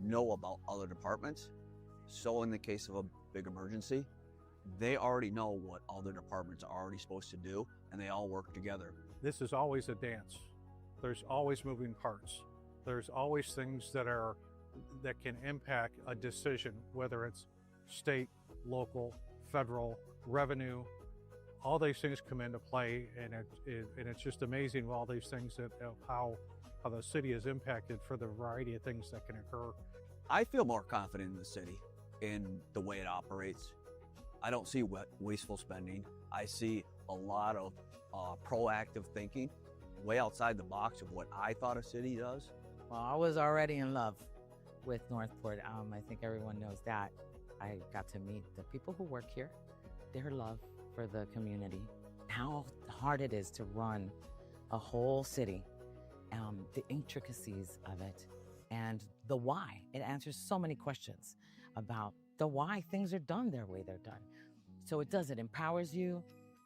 know about other departments. So in the case of a big emergency, they already know what other departments are already supposed to do, and they all work together. This is always a dance. There's always moving parts. There's always things that can impact a decision, whether it's state, local, federal, revenue. All these things come into play, and it's just amazing all these things that how the city is impacted for the variety of things that can occur. I feel more confident in the city, in the way it operates. I don't see wasteful spending. I see a lot of proactive thinking, way outside the box of what I thought a city does. Well, I was already in love with Northport. I think everyone knows that. I got to meet the people who work here, their love for the community, how hard it is to run a whole city, the intricacies of it, and the why. It answers so many questions about the why things are done their way they're done. So it empowers you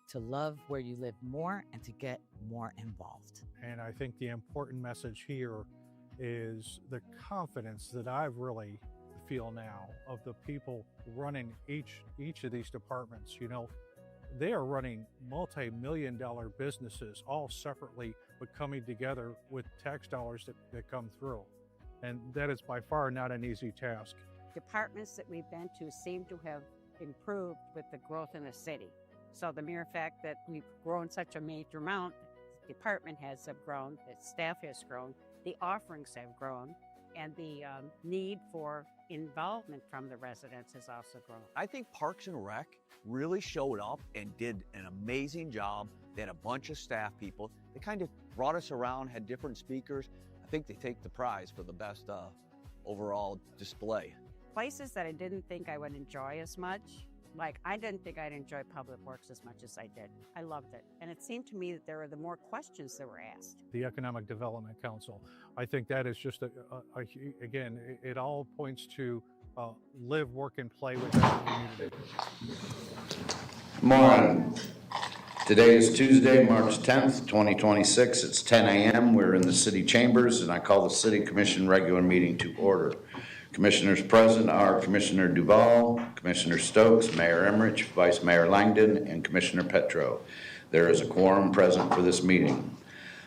to love where you live more and to get more involved. And I think the important message here is the confidence that I really feel now of the people running each of these departments. You know, they are running multi-million-dollar businesses all separately, but coming together with tax dollars that come through. And that is by far not an easy task. Departments that we've been to seem to have improved with the growth in the city. So the mere fact that we've grown such a major amount, the department heads have grown, the staff has grown, the offerings have grown, and the need for involvement from the residents has also grown. I think Parks and Rec really showed up and did an amazing job. They had a bunch of staff people. They kind of brought us around, had different speakers. I think they take the prize for the best overall display. Places that I didn't think I would enjoy as much, like I didn't think I'd enjoy Public Works as much as I did. I loved it. And it seemed to me that there were the more questions that were asked. The Economic Development Council, I think that is just, again, it all points to live, work, and play with that community. Morning. Today is Tuesday, March 10th, 2026. It's 10 a.m. We're in the city chambers, and I call the City Commission regular meeting to order. Commissioners present are Commissioner Duval, Commissioner Stokes, Mayor Emmerich, Vice Mayor Langdon, and Commissioner Petro. There is a quorum present for this meeting.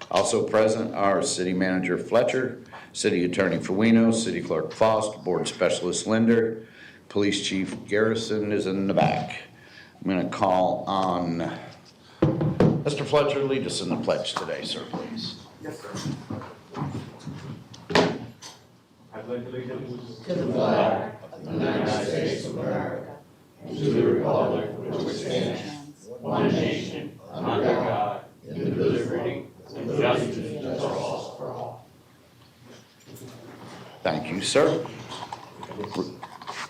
Also present are City Manager Fletcher, City Attorney Fuino, City Clerk Faust, Board Specialist Linder, Police Chief Garrison is in the back. I'm going to call on Mr. Fletcher, lead us in the pledge today, sir, please. Yes, sir. I pledge allegiance to the flag of the United States of America and to the republic for which stands one nation, under God, indivisible, and justice for all. Thank you, sir.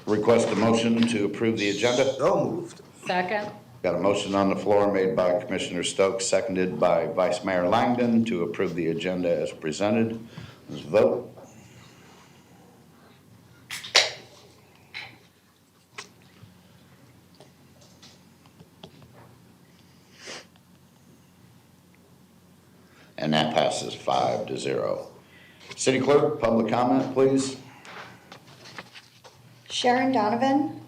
Request a motion to approve the agenda. So moved. Second. Got a motion on the floor made by Commissioner Stokes, seconded by Vice Mayor Langdon to approve the agenda as presented. Let's vote. And that passes 5-0. City Clerk, public comment, please. Sharon Donovan,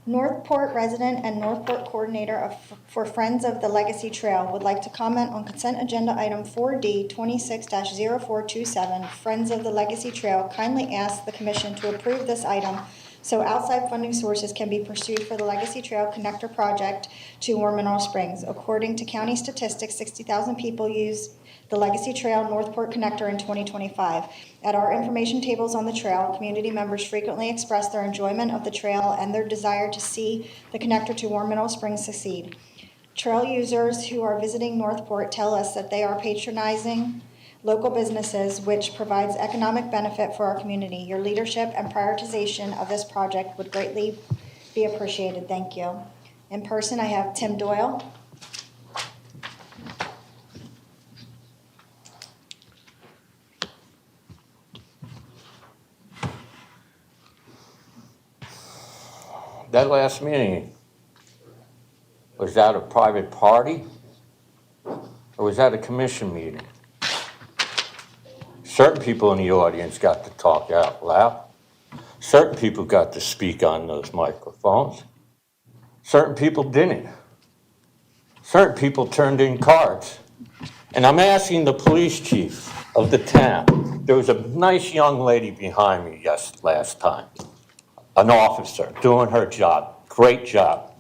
Northport resident and Northport coordinator for Friends of the Legacy Trail, would like to comment on consent agenda item 4D 26-0427. Friends of the Legacy Trail kindly ask the commission to approve this item so outside funding sources can be pursued for the Legacy Trail Connector project to War Mineral Springs. According to county statistics, 60,000 people used the Legacy Trail Northport Connector in 2025. At our information tables on the trail, community members frequently express their enjoyment of the trail and their desire to see the connector to War Mineral Springs succeed. Trail users who are visiting Northport tell us that they are patronizing local businesses, which provides economic benefit for our community. Your leadership and prioritization of this project would greatly be appreciated. Thank you. In person, I have Tim Doyle. That last meeting, was that a private party? Or was that a commission meeting? Certain people in the audience got to talk out loud. Certain people got to speak on those microphones. Certain people didn't. Certain people turned in cards. And I'm asking the police chief of the town, there was a nice young lady behind me last time, an officer doing her job, great job.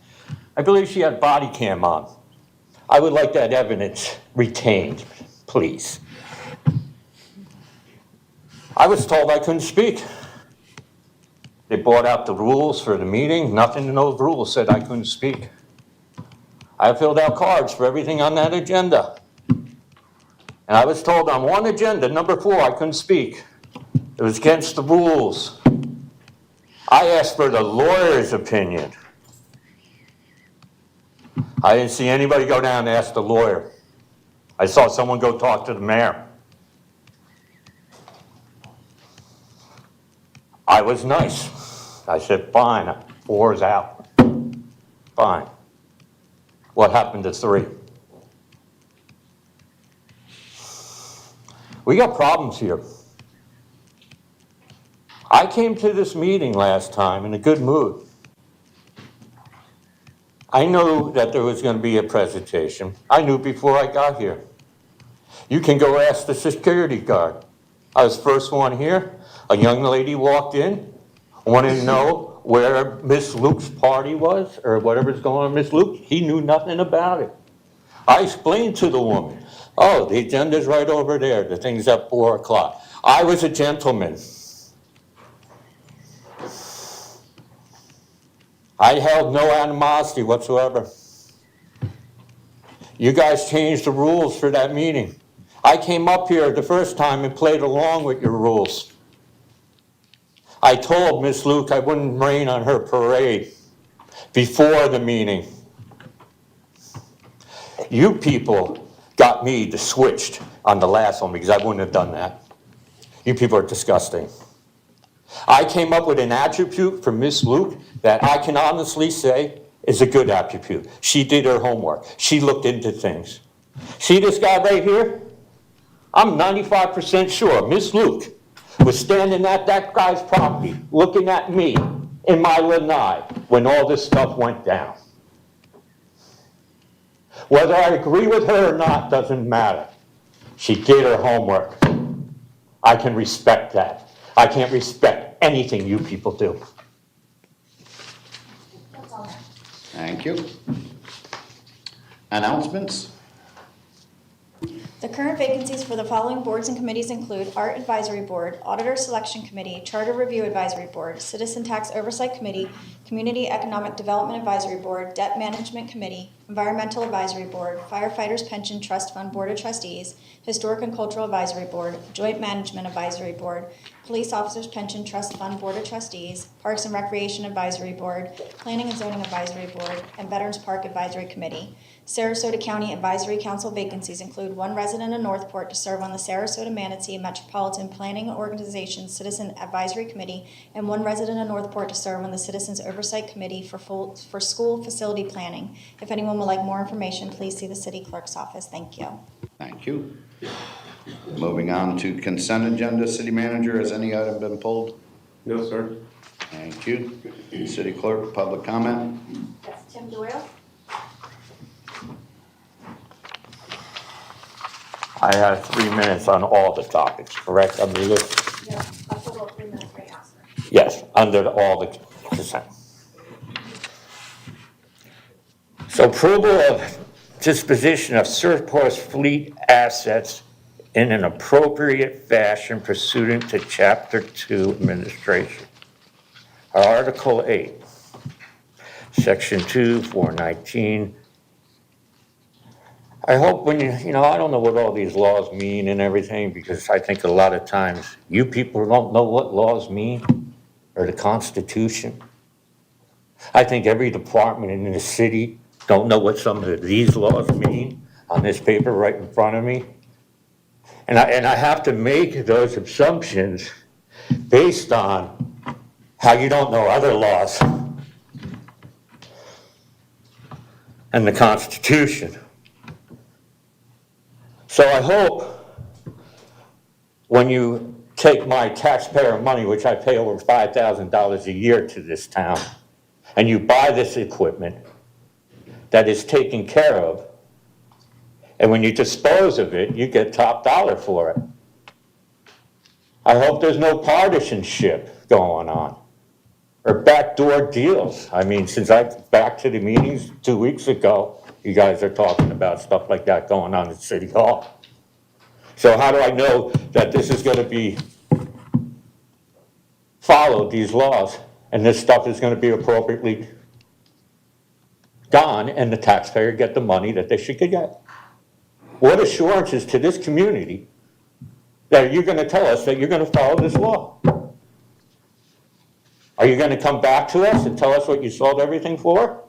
I believe she had body cam on. I would like that evidence retained, please. I was told I couldn't speak. They brought out the rules for the meeting. Nothing in those rules said I couldn't speak. I filled out cards for everything on that agenda. And I was told on one agenda, number 4, I couldn't speak. It was against the rules. I asked for the lawyer's opinion. I didn't see anybody go down and ask the lawyer. I saw someone go talk to the mayor. I was nice. I said, fine, 4 is out. Fine. What happened to 3? We got problems here. I came to this meeting last time in a good mood. I knew that there was going to be a presentation. I knew before I got here. You can go ask the security guard. I was the first one here. A young lady walked in, wanted to know where Miss Luke's party was or whatever's going on with Miss Luke. He knew nothing about it. I explained to the woman, oh, the agenda's right over there. The thing's at 4 o'clock. I was a gentleman. I held no animosity whatsoever. You guys changed the rules for that meeting. I came up here the first time and played along with your rules. I told Miss Luke I wouldn't rain on her parade before the meeting. You people got me switched on the last one because I wouldn't have done that. You people are disgusting. I came up with an attribute for Miss Luke that I can honestly say is a good attribute. She did her homework. She looked into things. See this guy right here? I'm 95% sure Miss Luke was standing at that guy's property looking at me in my lanai when all this stuff went down. Whether I agree with her or not doesn't matter. She did her homework. I can respect that. I can't respect anything you people do. Thank you. Announcements? The current vacancies for the following boards and committees include Art Advisory Board, Auditor Selection Committee, Charter Review Advisory Board, Citizen Tax Oversight Committee, Community Economic Development Advisory Board, Debt Management Committee, Environmental Advisory Board, Firefighters Pension Trust Fund Board of Trustees, Historic and Cultural Advisory Board, Joint Management Advisory Board, Police Officers Pension Trust Fund Board of Trustees, Parks and Recreation Advisory Board, Planning and Zoning Advisory Board, and Veterans Park Advisory Committee. Sarasota County Advisory Council vacancies include 1 resident in Northport to serve on the Sarasota-Manatee Metropolitan Planning Organization Citizen Advisory Committee, and 1 resident in Northport to serve on the Citizens Oversight Committee for School Facility Planning. If anyone would like more information, please see the City Clerk's office. Thank you. Thank you. Moving on to consent agenda. City Manager, has any item been pulled? No, sir. Thank you. City Clerk, public comment? Yes, Tim Doyle. I have 3 minutes on all the topics, correct? Under this? Yeah, that's about 3 minutes right now, sir. Yes, under all the consent. So approval of disposition of surplus fleet assets in an appropriate fashion pursuant to Chapter 2 Administration. Article 8, Section 2, 419. I hope when you know, I don't know what all these laws mean and everything, because I think a lot of times you people don't know what laws mean or the Constitution. I think every department in the city don't know what some of these laws mean on this paper right in front of me. And I have to make those assumptions based on how you don't know other laws and the Constitution. So I hope when you take my taxpayer money, which I pay over $5,000 a year to this town, and you buy this equipment that is taken care of, and when you dispose of it, you get top dollar for it. I hope there's no partisanship going on or backdoor deals. I mean, since I back to the meetings 2 weeks ago, you guys are talking about stuff like that going on at City Hall. So how do I know that this is gonna be followed, these laws, and this stuff is gonna be appropriately gone and the taxpayer get the money that they should get? What assurances to this community that you're gonna tell us that you're gonna follow this law? Are you gonna come back to us and tell us what you sold everything for?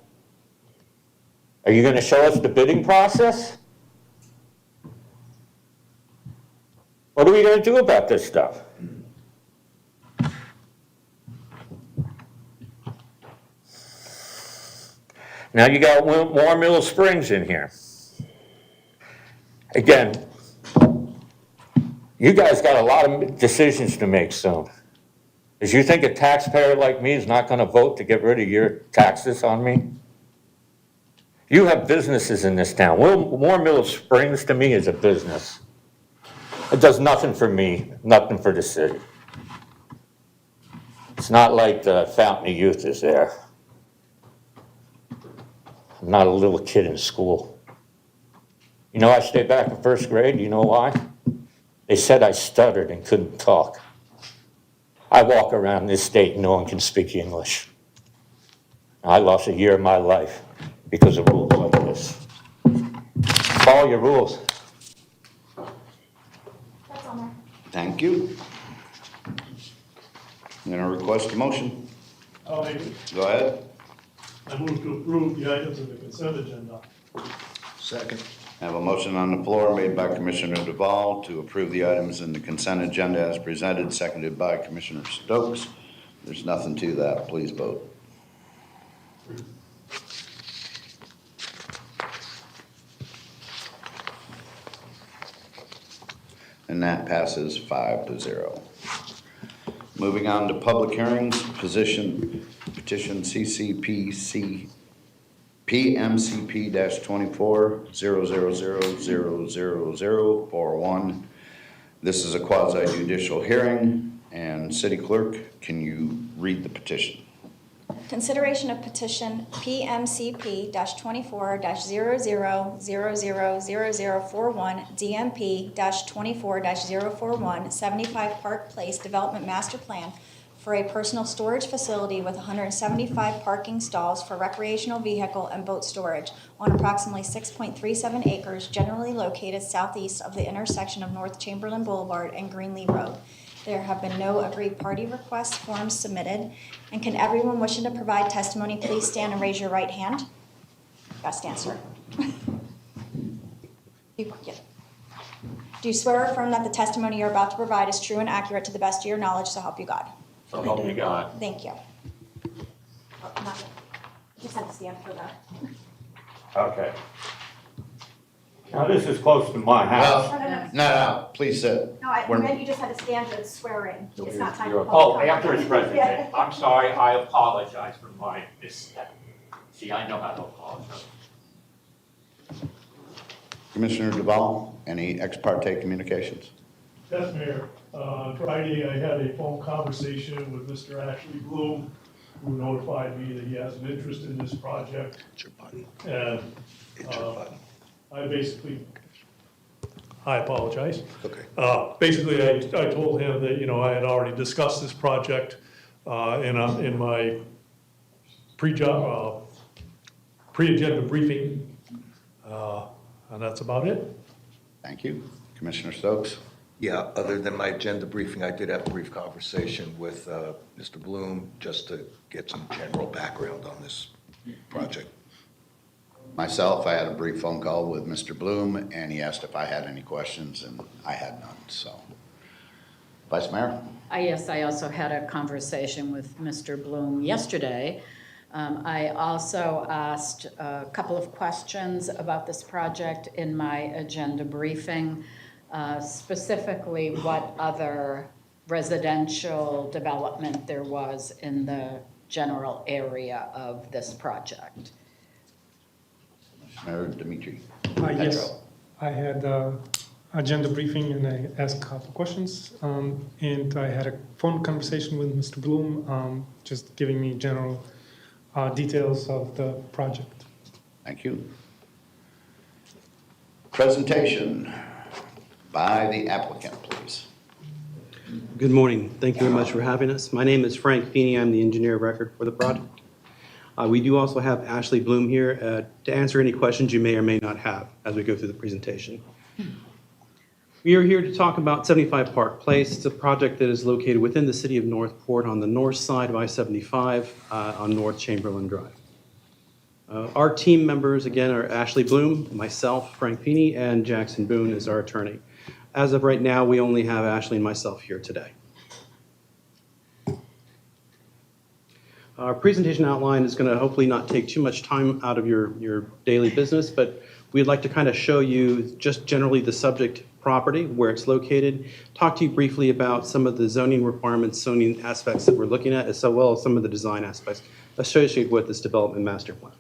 Are you gonna show us the bidding process? What are we gonna do about this stuff? Now you got War Mill Springs in here. Again, you guys got a lot of decisions to make soon. Is you think a taxpayer like me is not gonna vote to get rid of your taxes on me? You have businesses in this town. War Mill Springs to me is a business. It does nothing for me, nothing for the city. It's not like the Fountain of Youth is there. I'm not a little kid in school. You know, I stayed back in first grade. You know why? They said I stuttered and couldn't talk. I walk around this state and no one can speak English. I lost a year of my life because of rules like this. Follow your rules. That's on there. Thank you. I'm gonna request a motion. I'll make it. Go ahead. I move to approve the items in the consent agenda. Second. I have a motion on the floor made by Commissioner Duval to approve the items in the consent agenda as presented, seconded by Commissioner Stokes. There's nothing to that. Please vote. And that passes 5-0. Moving on to public hearings, petition CCPC PMCP-24-0000041. This is a quasi judicial hearing, and City Clerk, can you read the petition? Consideration of petition PMCP-24-00000041, DMP-24-041, 75 Park Place Development Master Plan for a personal storage facility with 175 parking stalls for recreational vehicle and boat storage on approximately 6.37 acres generally located southeast of the intersection of North Chamberlain Boulevard and Greenlee Road. There have been no agreed party request forms submitted. And can everyone wishing to provide testimony please stand and raise your right hand? Got to stand, sir. Do you swear or affirm that the testimony you're about to provide is true and accurate to the best of your knowledge, so help you God? So help me God. Thank you. Oh, not yet. You just had to stand for that. Okay. Now, this is close to my house. No, please sit. No, I We're- meant you just had to stand to swear in. It's not time You're- for Oh, public after his comment. presentation. I'm sorry, I apologize for my misstep. See, I know how to apologize. Commissioner Duval, any ex parte communications? Yes, Mayor. On Friday, I had a phone conversation with Mr. Ashley Bloom, who notified me that he has an interest in this project. It's your button. And I basically, I apologize. Okay. Basically, I told him that, I had already discussed this project in my pre-agenda briefing, and that's about it. Thank you. Commissioner Stokes? Yeah, other than my agenda briefing, I did have a brief conversation with Mr. Bloom just to get some general background on this project. Myself, I had a brief phone call with Mr. Bloom, and he asked if I had any questions, and I had none, so. Vice Mayor? Yes, I also had a conversation with Mr. Bloom yesterday. I also asked a couple of questions about this project in my agenda briefing. specifically what other residential development there was in the general area of this project. Commissioner Dimitri. Yes, I had agenda briefing and I asked a couple questions. And I had a phone conversation with Mr. Bloom, just giving me general details of the project. Thank you. Presentation by the applicant, please. Good morning. Thank you very much for having us. My name is Frank Feeney. I'm the engineer of record for the project. We do also have Ashley Bloom here to answer any questions you may or may not have as we go through the presentation. We are here to talk about 75 Park Place. It's a project that is located within the city of Northport on the north side of I-75 on North Chamberlain Drive. Our team members, again, are Ashley Bloom, myself, Frank Feeney, and Jackson Boone is our attorney. As of right now, we only have Ashley and myself here today. Our presentation outline is going to hopefully not take too much time out of your daily business, but we'd like to kind of show you just generally the subject property, where it's located, talk to you briefly about some of the zoning requirements, zoning aspects that we're looking at, as well as some of the design aspects associated with this development master plan.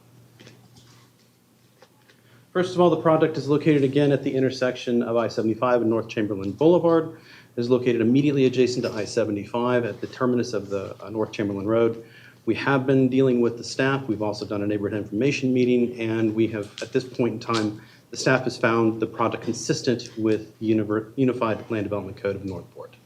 First of all, the project is located again at the intersection of I-75 and North Chamberlain Boulevard. It is located immediately adjacent to I-75 at the terminus of the North Chamberlain Road. We have been dealing with the staff. We've also done a neighborhood information meeting, and we have, at this point in time, the staff has found the project consistent with the Unified Land Development Code of Northport.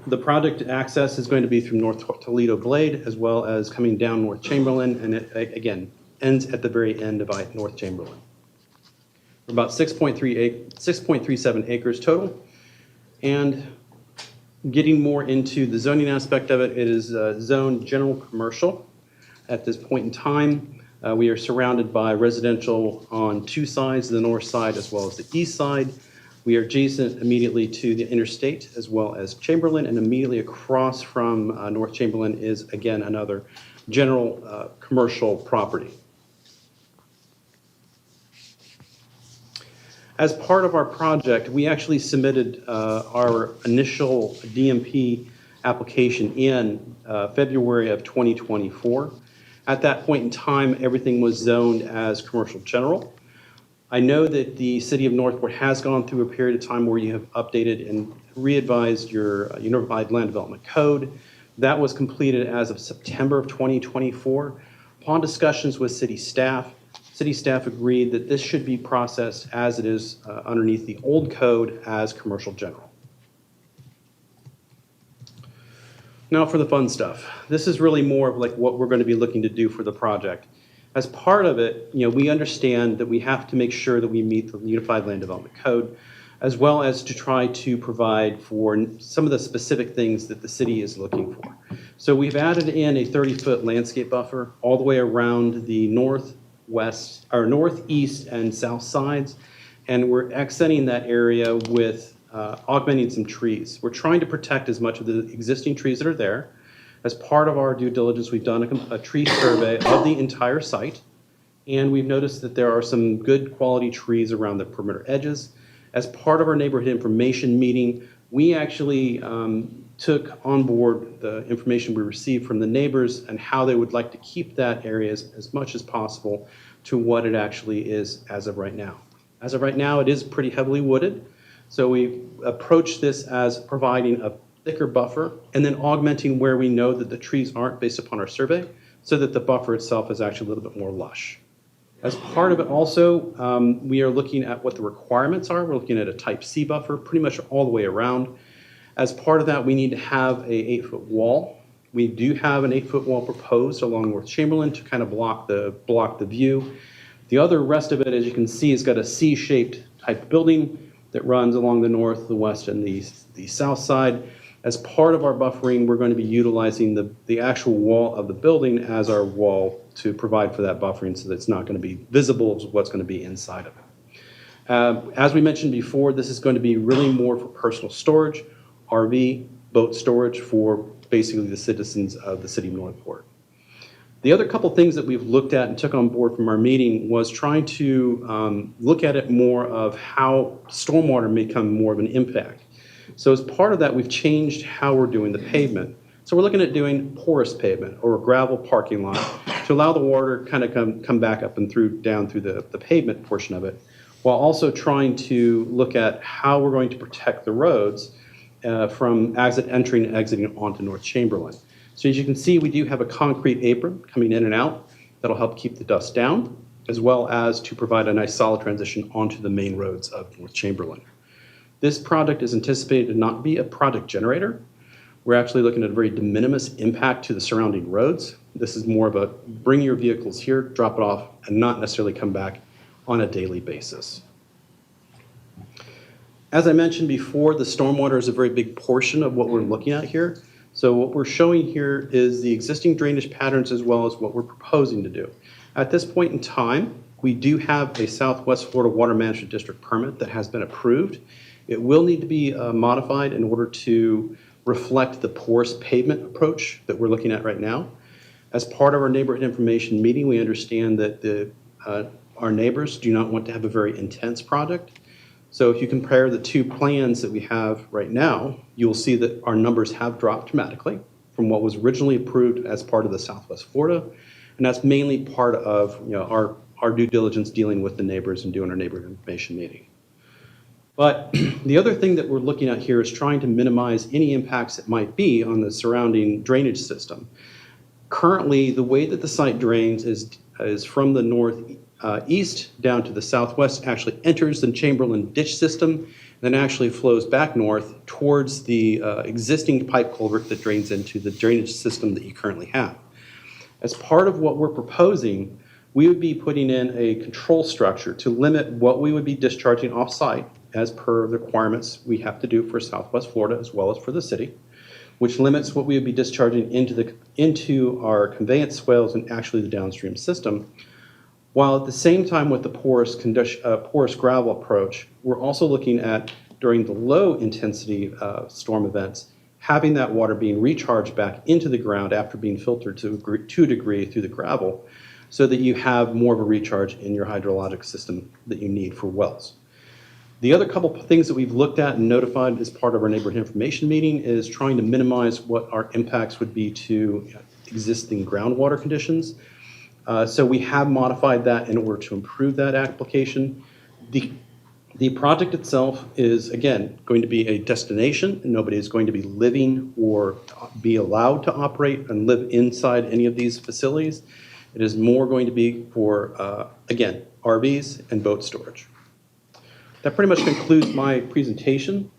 The project access is going to be through North Toledo Glade, as well as coming down North Chamberlain, and it, again, ends at the very end of North Chamberlain. We're about 6.37 acres total, and getting more into the zoning aspect of it, it is zoned general commercial. At this point in time, we are surrounded by residential on two sides, the north side as well as the east side. We are adjacent immediately to the interstate as well as Chamberlain, and immediately across from North Chamberlain is, again, another general commercial property. As part of our project, we actually submitted our initial DMP application in February of 2024. At that point in time, everything was zoned as commercial general. I know that the city of Northport has gone through a period of time where you have updated and re-advised your Unified Land Development Code. That was completed as of September of 2024. Upon discussions with city staff agreed that this should be processed as it is underneath the old code as commercial general. Now for the fun stuff. This is really more of like what we're going to be looking to do for the project. As part of it, we understand that we have to make sure that we meet the Unified Land Development Code, as well as to try to provide for some of the specific things that the city is looking for. So we've added in a 30-foot landscape buffer all the way around the northeast and south sides, and we're accenting that area with augmenting some trees. We're trying to protect as much of the existing trees that are there. As part of our due diligence, we've done a tree survey of the entire site, and we've noticed that there are some good quality trees around the perimeter edges. As part of our neighborhood information meeting, we actually took on board the information we received from the neighbors and how they would like to keep that area as much as possible to what it actually is as of right now. As of right now, it is pretty heavily wooded, so we approached this as providing a thicker buffer and then augmenting where we know that the trees aren't based upon our survey, so that the buffer itself is actually a little bit more lush. As part of it also, we are looking at what the requirements are. We're looking at a type C buffer pretty much all the way around. As part of that, we need to have a 8-foot wall. We do have an 8-foot wall proposed along North Chamberlain to kind of block the view. The other rest of it, as you can see, has got a C-shaped type building that runs along the north, the west, and the south side. As part of our buffering, we're going to be utilizing the actual wall of the building as our wall to provide for that buffering, so that it's not going to be visible of what's going to be inside of it. As we mentioned before, this is going to be really more for personal storage, RV, boat storage for basically the citizens of the city of Northport. The other couple things that we've looked at and took on board from our meeting was trying to look at it more of how stormwater may become more of an impact. So as part of that, we've changed how we're doing the pavement. So we're looking at doing porous pavement or a gravel parking lot to allow the water kind of come back up and down through the pavement portion of it, while also trying to look at how we're going to protect the roads from entering and exiting onto North Chamberlain. So as you can see, we do have a concrete apron coming in and out that'll help keep the dust down, as well as to provide a nice solid transition onto the main roads of North Chamberlain. This project is anticipated to not be a project generator. We're actually looking at a very de minimis impact to the surrounding roads. This is more of a bring your vehicles here, drop it off, and not necessarily come back on a daily basis. As I mentioned before, the stormwater is a very big portion of what we're looking at here. So what we're showing here is the existing drainage patterns as well as what we're proposing to do. At this point in time, we do have a Southwest Florida Water Management District permit that has been approved. It will need to be modified in order to reflect the porous pavement approach that we're looking at right now. As part of our neighborhood information meeting, we understand that our neighbors do not want to have a very intense project. So if you compare the two plans that we have right now, you'll see that our numbers have dropped dramatically from what was originally approved as part of the Southwest Florida. And that's mainly part of our due diligence dealing with the neighbors and doing our neighborhood information meeting. But the other thing that we're looking at here is trying to minimize any impacts that might be on the surrounding drainage system. Currently, the way that the site drains is from the northeast down to the southwest, actually enters the Chamberlain ditch system, then actually flows back north towards the existing pipe culvert that drains into the drainage system that you currently have. As part of what we're proposing, we would be putting in a control structure to limit what we would be discharging off-site as per the requirements we have to do for Southwest Florida as well as for the city, which limits what we would be discharging into our conveyance swales and actually the downstream system. While at the same time with the porous gravel approach, we're also looking at, during the low intensity storm events, having that water being recharged back into the ground after being filtered to a degree through the gravel, so that you have more of a recharge in your hydrologic system that you need for wells. The other couple of things that we've looked at and notified as part of our neighborhood information meeting is trying to minimize what our impacts would be to existing groundwater conditions. So we have modified that in order to improve that application. The project itself is, again, going to be a destination. Nobody is going to be living or be allowed to operate and live inside any of these facilities. It is more going to be for, again, RVs and boat storage. That pretty much concludes my presentation.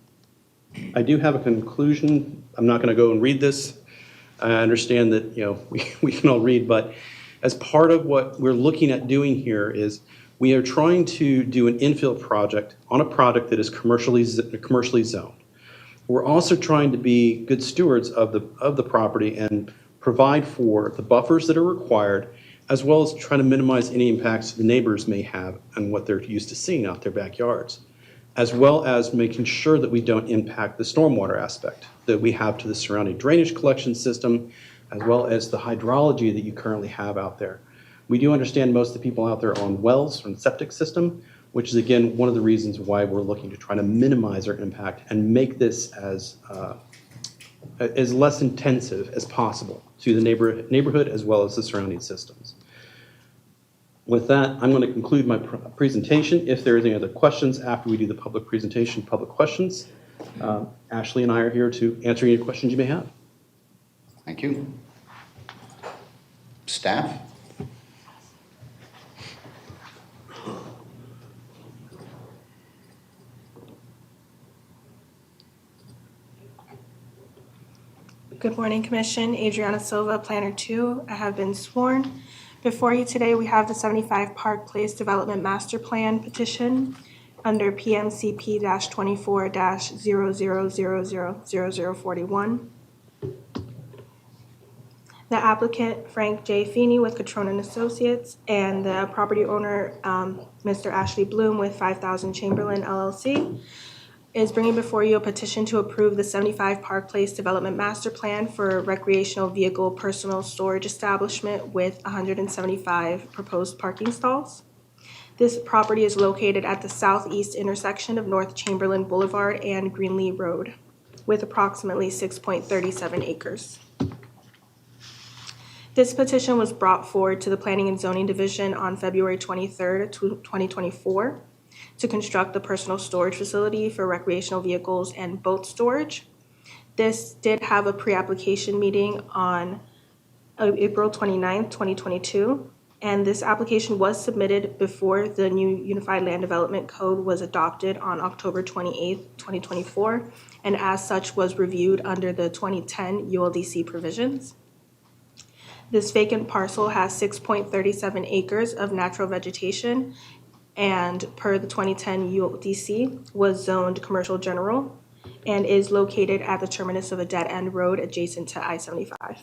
I do have a conclusion. I'm not going to go and read this. I understand that we can all read, but as part of what we're looking at doing here is we are trying to do an infill project on a product that is commercially zoned. We're also trying to be good stewards of the property and provide for the buffers that are required, as well as try to minimize any impacts the neighbors may have on what they're used to seeing out their backyards, as well as making sure that we don't impact the stormwater aspect that we have to the surrounding drainage collection system, as well as the hydrology that you currently have out there. We do understand most of the people out there are on wells from the septic system, which is, again, one of the reasons why we're looking to try to minimize our impact and make this as less intensive as possible to the neighborhood as well as the surrounding systems. With that, I'm going to conclude my presentation. If there are any other questions after we do the public presentation, public questions, Ashley and I are here to answer any questions you may have. Thank you. Staff? Good morning, Commission. Adriana Silva, Planner 2. I have been sworn. Before you today, we have the 75 Park Place Development Master Plan petition under PMCP-24-00000041. The applicant, Frank J. Feeney with Catrona & Associates, and the property owner, Mr. Ashley Bloom with 5000 Chamberlain LLC. is bringing before you a petition to approve the 75 Park Place Development Master Plan for a recreational vehicle personal storage establishment with 175 proposed parking stalls. This property is located at the southeast intersection of North Chamberlain Boulevard and Greenlee Road, with approximately 6.37 acres. This petition was brought forward to the Planning and Zoning Division on February 23rd, 2024, to construct the personal storage facility for recreational vehicles and boat storage. This did have a pre-application meeting on April 29th, 2022. And this application was submitted before the new Unified Land Development Code was adopted on October 28th, 2024, and as such was reviewed under the 2010 ULDC provisions. This vacant parcel has 6.37 acres of natural vegetation, and per the 2010 ULDC was zoned commercial general and is located at the terminus of a dead-end road adjacent to I-75.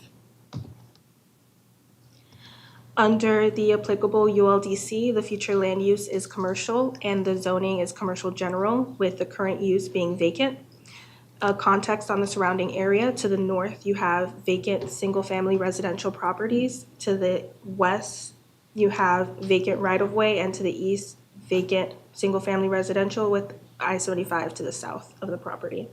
Under the applicable ULDC, the future land use is commercial and the zoning is commercial general, with the current use being vacant. Context on the surrounding area: to the north, you have vacant single-family residential properties. To the west, you have vacant right-of-way, and to the east, vacant single-family residential with I-75 to the south of the property.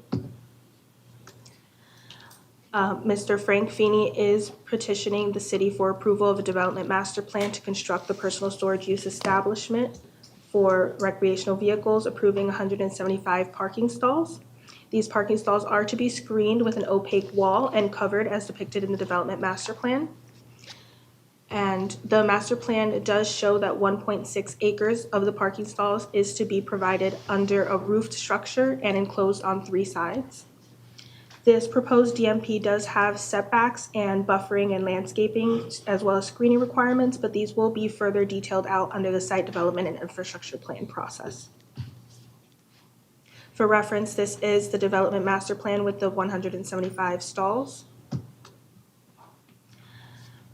Mr. Frank Feeney is petitioning the city for approval of a development master plan to construct the personal storage use establishment for recreational vehicles, approving 175 parking stalls. These parking stalls are to be screened with an opaque wall and covered as depicted in the development master plan. And the master plan does show that 1.6 acres of the parking stalls is to be provided under a roofed structure and enclosed on 3 sides. This proposed DMP does have setbacks and buffering and landscaping as well as screening requirements, but these will be further detailed out under the site development and infrastructure plan process. For reference, this is the development master plan with the 175 stalls.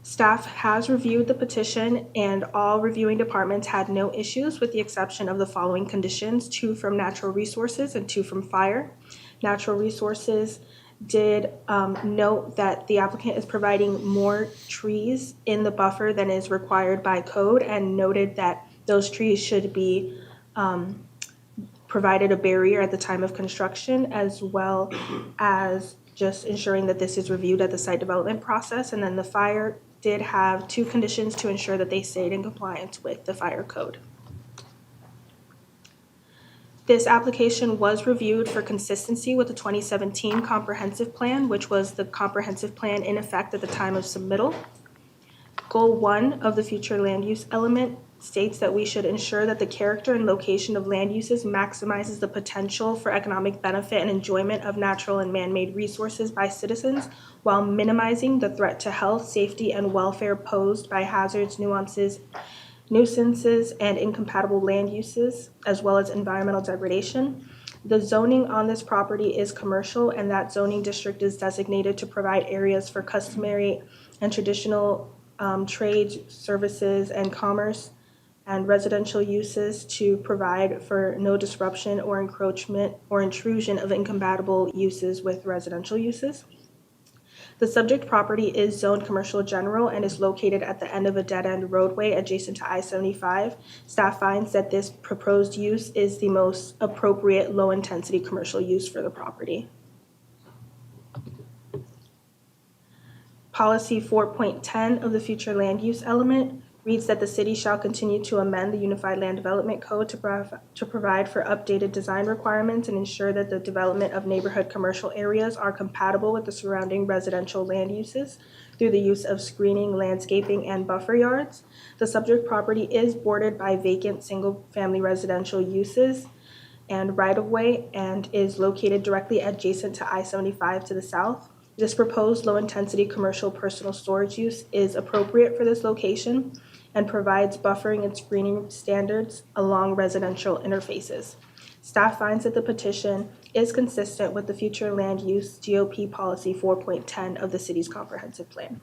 Staff has reviewed the petition and all reviewing departments had no issues with the exception of the following conditions: 2 from natural resources and 2 from fire. Natural resources did note that the applicant is providing more trees in the buffer than is required by code, and noted that those trees should be provided a barrier at the time of construction, as well as just ensuring that this is reviewed at the site development process. And then the fire did have 2 conditions to ensure that they stayed in compliance with the fire code. This application was reviewed for consistency with the 2017 comprehensive plan, which was the comprehensive plan in effect at the time of submittal. Goal 1 of the future land use element states that we should ensure that the character and location of land uses maximizes the potential for economic benefit and enjoyment of natural and man-made resources by citizens, while minimizing the threat to health, safety, and welfare posed by hazards, nuisances, and incompatible land uses, as well as environmental degradation. The zoning on this property is commercial, and that zoning district is designated to provide areas for customary and traditional trade, services, and commerce, and residential uses to provide for no disruption or encroachment or intrusion of incompatible uses with residential uses. The subject property is zoned commercial general and is located at the end of a dead-end roadway adjacent to I-75. Staff finds that this proposed use is the most appropriate low-intensity commercial use for the property. Policy 4.10 of the future land use element reads that the city shall continue to amend the Unified Land Development Code to provide for updated design requirements and ensure that the development of neighborhood commercial areas are compatible with the surrounding residential land uses through the use of screening, landscaping, and buffer yards. The subject property is bordered by vacant single-family residential uses and right-of-way and is located directly adjacent to I-75 to the south. This proposed low-intensity commercial personal storage use is appropriate for this location and provides buffering and screening standards along residential interfaces. Staff finds that the petition is consistent with the future land use GOP policy 4.10 of the city's comprehensive plan.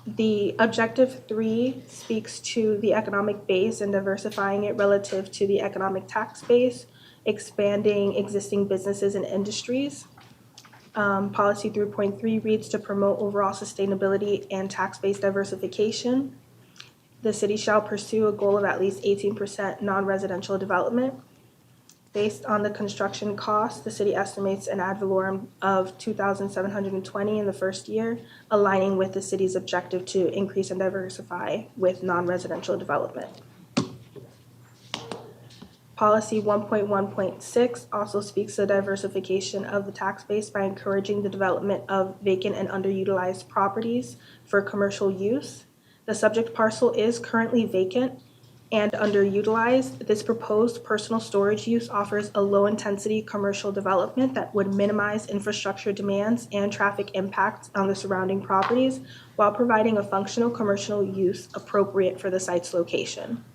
The objective 3 speaks to the economic base and diversifying it relative to the economic tax base, expanding existing businesses and industries. Policy 3.3 reads to promote overall sustainability and tax-based diversification. The city shall pursue a goal of at least 18% non-residential development. Based on the construction cost, the city estimates an ad valorem of $2,720 in the first year, aligning with the city's objective to increase and diversify with non-residential development. Policy 1.1.6 also speaks to diversification of the tax base by encouraging the development of vacant and underutilized properties for commercial use. The subject parcel is currently vacant and underutilized. This proposed personal storage use offers a low-intensity commercial development that would minimize infrastructure demands and traffic impacts on the surrounding properties while providing a functional commercial use appropriate for the site's location.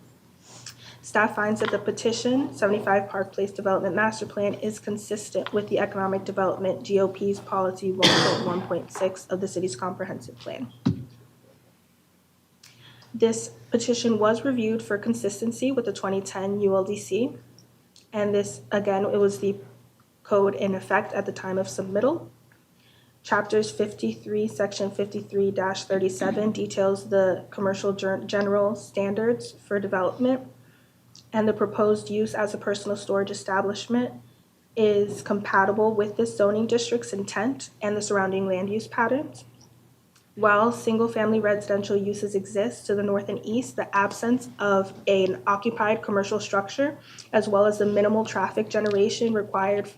Staff finds that the petition, 75 Park Place Development Master Plan, is consistent with the Economic Development GOP's Policy 1.1.6 of the city's comprehensive plan. This petition was reviewed for consistency with the 2010 ULDC, and this, again, it was the code in effect at the time of submittal. Chapters 53, Section 53-37 details the commercial general standards for development, and the proposed use as a personal storage establishment is compatible with the zoning district's intent and the surrounding land use patterns. While single-family residential uses exist to the north and east, the absence of an occupied commercial structure, as well as the minimal traffic generation required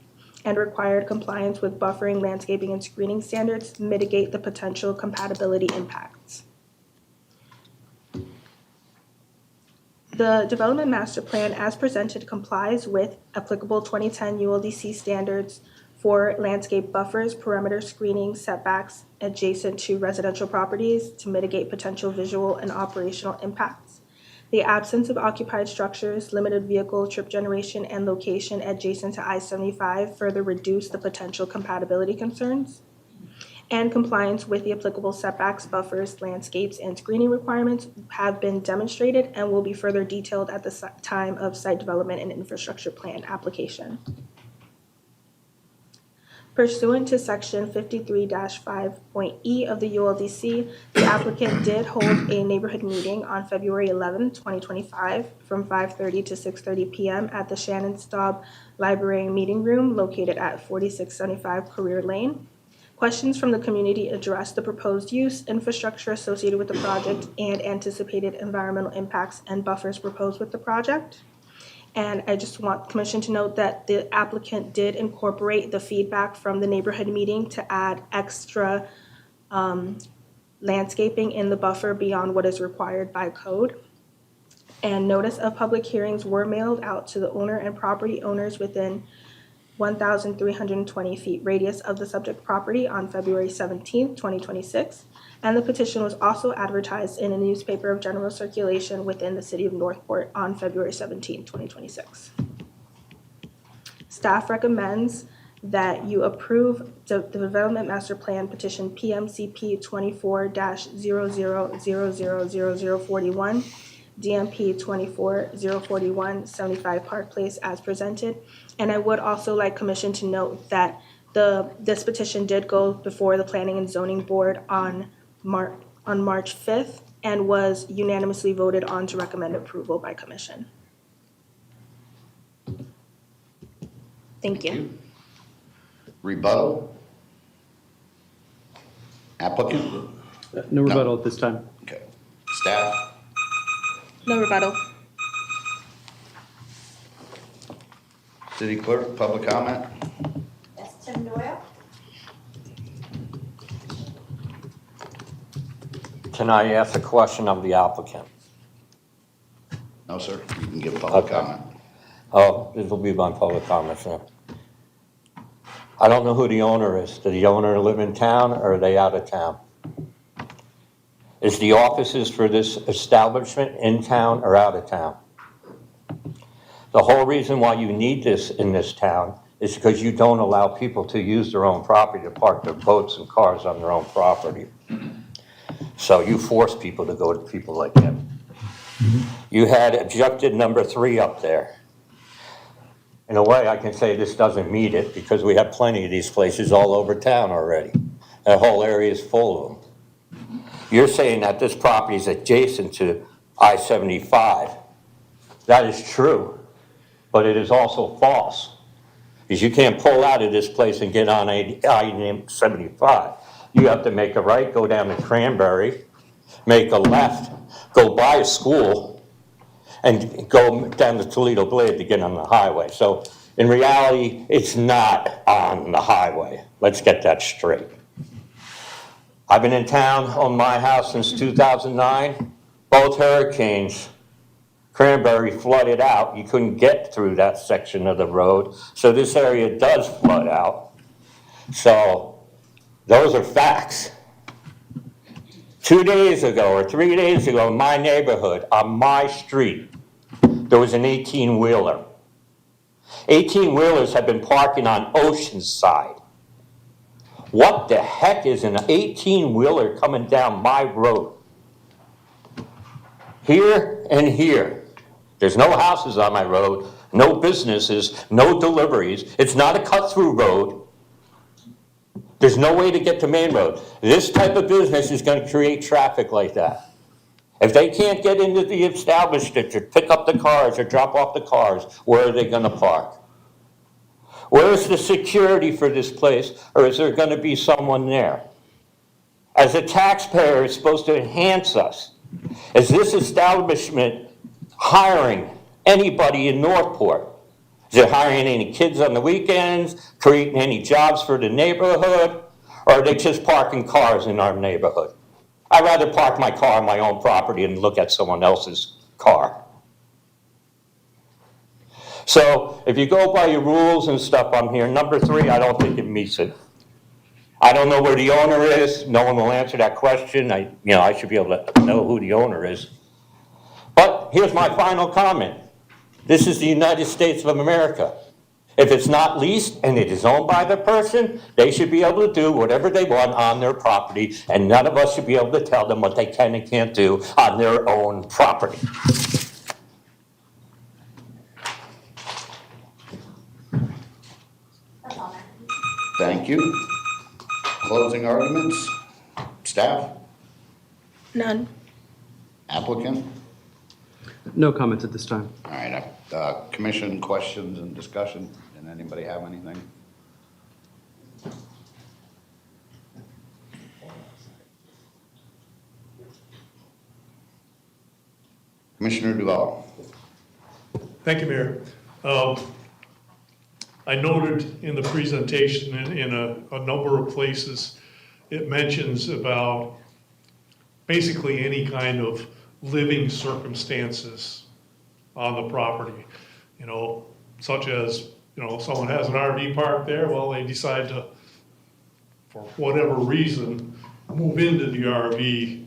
compliance with buffering, landscaping, and screening standards mitigate the potential compatibility impacts. The Development Master Plan, as presented, complies with applicable 2010 ULDC standards for landscape buffers, perimeter screening, setbacks adjacent to residential properties to mitigate potential visual and operational impacts. The absence of occupied structures, limited vehicle trip generation, and location adjacent to I-75 further reduce the potential compatibility concerns. And compliance with the applicable setbacks, buffers, landscapes, and screening requirements have been demonstrated and will be further detailed at the time of site development and infrastructure plan application. Pursuant to Section 53-5.E of the ULDC, the applicant did hold a neighborhood meeting on February 11, 2025, from 5:30 to 6:30 p.m. at the Shannon Staub Library Meeting Room located at 4675 Career Lane. Questions from the community addressed the proposed use, infrastructure associated with the project, and anticipated environmental impacts and buffers proposed with the project. And I just want the commission to note that the applicant did incorporate the feedback from the neighborhood meeting to add extra landscaping in the buffer beyond what is required by code. And notice of public hearings were mailed out to the owner and property owners within 1,320 feet radius of the subject property on February 17, 2026. And the petition was also advertised in a newspaper of general circulation within the city of Northport on February 17, 2026. Staff recommends that you approve the Development Master Plan Petition PMCP 24-00000041, DMP 24-041, 75 Park Place as presented. And I would also like Commission to note that this petition did go before the Planning and Zoning Board on March 5th and was unanimously voted on to recommend approval by Commission. Thank you. Rebuttal? Applicant? No rebuttal at this time. Okay. Staff? No rebuttal. City Clerk, public comment? Yes, Tim Doyle? Can I ask a question of the applicant? No, sir. You can give public Okay. comment. Oh, this will be my public comments now. I don't know who the owner is. Does the owner live in town or are they out of town? Is the offices for this establishment in town or out of town? The whole reason why you need this in this town is because you don't allow people to use their own property to park their boats and cars on their own property. So you force people to go to people like him. You had objective number 3 up there. In a way, I can say this doesn't meet it because we have plenty of these places all over town already. That whole area is full of them. You're saying that this property is adjacent to I-75. That is true, but it is also false. Because you can't pull out of this place and get on I-75. You have to make a right, go down to Cranberry, make a left, go by a school, and go down to Toledo Blade to get on the highway. So in reality, it's not on the highway. Let's get that straight. I've been in town on my house since 2009. Both hurricanes, Cranberry flooded out. You couldn't get through that section of the road. So this area does flood out. So those are facts. 2 days ago or 3 days ago in my neighborhood, on my street, there was an 18-wheeler. 18-wheelers have been parking on Oceanside. What the heck is an 18-wheeler coming down my road? Here and here. There's no houses on my road, no businesses, no deliveries. It's not a cut-through road. There's no way to get to Main Road. This type of business is going to create traffic like that. If they can't get into the establishment to pick up the cars or drop off the cars, where are they going to park? Where is the security for this place, or is there going to be someone there? As a taxpayer, it's supposed to enhance us. Is this establishment hiring anybody in Northport? Is it hiring any kids on the weekends, creating any jobs for the neighborhood, or are they just parking cars in our neighborhood? I'd rather park my car on my own property and look at someone else's car. So if you go by your rules and stuff on here, number 3, I don't think it meets it. I don't know where the owner is. No one will answer that question. I should be able to know who the owner is. But here's my final comment. This is the United States of America. If it's not leased and it is owned by the person, they should be able to do whatever they want on their property, and none of us should be able to tell them what they can and can't do on their own property. Thank you. Closing arguments? Staff? None. Applicant? No comments at this time. All right, commission questions and discussion. Did anybody have anything? Commissioner Duval. Thank you, Mayor. I noted in the presentation in a number of places, it mentions about basically any kind of living circumstances on the property, such as, someone has an RV park there, well, they decide to, for whatever reason, move into the RV.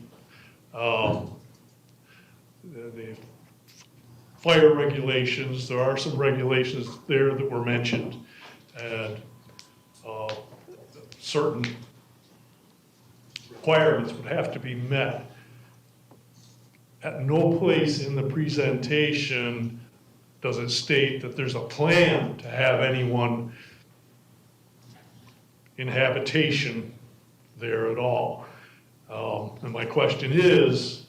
The fire regulations, there are some regulations there that were mentioned, and certain requirements would have to be met. At no place in the presentation does it state that there's a plan to have anyone in habitation there at all. And my question is,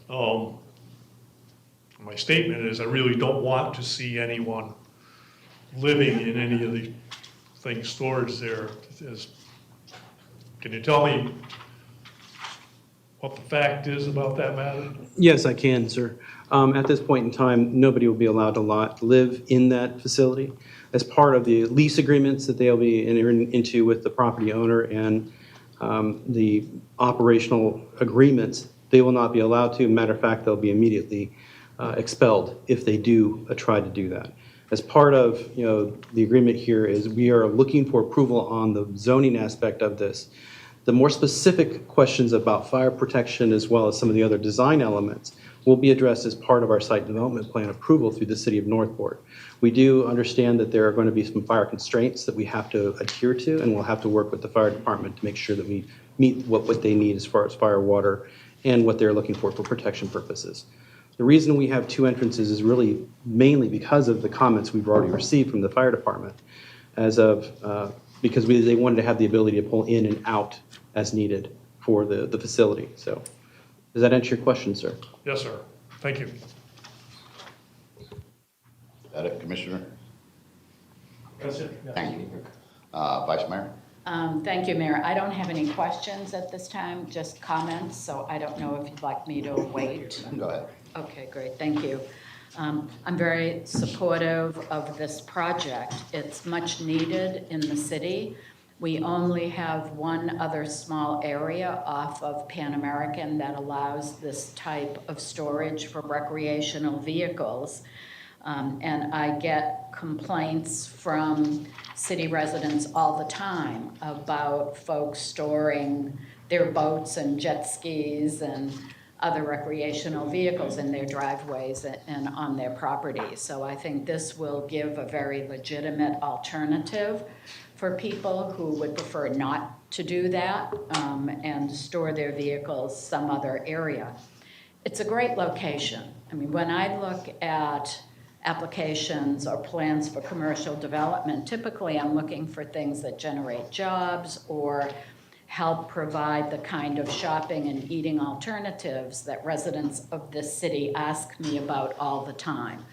my statement is I really don't want to see anyone living in any of the things stored there. Can you tell me what the fact is about that matter? Yes, I can, sir. At this point in time, nobody will be allowed to live in that facility. As part of the lease agreements that they'll be entering into with the property owner and the operational agreements, they will not be allowed to. Matter of fact, they'll be immediately expelled if they do try to do that. As part of the agreement here is we are looking for approval on the zoning aspect of this. The more specific questions about fire protection as well as some of the other design elements will be addressed as part of our site development plan approval through the city of Northport. We do understand that there are going to be some fire constraints that we have to adhere to, and we'll have to work with the fire department to make sure that we meet what they need as far as fire, water, and what they're looking for protection purposes. The reason we have 2 entrances is really mainly because of the comments we've already received from the fire department because they wanted to have the ability to pull in and out as needed for the facility. So does that answer your question, sir? Yes, sir. Thank you. Is that it, Commissioner? That's it. Yeah. Thank you. Vice Mayor? Thank you, Mayor. I don't have any questions at this time, just comments, so I don't know if you'd like me to wait. Go ahead. Okay, great, thank you. I'm very supportive of this project. It's much needed in the city. We only have one other small area off of Pan American that allows this type of storage for recreational vehicles. And I get complaints from city residents all the time about folks storing their boats and jet skis and other recreational vehicles in their driveways and on their property. So I think this will give a very legitimate alternative for people who would prefer not to do that and store their vehicles some other area. It's a great location. I mean, when I look at applications or plans for commercial development, typically I'm looking for things that generate jobs or help provide the kind of shopping and eating alternatives that residents of this city ask me about all the time.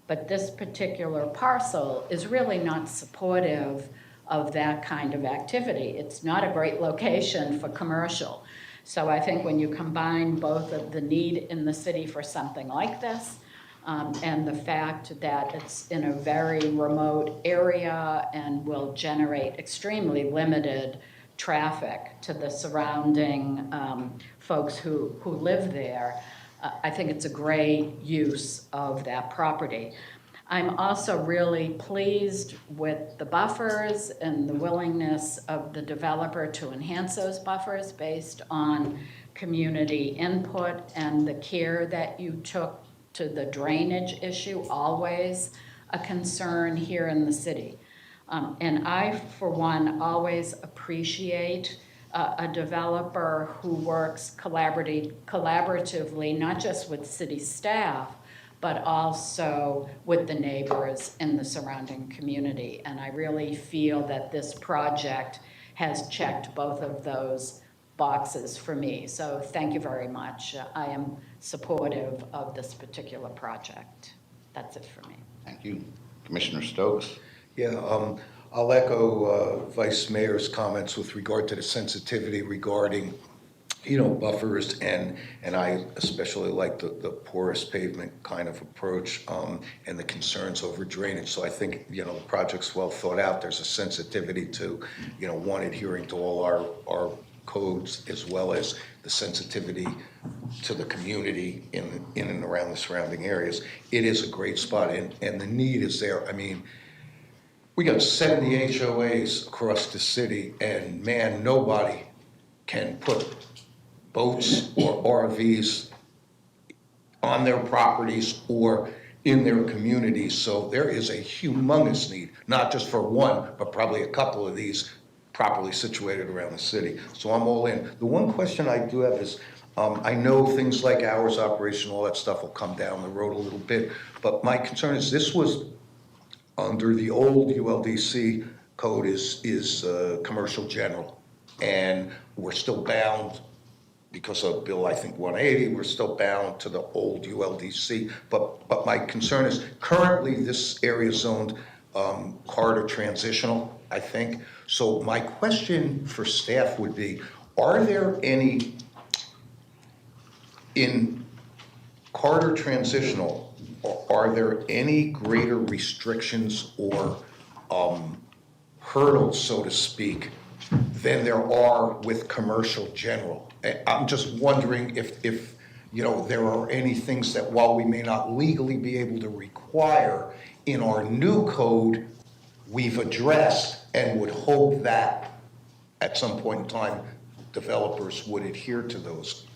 But this particular parcel is really not supportive of that kind of activity. It's not a great location for commercial. So I think when you combine both of the need in the city for something like this and the fact that it's in a very remote area and will generate extremely limited traffic to the surrounding folks who live there, I think it's a great use of that property. I'm also really pleased with the buffers and the willingness of the developer to enhance those buffers based on community input and the care that you took to the drainage issue, always a concern here in the city. And I, for one, always appreciate a developer who works collaboratively, not just with city staff, but also with the neighbors in the surrounding community. And I really feel that this project has checked both of those boxes for me. So thank you very much. I am supportive of this particular project. That's it for me. Thank you. Commissioner Stokes? Yeah, I'll echo Vice Mayor's comments with regard to the sensitivity regarding, buffers, and I especially like the porous pavement kind of approach and the concerns over drainage. So I think, the project's well thought out. There's a sensitivity to, one, adhering to all our codes, as well as the sensitivity to the community in and around the surrounding areas. It is a great spot, and the need is there. I mean, we got 70 HOAs across the city, and man, nobody can put boats or RVs on their properties or in their communities. So there is a humongous need, not just for one, but probably a couple of these properly situated around the city. So I'm all in. The one question I do have is, I know things like hours operation, all that stuff will come down the road a little bit, but my concern is this was under the old ULDC code is commercial general, and we're still bound because of Bill, I think 180, we're still bound to the old ULDC. But my concern is currently this area is zoned corridor transitional, I think. So my question for staff would be, are there any, in corridor transitional, are there any greater restrictions or hurdles, so to speak, than there are with commercial general? I'm just wondering if there are any things that, while we may not legally be able to require in our new code, we've addressed and would hope that at some point in time, developers would adhere to those.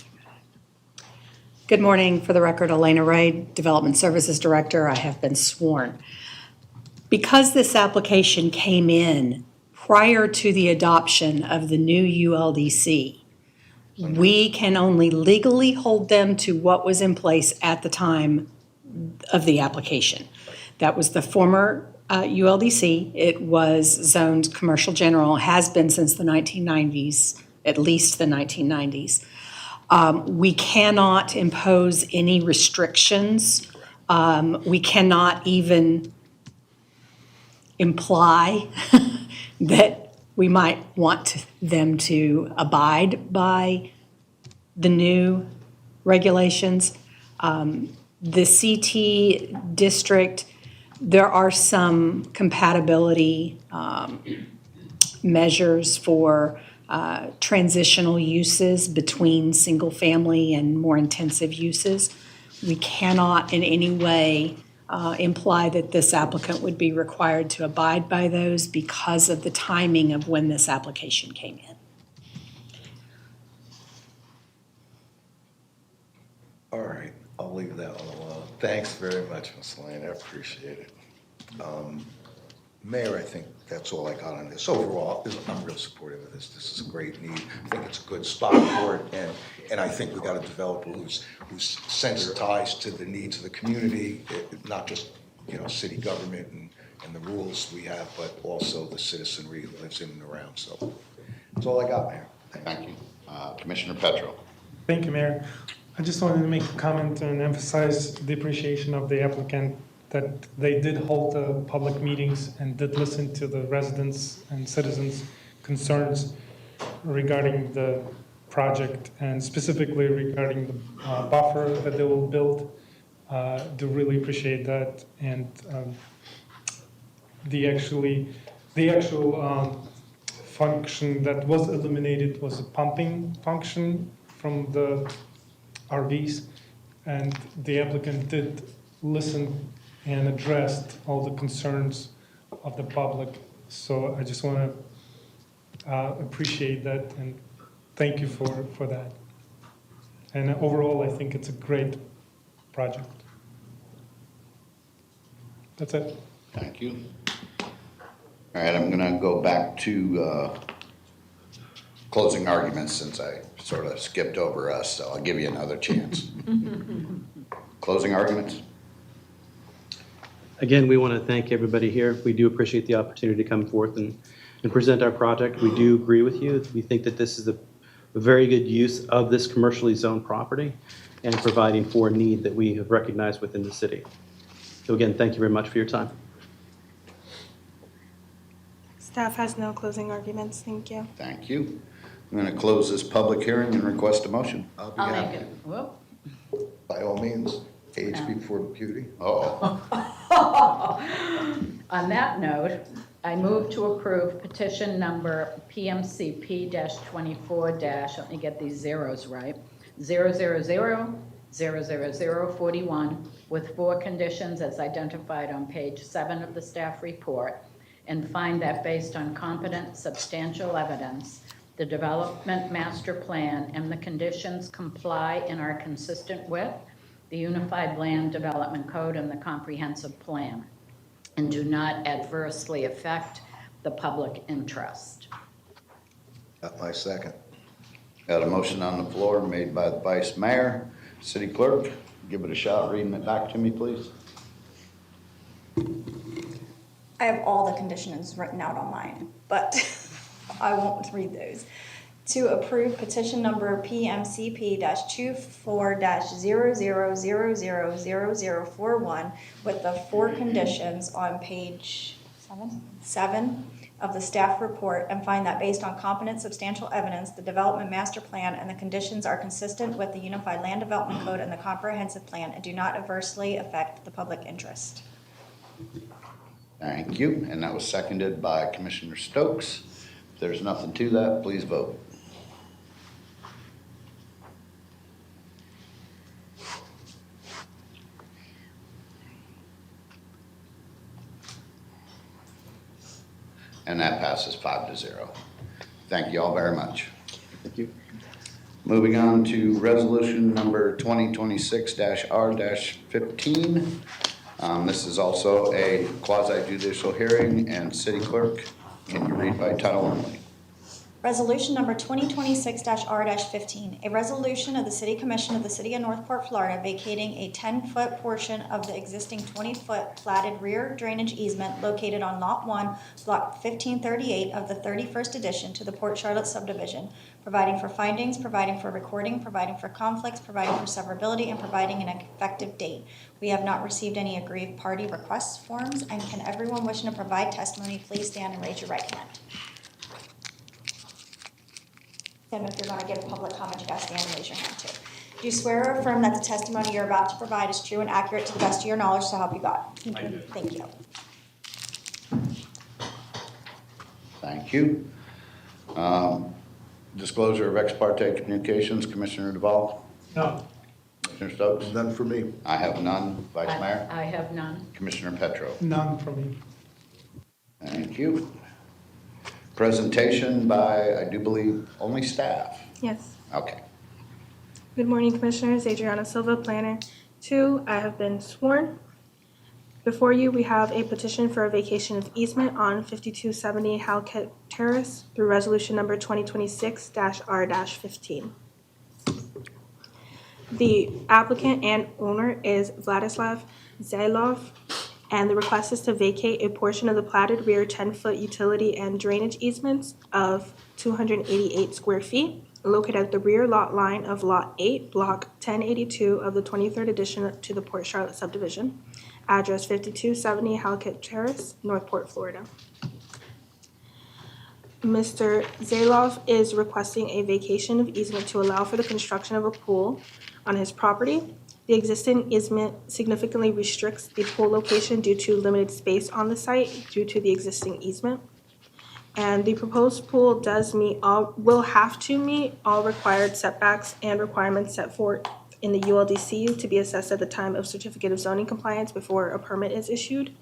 Good morning. For the record, Elena Wright, Development Services Director. I have been sworn. Because this application came in prior to the adoption of the new ULDC, We can only legally hold them to what was in place at the time of the application. That was the former ULDC. It was zoned commercial general, has been since the 1990s, at least the 1990s. We cannot impose any restrictions. We cannot even imply that we might want them to abide by the new regulations. The CT district, there are some compatibility measures for transitional uses between single-family and more intensive uses. We cannot in any way imply that this applicant would be required to abide by those because of the timing of when this application came in. All right, I'll leave that one alone. Thanks very much, Ms. Lane, I appreciate it. Mayor, I think that's all I got on this. Overall, I'm real supportive of this. This is a great need. I think it's a good spot for it, and I think we got a developer who's sensitized to the needs of the community, not just, city government and the rules we have, but also the citizenry who lives in and around. So that's all I got, Mayor. Thank you. Commissioner Petro. Thank you, Mayor. I just wanted to make a comment and emphasize the appreciation of the applicant that they did hold public meetings and did listen to the residents and citizens' concerns regarding the project and specifically regarding the buffer that they will build. Do really appreciate that, and the actual function that was eliminated was a pumping function from the RVs, and the applicant did listen and addressed all the concerns of the public. So I just want to appreciate that and thank you for that. And overall, I think it's a great project. That's it. Thank you. All right, I'm going to go back to closing arguments since I sort of skipped over us, so I'll give you another chance. Closing arguments? Again, we want to thank everybody here. We do appreciate the opportunity to come forth and present our project. We do agree with you. We think that this is a very good use of this commercially zoned property and providing for a need that we have recognized within the city. So again, thank you very much for your time. Staff has no closing arguments. Thank you. Thank you. I'm going to close this public hearing and request a motion. I'll make it. Whoop. By all means, age before beauty. Uh-oh. On that note, I move to approve petition number PMCP-24- let me get these zeros right, 000-00041 with 4 conditions as identified on page 7 of the staff report, and find that based on competent, substantial evidence, the development master plan and the conditions comply and are consistent with the Unified Land Development Code and the Comprehensive Plan, and do not adversely affect the public interest. Got my second. Got a motion on the floor made by the Vice Mayor. City Clerk, give it a shot reading it back to me, please. I have all the conditions written out on mine, but I won't read those. To approve petition number PMCP-24-00000041 with the 4 conditions on page 7 of the staff report, and find that based on competent, substantial evidence, the development master plan and the conditions are consistent with the Unified Land Development Code and the Comprehensive Plan and do not adversely affect the public interest. Thank you. And that was seconded by Commissioner Stokes. If there's nothing to that, please vote. And that passes 5-0. Thank you all very much. Thank you. Moving on to resolution number 2026-R-15. This is also a quasi-judicial hearing, and City Clerk, can you read by title only? Resolution number 2026-R-15, a resolution of the City Commission of the City of Northport, Florida, vacating a 10-foot portion of the existing 20-foot platted rear drainage easement located on Lot 1, Block 1538 of the 31st addition to the Port Charlotte subdivision, providing for findings, providing for recording, providing for conflicts, providing for severability, and providing an effective date. We have not received any aggrieved party request forms, and can everyone wishing to provide testimony please stand and raise your right hand. And if you're going to give public comment, you got to stand and raise your hand too. Do you swear or affirm that the testimony you're about to provide is true and accurate to the best of your knowledge, so help you God? I do. Thank you. Thank you. Disclosure of ex parte communications, Commissioner Duval? No. Commissioner Stokes? None for me. I have none. Vice Mayor? I have none. Commissioner Petro? None from me. Thank you. Presentation by, I do believe, only staff. Yes. Okay. Good morning, Commissioners. Adriana Silva, Planner 2. I have been sworn. Before you, we have a petition for a vacation of easement on 5270 Halkett Terrace through resolution number 2026-R-15. The applicant and owner is Vladislav Zailov, and the request is to vacate a portion of the platted rear 10-foot utility and drainage easements of 288 square feet located at the rear lot line of Lot 8, Block 1082 of the 23rd addition to the Port Charlotte subdivision, address 5270 Halkett Terrace, Northport, Florida. Mr. Zailov is requesting a vacation of easement to allow for the construction of a pool on his property. The existing easement significantly restricts the pool location due to limited space on the site due to the existing easement. And the proposed pool will have to meet all required setbacks and requirements set forth in the ULDC to be assessed at the time of certificate of zoning compliance before a permit is issued.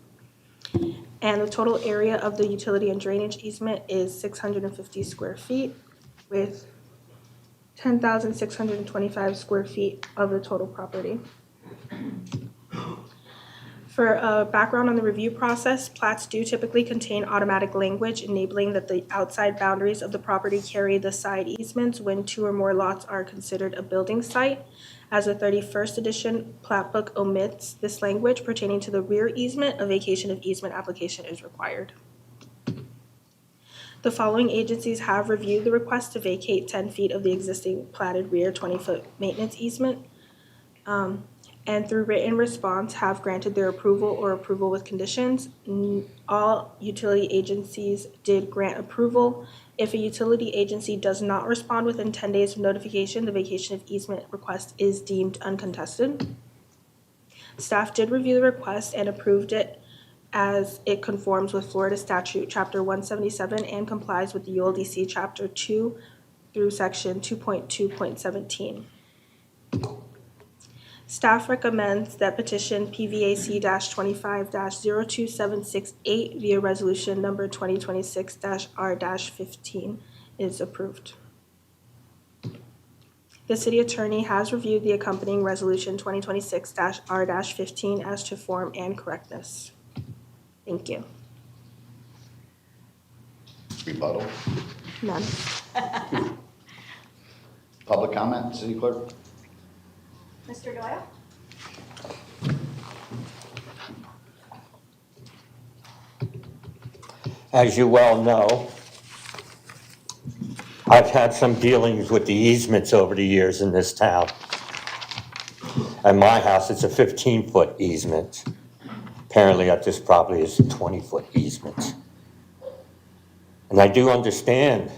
And the total area of the utility and drainage easement is 650 square feet with 10,625 square feet of the total property. For a background on the review process, plats do typically contain automatic language enabling that the outside boundaries of the property carry the side easements when 2 or more lots are considered a building site. As the 31st edition plat book omits this language pertaining to the rear easement, a vacation of easement application is required. The following agencies have reviewed the request to vacate 10 feet of the existing platted rear 20-foot maintenance easement, and through written response have granted their approval or approval with conditions. All utility agencies did grant approval. If a utility agency does not respond within 10 days of notification, the vacation of easement request is deemed uncontested. Staff did review the request and approved it as it conforms with Florida Statute Chapter 177 and complies with the ULDC Chapter 2 through Section 2.2.17. Staff recommends that petition PVAC-25-02768 via resolution number 2026-R-15 is approved. The city attorney has reviewed the accompanying resolution 2026-R-15 as to form and correctness. Thank you. Rebuttal. None. Public comment, City Clerk? Mr. Doyle? As you well know, I've had some dealings with the easements over the years in this town. At my house, it's a 15-foot easement. Apparently at this property, it's a 20-foot easement. And I do understand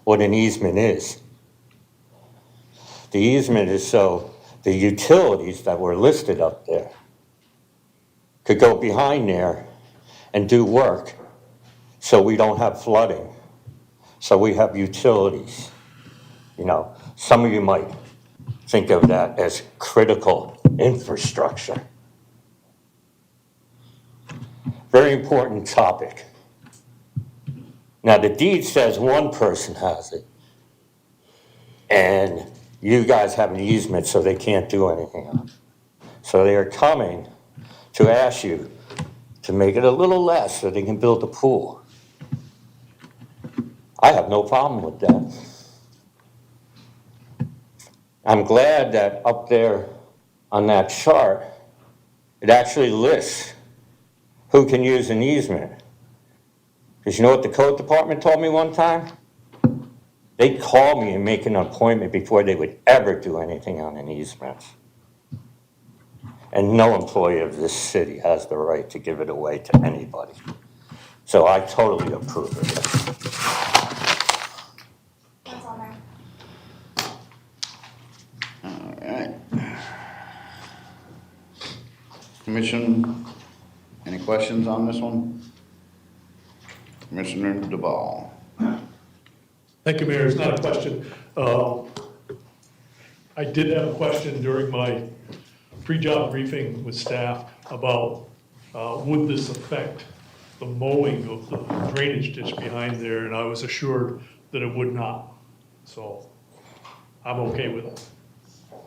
what an easement is. The easement is so the utilities that were listed up there could go behind there and do work so we don't have flooding, so we have utilities. You know, some of you might think of that as critical infrastructure. Very important topic. Now, the deed says one person has it, and you guys have an easement, so they can't do anything else. So they are coming to ask you to make it a little less so they can build a pool. I have no problem with that. I'm glad that up there on that chart, it actually lists who can use an easement. Because you know what the code department told me one time? They'd call me and make an appointment before they would ever do anything on an easement. And no employee of this city has the right to give it away to anybody. So I totally approve of it. That's all, Mayor. All right. Commission, any questions on this one? Commissioner DeVal. Thank you, Mayor. It's not a question. I did have a question during my pre-job briefing with staff about would this affect the mowing of the drainage ditch behind there, and I was assured that it would not. So I'm okay with it.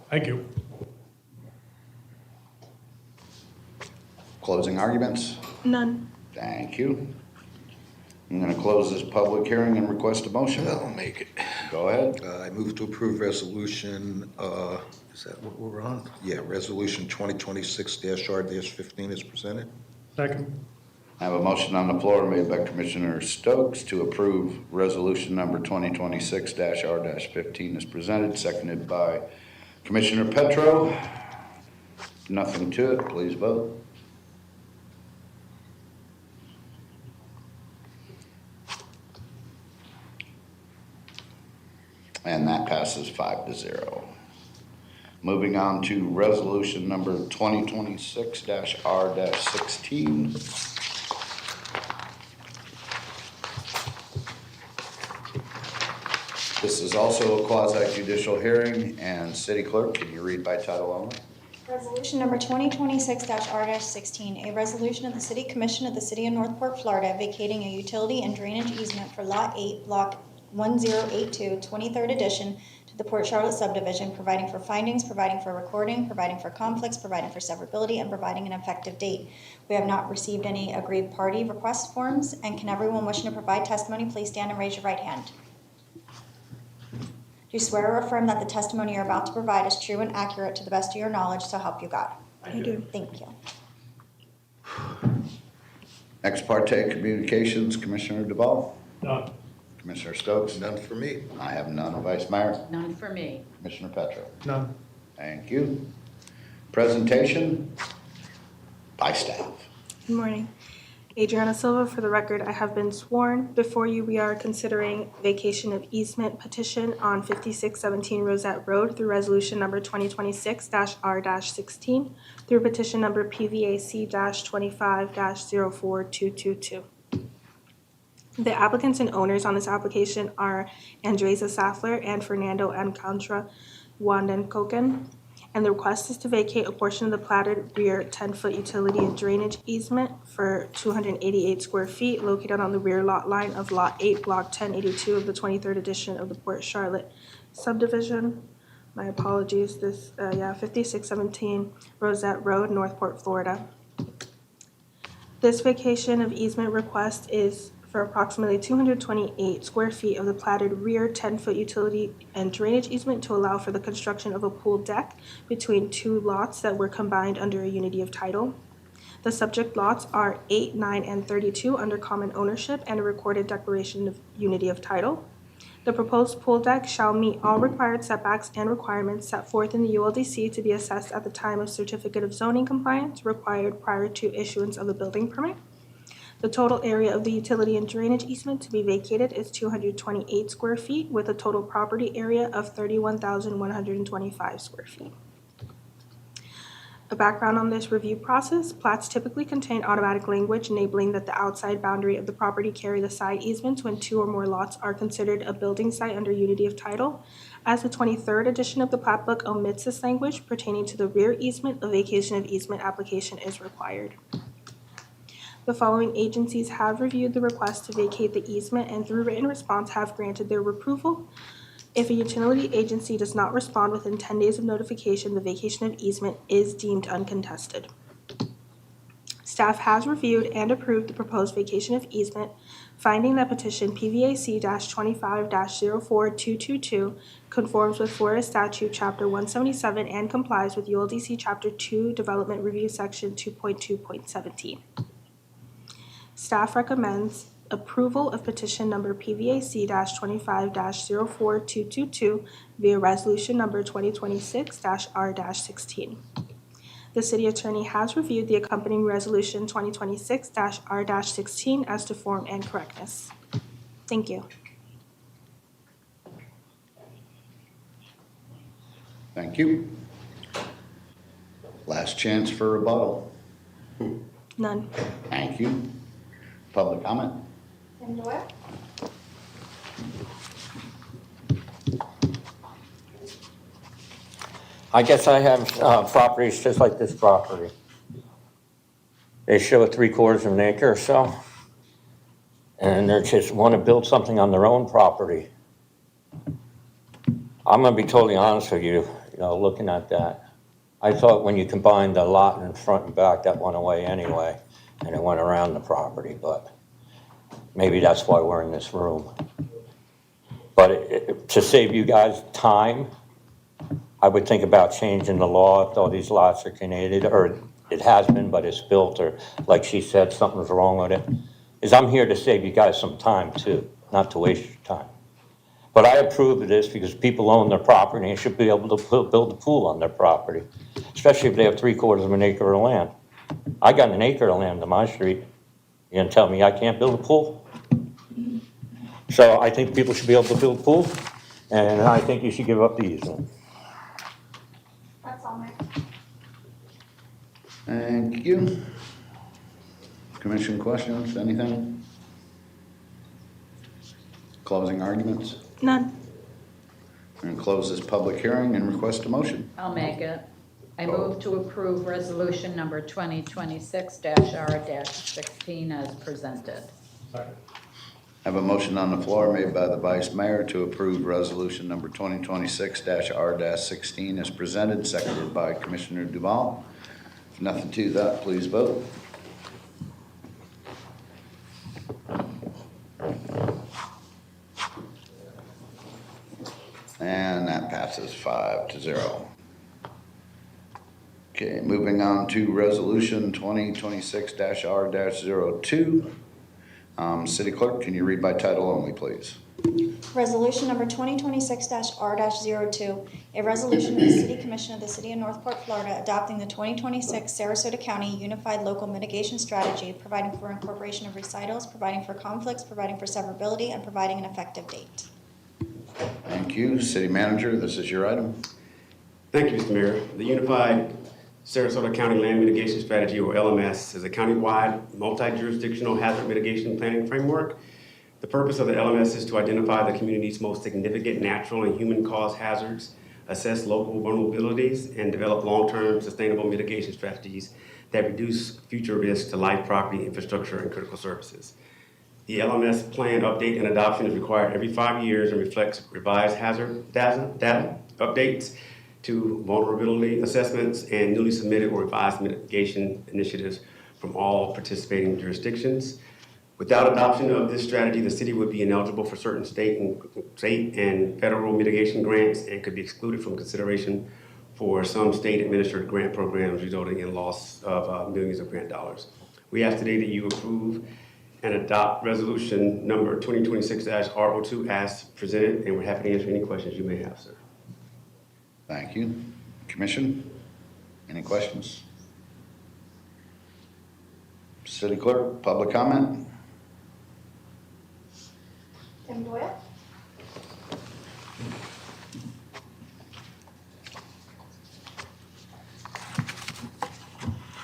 Thank you. Closing arguments? None. Thank you. I'm going to close this public hearing and request a motion. I'll make it. Go ahead. I move to approve resolution, is that what we're on? Yeah, resolution 2026-R-15 is presented. Second. I have a motion on the floor made by Commissioner Stokes to approve resolution number 2026-R-15 is presented, seconded by Commissioner Petro. Nothing to it. Please vote. And that passes 5-0. Moving on to resolution number 2026-R-16. This is also a quasi-judicial hearing, and City Clerk, can you read by title only? Resolution number 2026-R-16, a resolution of the City Commission of the City of Northport, Florida, vacating a utility and drainage easement for Lot 8, Block 1082, 23rd edition to the Port Charlotte subdivision, providing for findings, providing for recording, providing for conflicts, providing for severability, and providing an effective date. We have not received any agreed party request forms, and can everyone wishing to provide testimony please stand and raise your right hand. Do you swear or affirm that the testimony you're about to provide is true and accurate to the best of your knowledge, so help you God? I do. Thank you. Ex parte communications, Commissioner DeVal. None. Commissioner Stokes. None for me. I have none. Vice Mayor. None for me. Commissioner Petro. None. Thank you. Presentation by staff. Good morning. Adriana Silva, for the record, I have been sworn. Before you, we are considering vacation of easement petition on 5617 Rosette Road through resolution number 2026-R-16 through petition number PVAC-25-04222. The applicants and owners on this application are Andresa Saffler and Fernando Alcantara Wandenkoken, and the request is to vacate a portion of the platted rear 10-foot utility and drainage easement for 288 square feet located on the rear lot line of Lot 8, Block 1082 of the 23rd edition of the Port Charlotte subdivision. My apologies, 5617 Rosette Road, Northport, Florida. This vacation of easement request is for approximately 228 square feet of the platted rear 10-foot utility and drainage easement to allow for the construction of a pool deck between two lots that were combined under a unity of title. The subject lots are 8, 9, and 32 under common ownership and a recorded declaration of unity of title. The proposed pool deck shall meet all required setbacks and requirements set forth in the ULDC to be assessed at the time of certificate of zoning compliance required prior to issuance of the building permit. The total area of the utility and drainage easement to be vacated is 228 square feet with a total property area of 31,125 square feet. A background on this review process: plats typically contain automatic language enabling that the outside boundary of the property carry the side easements when two or more lots are considered a building site under unity of title. As the 23rd edition of the plat book omits this language pertaining to the rear easement, a vacation of easement application is required. The following agencies have reviewed the request to vacate the easement and through written response have granted their approval. If a utility agency does not respond within 10 days of notification, the vacation of easement is deemed uncontested. Staff has reviewed and approved the proposed vacation of easement finding that petition PVAC-25-04222 conforms with Florida Statute Chapter 177 and complies with ULDC Chapter 2 Development Review Section 2.2.17. Staff recommends approval of petition number PVAC-25-04222 via resolution number 2026-R-16. The city attorney has reviewed the accompanying resolution 2026-R-16 as to form and correctness. Thank you. Thank you. Last chance for rebuttal. None. Thank you. Public comment? Tim Doyle? I guess I have properties just like this property. They show a 3/4 of an acre or so. And they just want to build something on their own property. I'm going to be totally honest with you, looking at that. I thought when you combined the lot in front and back, that went away anyway. And it went around the property, but maybe that's why we're in this room. But to save you guys time, I would think about changing the law if all these lots are Canadian, or it has been, but it's built, or like she said, something's wrong with it. Is I'm here to save you guys some time too, not to waste your time. But I approve of this because people own their property and they should be able to build a pool on their property, especially if they have 3/4 of an acre of land. I got an acre of land on my street. You gonna tell me I can't build a pool? So I think people should be able to build a pool, and I think you should give up the easement. That's all, Mayor. Thank you. Commission questions, anything? Closing arguments? None. We're going to close this public hearing and request a motion. I'll make it. I move to approve resolution number 2026-R-16 as presented. I have a motion on the floor made by the Vice Mayor to approve resolution number 2026-R-16 as presented, seconded by Commissioner Duval. If nothing to that, please vote. And that passes 5-0. Okay, moving on to resolution 2026-R-02. City Clerk, can you read by title only, please? Resolution number 2026-R-02, a resolution of the City Commission of the City of Northport, Florida, adopting the 2026 Sarasota County Unified Local Mitigation Strategy, providing for incorporation of recitals, providing for conflicts, providing for severability, and providing an effective date. Thank you. City Manager, this is your item. Thank you, Mr. Mayor. The Unified Sarasota County Land Mitigation Strategy, or LMS, is a countywide multi-jurisdictional hazard mitigation planning framework. The purpose of the LMS is to identify the community's most significant natural and human-caused hazards, assess local vulnerabilities, and develop long-term sustainable mitigation strategies that reduce future risks to life, property, infrastructure, and critical services. The LMS plan update and adoption is required every 5 years and reflects revised hazard data updates to vulnerability assessments and newly submitted or revised mitigation initiatives from all participating jurisdictions. Without adoption of this strategy, the city would be ineligible for certain state and federal mitigation grants and could be excluded from consideration for some state-administered grant programs, resulting in loss of millions of grant dollars. We ask today that you approve and adopt resolution number 2026-R02 as presented, and we're happy to answer any questions you may have, sir. Thank you. Commission, any questions? City Clerk, public comment? Tim Doyle?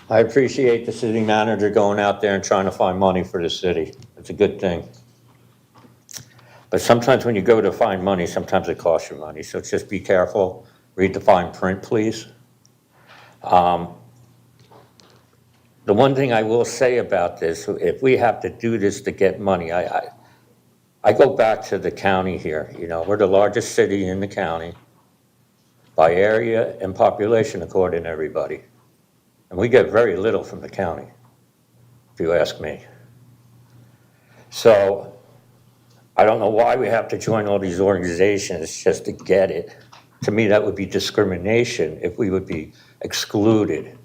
I appreciate the city manager going out there and trying to find money for the city. It's a good thing. But sometimes when you go to find money, sometimes it costs you money. So just be careful. Read the fine print, please. The one thing I will say about this, if we have to do this to get money, I go back to the county here. We're the largest city in the county by area and population, according to everybody. And we get very little from the county, if you ask me. So I don't know why we have to join all these organizations just to get it. To me, that would be discrimination if we would be excluded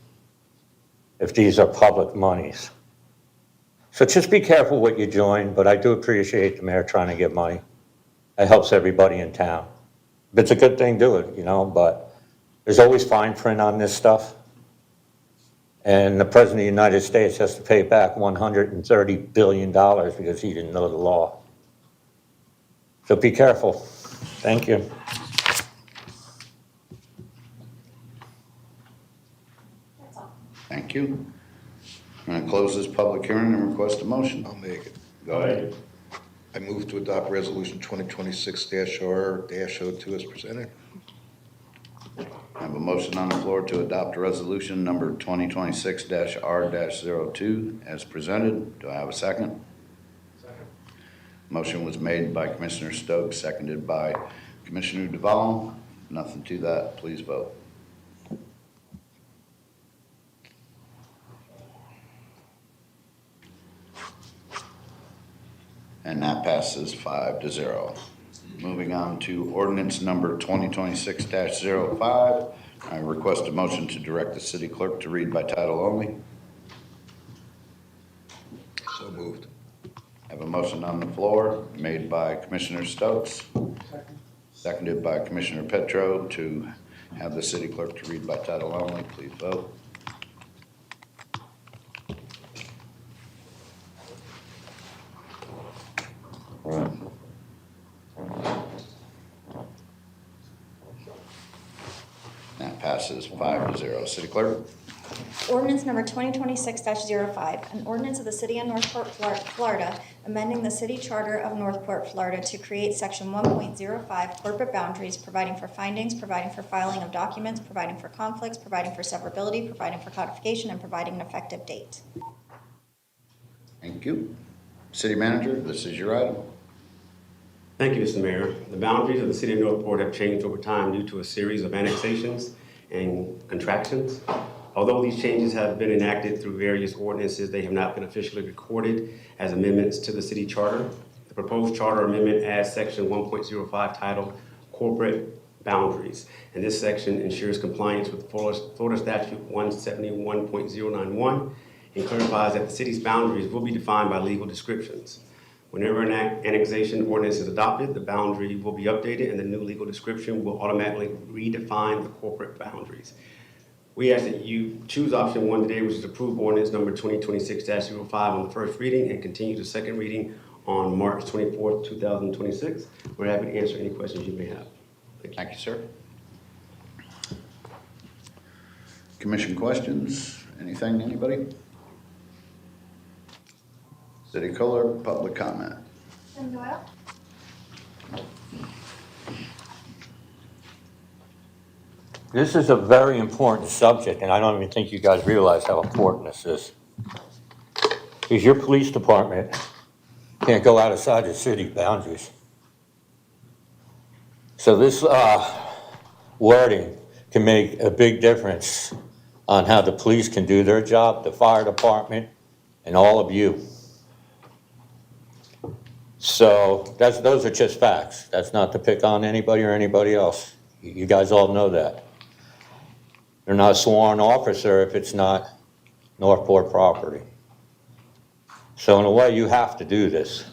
if these are public monies. So just be careful what you join, but I do appreciate the mayor trying to get money. It helps everybody in town. If it's a good thing, do it, but there's always fine print on this stuff. And the President of the United States has to pay back $130 billion because he didn't know the law. So be careful. Thank you. Thank you. I'm going to close this public hearing and request a motion. I'll make it. Go ahead. I move to adopt Resolution 2026-R-02 as presented. I have a motion on the floor to adopt resolution number 2026-R-02 as presented. Do I have a second? Second. Motion was made by Commissioner Stokes, seconded by Commissioner Duval. Nothing to that. Please vote. And that passes 5-0. Moving on to ordinance number 2026-05. I request a motion to direct the city clerk to read by title only. So moved. I have a motion on the floor made by Commissioner Stokes, seconded by Commissioner Petro to have the city clerk to read by title only. Please vote. That passes 5-0. City clerk? Ordinance number 2026-05, an ordinance of the City of Northport, Florida, amending the city charter of Northport, Florida to create section 1.05 corporate boundaries, providing for findings, providing for filing of documents, providing for conflicts, providing for severability, providing for codification, and providing an effective date. Thank you. City manager, this is your item. Thank you, Mr. Mayor. The boundaries of the city of Northport have changed over time due to a series of annexations and contractions. Although these changes have been enacted through various ordinances, they have not been officially recorded as amendments to the city charter. The proposed charter amendment adds section 1.05 titled Corporate Boundaries, and this section ensures compliance with Florida Statute 171.091 and clarifies that the city's boundaries will be defined by legal descriptions. Whenever an annexation ordinance is adopted, the boundary will be updated and the new legal description will automatically redefine the corporate boundaries. We ask that you choose option 1 today, which is approve ordinance number 2026-05 on the first reading and continue to second reading on March 24th, 2026. We're happy to answer any questions you may have. Thank you, sir. Commission questions? Anything, anybody? City clerk, public comment. Tim Doyle? This is a very important subject, and I don't even think you guys realize how important this is. Because your police department can't go outside the city boundaries. So this wording can make a big difference on how the police can do their job, the fire department, and all of you. So those are just facts. That's not to pick on anybody or anybody else. You guys all know that. They're not a sworn officer if it's not Northport property. So in a way, you have to do this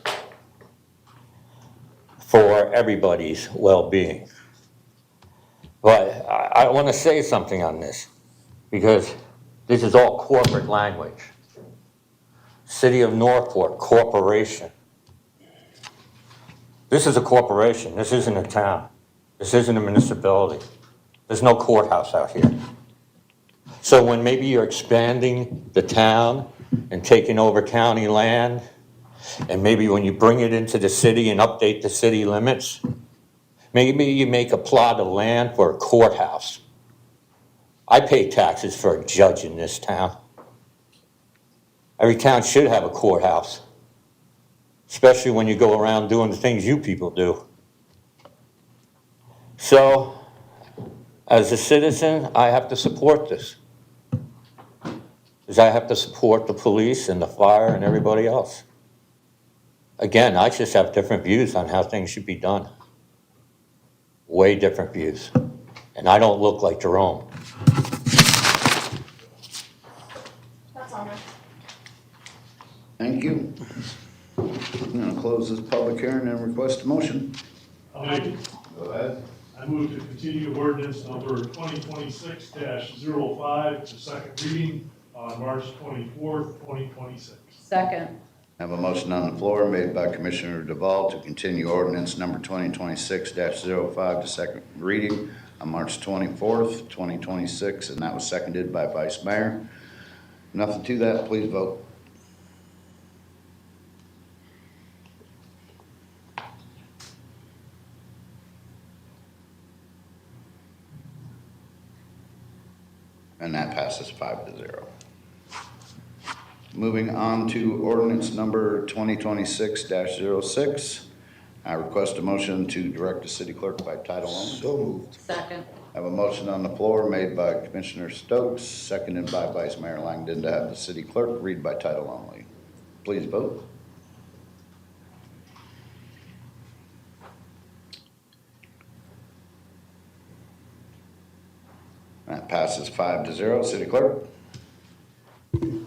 for everybody's well-being. But I want to say something on this because this is all corporate language. City of Northport, corporation. This is a corporation. This isn't a town. This isn't a municipality. There's no courthouse out here. So when maybe you're expanding the town and taking over county land, and maybe when you bring it into the city and update the city limits, maybe you make a plot of land for a courthouse. I pay taxes for a judge in this town. Every town should have a courthouse, especially when you go around doing the things you people do. So, as a citizen, I have to support this. Because I have to support the police and the fire and everybody else. Again, I just have different views on how things should be done. Way different views. And I don't look like Jerome. That's all. Thank you. I'm going to close this public hearing and request a motion. I'll make it. Go ahead. I move to continue ordinance number 2026-05 to second reading on March 24th, 2026. Second. I have a motion on the floor made by Commissioner DeValle to continue ordinance number 2026-05 to second reading on March 24th, 2026, and that was seconded by Vice Mayor. Nothing to that, please vote. And that passes 5-0. Moving on to ordinance number 2026-06. I request a motion to direct the city clerk by title only. So moved. Second. I have a motion on the floor made by Commissioner Stokes, seconded by Vice Mayor Langdon to have the city clerk read by title only. Please vote. That passes 5-0. City clerk?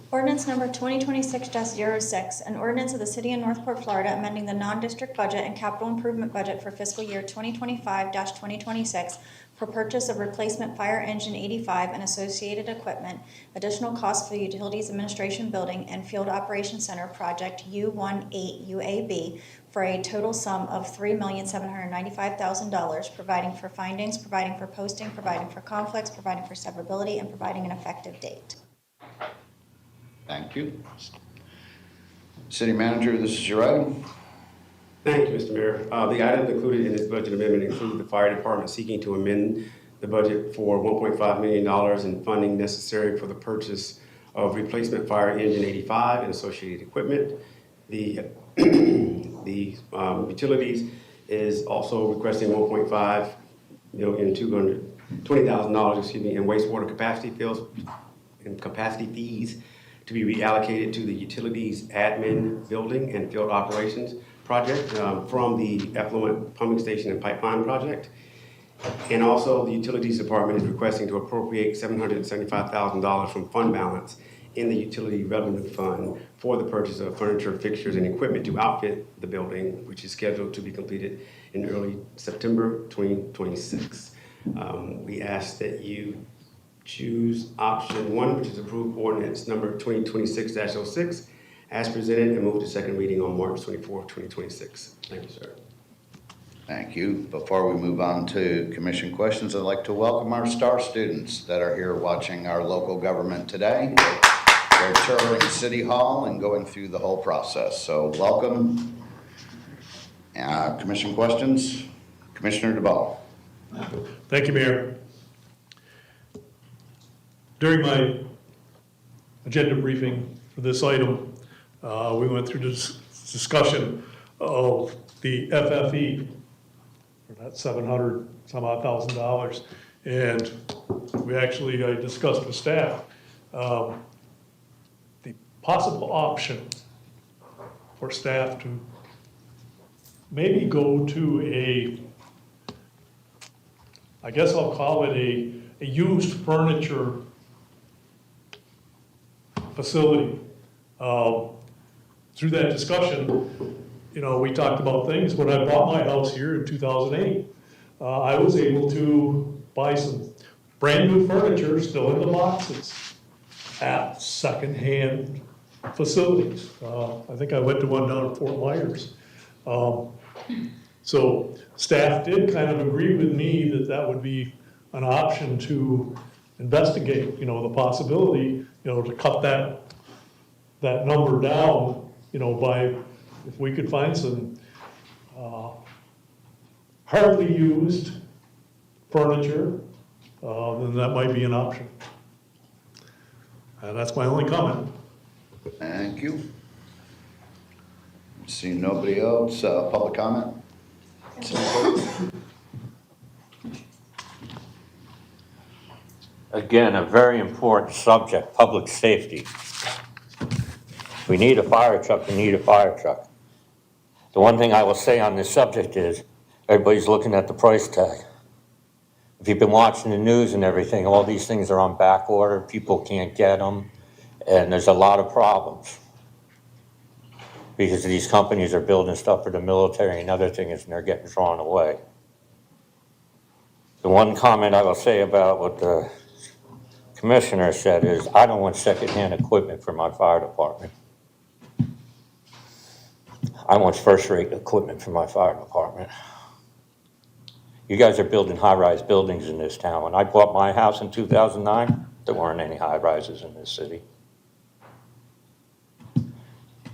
Ordinance number 2026-06, an ordinance of the City of Northport, Florida, amending the non-district budget and capital improvement budget for fiscal year 2025-2026 for purchase of replacement fire engine 85 and associated equipment, additional costs for the Utilities Administration Building and Field Operations Center Project U18UAB for a total sum of $3,795,000, providing for findings, providing for posting, providing for conflicts, providing for severability, and providing an effective date. Thank you. City Manager, this is your item. Thank you, Mr. Mayor. The items included in this budget amendment include the fire department seeking to amend the budget for $1.5 million in funding necessary for the purchase of replacement fire engine 85 and associated equipment. The utilities is also requesting $1,220,000, in wastewater capacity fees to be reallocated to the utilities admin building and field operations project from the effluent pumping station and pipeline project. And also the utilities department is requesting to appropriate $775,000 from fund balance in the utility revenue fund for the purchase of furniture, fixtures, and equipment to outfit the building, which is scheduled to be completed in early September 2026. We ask that you choose option 1, which is approved ordinance number 2026-06 as presented, and move to second reading on March 24, 2026. Thank you, sir. Thank you. Before we move on to commission questions, I'd like to welcome our STAR students that are here watching our local government today. They're touring City Hall and going through the whole process. So welcome. Commission questions? Commissioner DeValle. Thank you, Mayor. During my agenda briefing for this item, we went through this discussion of the FFE, for that $700,000, and we actually discussed with staff the possible option for staff to maybe go to I guess I'll call it a used furniture facility. Through that discussion, we talked about things. When I bought my house here in 2008, I was able to buy some brand new furniture still in the boxes at secondhand facilities. I think I went to one down at Fort Myers. So staff did kind of agree with me that that would be an option to investigate, the possibility, to cut that number down, by, if we could find some hardly used furniture, then that might be an option. And that's my only comment. Thank you. See nobody else, public comment? Again, a very important subject, public safety. We need a fire truck, we need a fire truck. The one thing I will say on this subject is, everybody's looking at the price tag. If you've been watching the news and everything, all these things are on back order, people can't get them, and there's a lot of problems. Because these companies are building stuff for the military and other things, and they're getting drawn away. The one comment I will say about what the commissioner said is, I don't want secondhand equipment for my fire department. I want first-rate equipment for my fire department. You guys are building high-rise buildings in this town. When I bought my house in 2009, there weren't any high-rises in this city.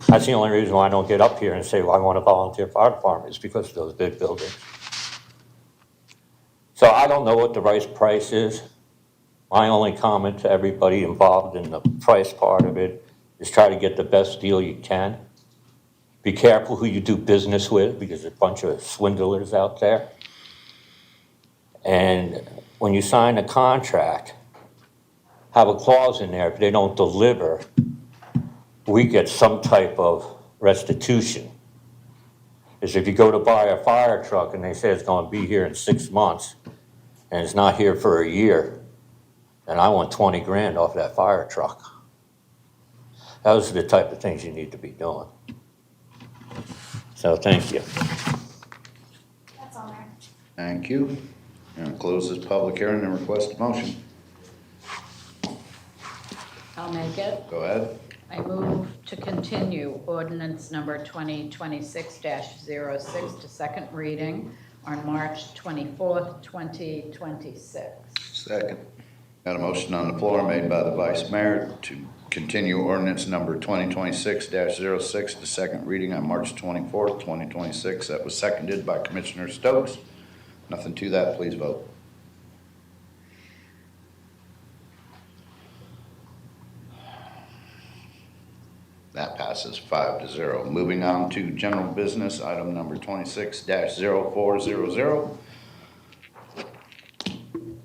That's the only reason why I don't get up here and say, well, I want to volunteer fire department, is because of those big buildings. So I don't know what the right price is. My only comment to everybody involved in the price part of it is try to get the best deal you can. Be careful who you do business with, because there's a bunch of swindlers out there. And when you sign a contract, have a clause in there, if they don't deliver, we get some type of restitution. Is if you go to buy a fire truck and they say it's going to be here in 6 months and it's not here for a year, then I want 20 grand off that fire truck. Those are the type of things you need to be doing. So thank you. That's all, Mayor. Thank you. And close this public hearing and request a motion. I'll make it. Go ahead. I move to continue ordinance number 2026-06 to second reading on March 24th, 2026. Second. Got a motion on the floor made by the Vice Mayor to continue ordinance number 2026-06 to second reading on March 24th, 2026. That was seconded by Commissioner Stokes. Nothing to that, please vote. That passes 5-0. Moving on to general business, item number 26-0400.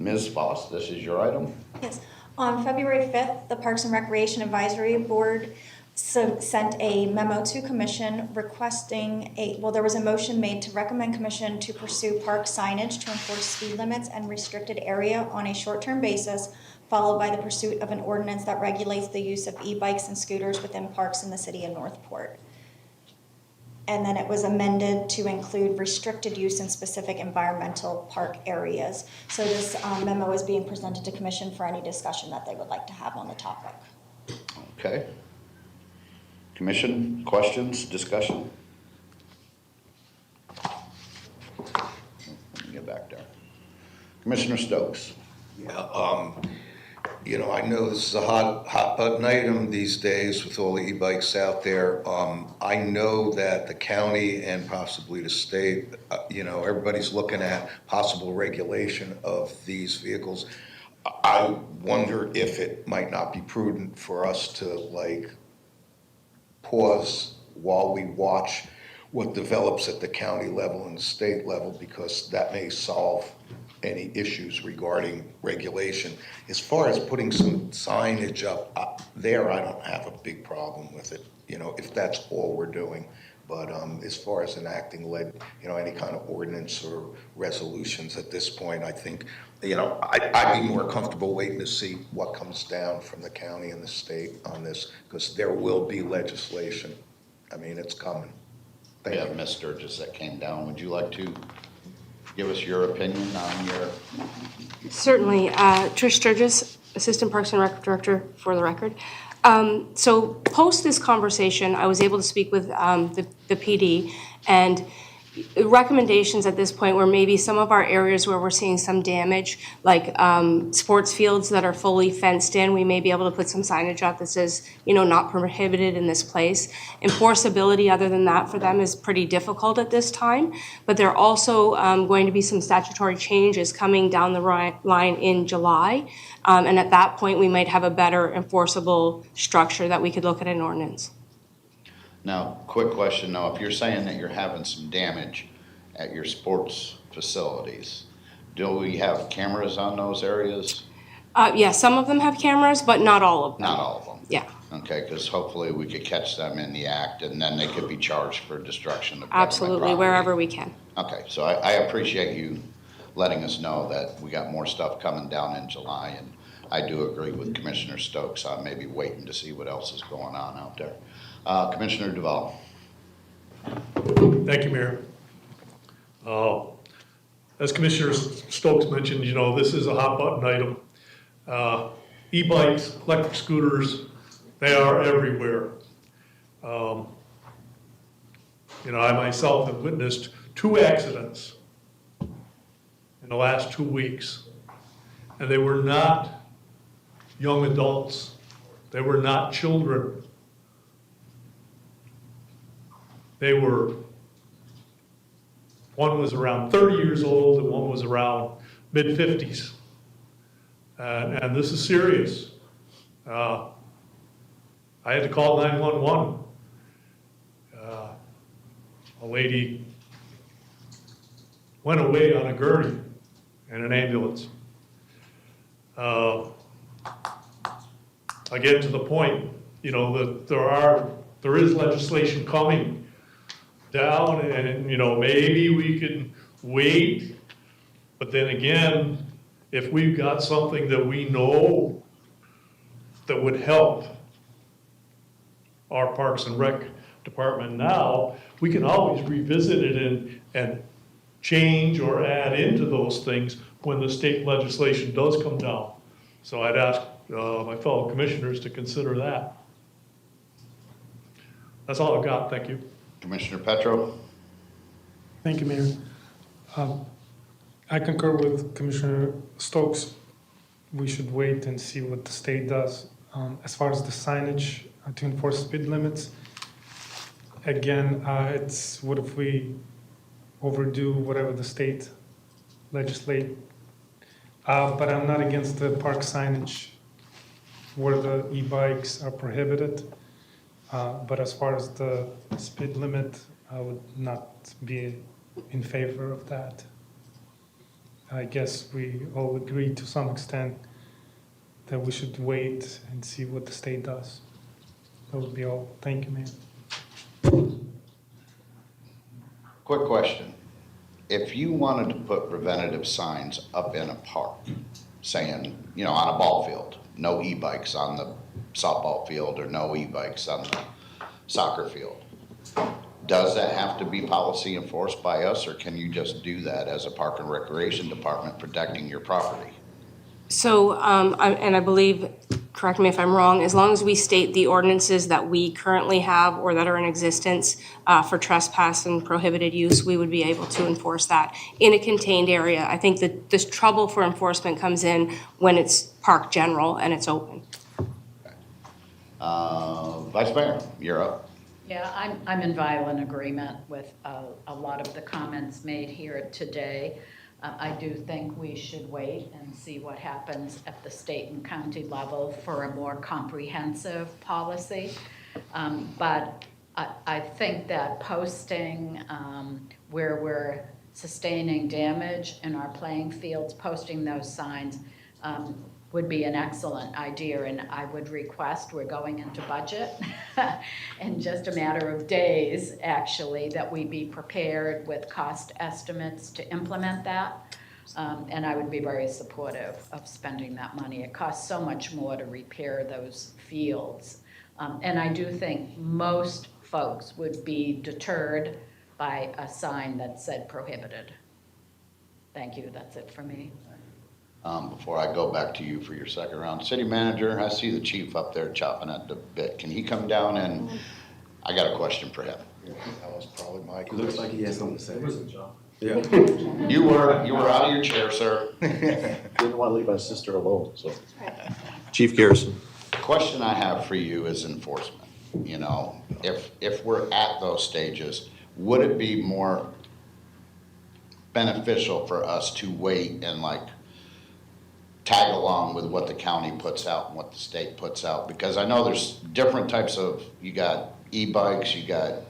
Ms. Foss, this is your item. Yes. On February 5th, the Parks and Recreation Advisory Board sent a memo to Commission requesting there was a motion made to recommend Commission to pursue park signage to enforce speed limits and restricted area on a short-term basis, followed by the pursuit of an ordinance that regulates the use of e-bikes and scooters within parks in the city of Northport. And then it was amended to include restricted use in specific environmental park areas. So this memo is being presented to Commission for any discussion that they would like to have on the topic. Okay. Commission, questions, discussion? Let me get back there. Commissioner Stokes. Yeah, you know, I know this is a hot button item these days with all the e-bikes out there. I know that the county and possibly the state, you know, everybody's looking at possible regulation of these vehicles. I wonder if it might not be prudent for us to like pause while we watch what develops at the county level and the state level, because that may solve any issues regarding regulation. As far as putting some signage up there, I don't have a big problem with it, you know, if that's all we're doing. But as far as enacting you know, any kind of ordinance or resolutions at this point, I think, you know, I'd be more comfortable waiting to see what comes down from the county and the state on this, because there will be legislation. I mean, it's coming. We have Ms. Sturgis that came down. Would you like to give us your opinion on your? Certainly. Trish Sturgis, Assistant Parks and Rec Director, for the record. So post this conversation, I was able to speak with the PD, and recommendations at this point were maybe some of our areas where we're seeing some damage, like sports fields that are fully fenced in, we may be able to put some signage up that says, you know, not prohibited in this place. Enforceability other than that for them is pretty difficult at this time, but there are also going to be some statutory changes coming down the line in July. And at that point, we might have a better enforceable structure that we could look at an ordinance. Now, quick question though, if you're saying that you're having some damage at your sports facilities, do we have cameras on those areas? Yeah, some of them have cameras, but not all of them. Not all of them? Yeah. Okay, because hopefully we could catch them in the act, and then they could be charged for destruction of government Absolutely, property. wherever we can. Okay, so I appreciate you letting us know that we got more stuff coming down in July, and I do agree with Commissioner Stokes on maybe waiting to see what else is going on out there. Commissioner Duval. Thank you, Mayor. As Commissioner Stokes mentioned, you know, this is a hot button item. E-bikes, electric scooters, they are everywhere. You know, I myself have witnessed 2 accidents in the last 2 weeks, and they were not young adults. They were not children. They were, one was around 30 years old and one was around mid-50s. And this is serious. I had to call 911. A lady went away on a gurney in an ambulance. Again, to the point, you know, that there is legislation coming down, and, you know, maybe we can wait, but then again, if we've got something that we know that would help our Parks and Rec department now, we can always revisit it and change or add into those things when the state legislation does come down. So I'd ask my fellow commissioners to consider that. That's all I've got. Thank you. Commissioner Petro. Thank you, Mayor. I concur with Commissioner Stokes. We should wait and see what the state does. As far as the signage to enforce speed limits, again, it's what if we overdo whatever the state legislate. But I'm not against the park signage where the e-bikes are prohibited. But as far as the speed limit, I would not be in favor of that. I guess we all agree to some extent that we should wait and see what the state does. That would be all. Thank you, Mayor. Quick question. If you wanted to put preventative signs up in a park saying, you know, on a ball field, no e-bikes on the softball field or no e-bikes on the soccer field, does that have to be policy enforced by us, or can you just do that as a Park and Recreation Department protecting your property? So, I believe, correct me if I'm wrong, as long as we state the ordinances that we currently have or that are in existence for trespass and prohibited use, we would be able to enforce that in a contained area. I think that this trouble for enforcement comes in when it's park general and it's open. Vice Mayor, you're up. Yeah, I'm in violent agreement with a lot of the comments made here today. I do think we should wait and see what happens at the state and county level for a more comprehensive policy. But I think that posting where we're sustaining damage in our playing fields, posting those signs would be an excellent idea, and I would request, we're going into budget in just a matter of days, actually, that we be prepared with cost estimates to implement that. And I would be very supportive of spending that money. It costs so much more to repair those fields. And I do think most folks would be deterred by a sign that said prohibited. Thank you, that's it for me. Before I go back to you for your second round, City Manager, I see the chief up there chopping at the bit. Can he come down and, I got a question for him. That was probably my It looks like he has something to say. Yeah. You were out of your chair, sir. Didn't want to leave my sister alone, so. Chief Garrison. The question I have for you is enforcement. You know, if we're at those stages, would it be more beneficial for us to wait and like tag along with what the county puts out and what the state puts out? Because I know there's different types of, you got e-bikes, you got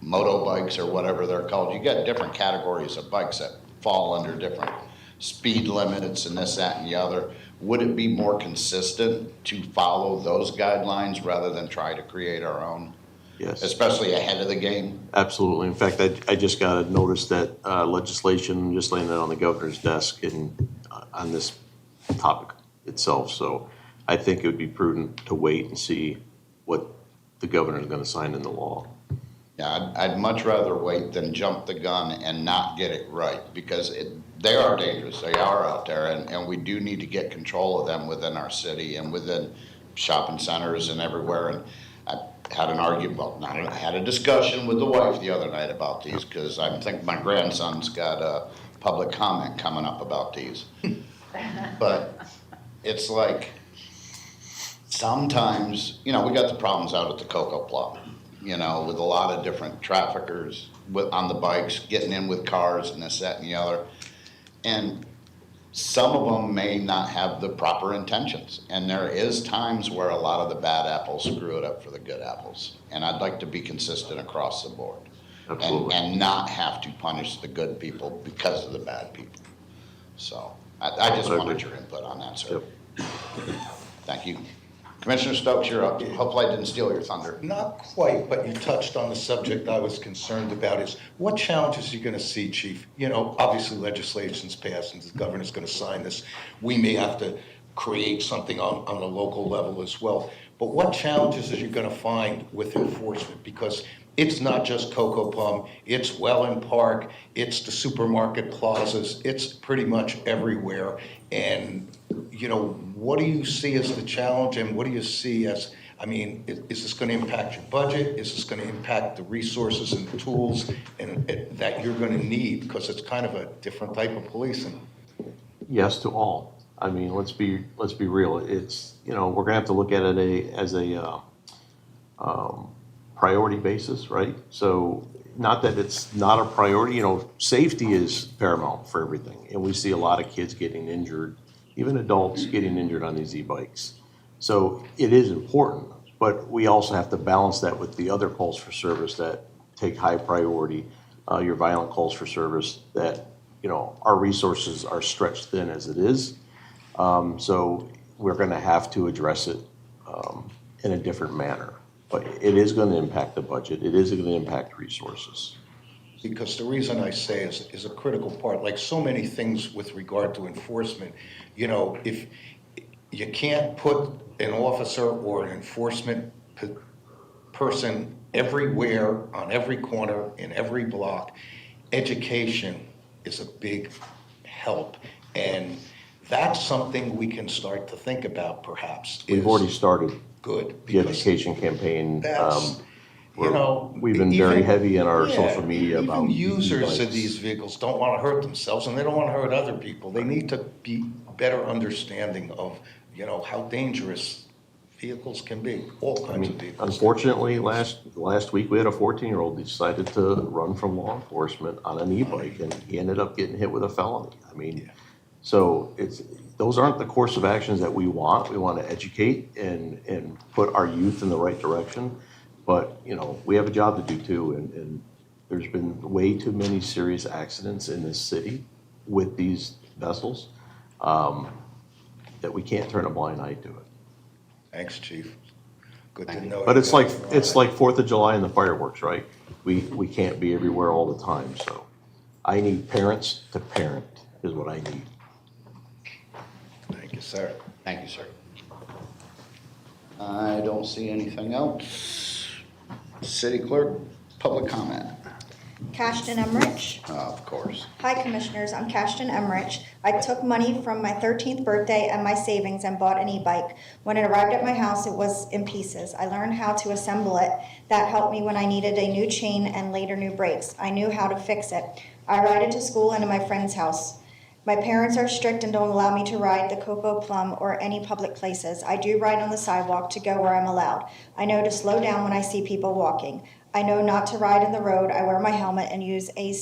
moto bikes or whatever they're called. You got different categories of bikes that fall under different speed limits and this, that, and the other. Would it be more consistent to follow those guidelines rather than try to create our own? Yes. Especially ahead of the game? Absolutely. In fact, I just got a notice that legislation just landed on the governor's desk on this topic itself. So I think it would be prudent to wait and see what the governor is going to sign into law. Yeah, I'd much rather wait than jump the gun and not get it right, because they are dangerous. They are out there, and we do need to get control of them within our city and within shopping centers and everywhere. And I had an argument, I had a discussion with the wife the other night about these, because I think my grandson's got a public comment coming up about these. But it's like, sometimes, we got the problems out at the Cocoa Plum, with a lot of different traffickers on the bikes, getting in with cars and this, that, and the other. And some of them may not have the proper intentions. And there is times where a lot of the bad apples screw it up for the good apples. And I'd like to be consistent across the board. Absolutely. And not have to punish the good people because of the bad people. So I just wanted your input on that, sir. Yep. Thank you. Commissioner Stokes, you're up. Hopefully I didn't steal your thunder. Not quite, but you touched on the subject I was concerned about is what challenges are you going to see, Chief? Obviously legislation's passed and the governor's going to sign this. We may have to create something on a local level as well. But what challenges are you going to find with enforcement? Because it's not just Cocoa Plum, it's Welland Park, it's the supermarket plazas, it's pretty much everywhere. And, what do you see as the challenge and what do you see as, is this going to impact your budget? Is this going to impact the resources and the tools that you're going to need? Because it's kind of a different type of policing. Yes to all. Let's be real. It's, we're going to have to look at it as a priority basis, right? So not that it's not a priority, safety is paramount for everything. And we see a lot of kids getting injured, even adults getting injured on these e-bikes. So it is important, but we also have to balance that with the other calls for service that take high priority, your violent calls for service that, our resources are stretched thin as it is. So we're going to have to address it in a different manner. But it is going to impact the budget. It is going to impact resources. Because the reason I say is a critical part, like so many things with regard to enforcement, if you can't put an officer or an enforcement person everywhere, on every corner, in every block, education is a big help. And that's something we can start to think about perhaps. We've already started. Good. The education campaign. That's, we've been very heavy in our social media about. Even users of these vehicles don't want to hurt themselves and they don't want to hurt other people. They need to be better understanding of, how dangerous vehicles can be, all kinds of vehicles. Unfortunately, last week we had a 14-year-old who decided to run from law enforcement on an e-bike and he ended up getting hit with a felony. So those aren't the course of actions that we want. We want to educate and put our youth in the right direction. But, we have a job to do too. And there's been way too many serious accidents in this city with these vessels that we can't turn a blind eye to it. Thanks, Chief. Good to know. But it's like 4th of July and the fireworks, right? We can't be everywhere all the time. So I need parents to parent is what I need. Thank you, sir. Thank you, sir. I don't see anything else. City Clerk, public comment. Cashton Emmerich. Of course. Hi, Commissioners. I'm Cashton Emmerich. I took money from my 13th birthday and my savings and bought an e-bike. When it arrived at my house, it was in pieces. I learned how to assemble it. That helped me when I needed a new chain and later new brakes. I knew how to fix it. I ride it to school and to my friend's house. My parents are strict and don't allow me to ride the Cocoa Plum or any public places. I do ride on the sidewalk to go where I'm allowed. I know to slow down when I see people walking. I know not to ride in the road. I wear my helmet and use a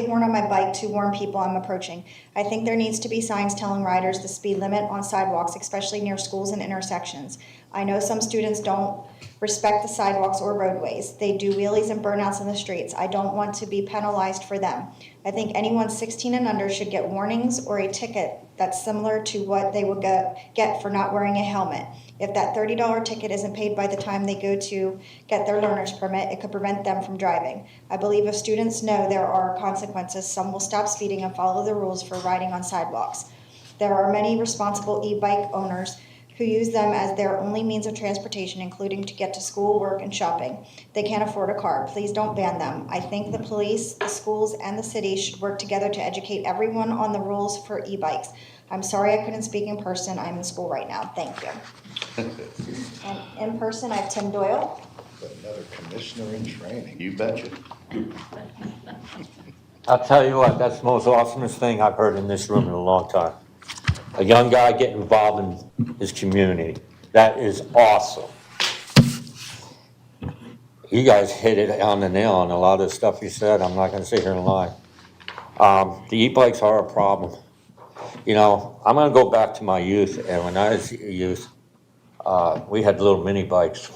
horn on my bike to warn people I'm approaching. I think there needs to be signs telling riders the speed limit on sidewalks, especially near schools and intersections. I know some students don't respect the sidewalks or roadways. They do wheelies and burnouts in the streets. I don't want to be penalized for them. I think anyone 16 and under should get warnings or a ticket that's similar to what they would get for not wearing a helmet. If that $30 ticket isn't paid by the time they go to get their learner's permit, it could prevent them from driving. I believe if students know there are consequences, some will stop speeding and follow the rules for riding on sidewalks. There are many responsible e-bike owners who use them as their only means of transportation, including to get to school, work, and shopping. They can't afford a car. Please don't ban them. I think the police, the schools, and the city should work together to educate everyone on the rules for e-bikes. I'm sorry I couldn't speak in person. I'm in school right now. Thank you. And in person, I have Tim Doyle. Another commissioner in training. You betcha. I'll tell you what, that's the most awesomest thing I've heard in this room in a long time. A young guy getting involved in his community. That is awesome. You guys hit it on the nail on a lot of the stuff you said. I'm not going to sit here and lie. The e-bikes are a problem. You know, I'm going to go back to my youth, and when I was a youth, we had little mini bikes.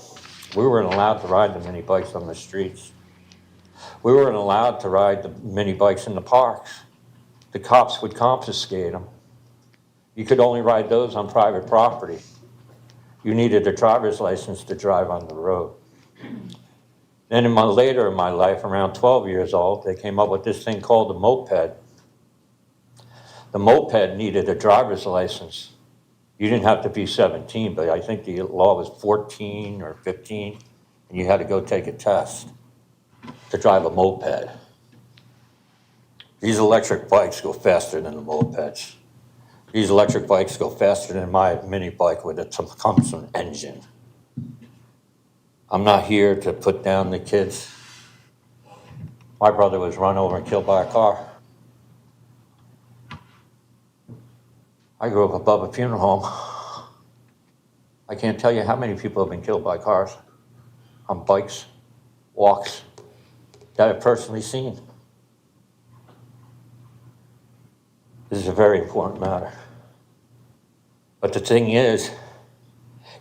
We weren't allowed to ride the mini bikes on the streets. We weren't allowed to ride the mini bikes in the parks. The cops would confiscate them. You could only ride those on private property. You needed a driver's license to drive on the road. Then later in my life, around 12 years old, they came up with this thing called the moped. The moped needed a driver's license. You didn't have to be 17, but I think the law was 14 or 15, and you had to go take a test to drive a moped. These electric bikes go faster than the mopeds. These electric bikes go faster than my mini bike with a Tecumseh engine. I'm not here to put down the kids. My brother was run over and killed by a car. I grew up above a funeral home. I can't tell you how many people have been killed by cars on bikes, walks, that I've personally seen. This is a very important matter. But the thing is,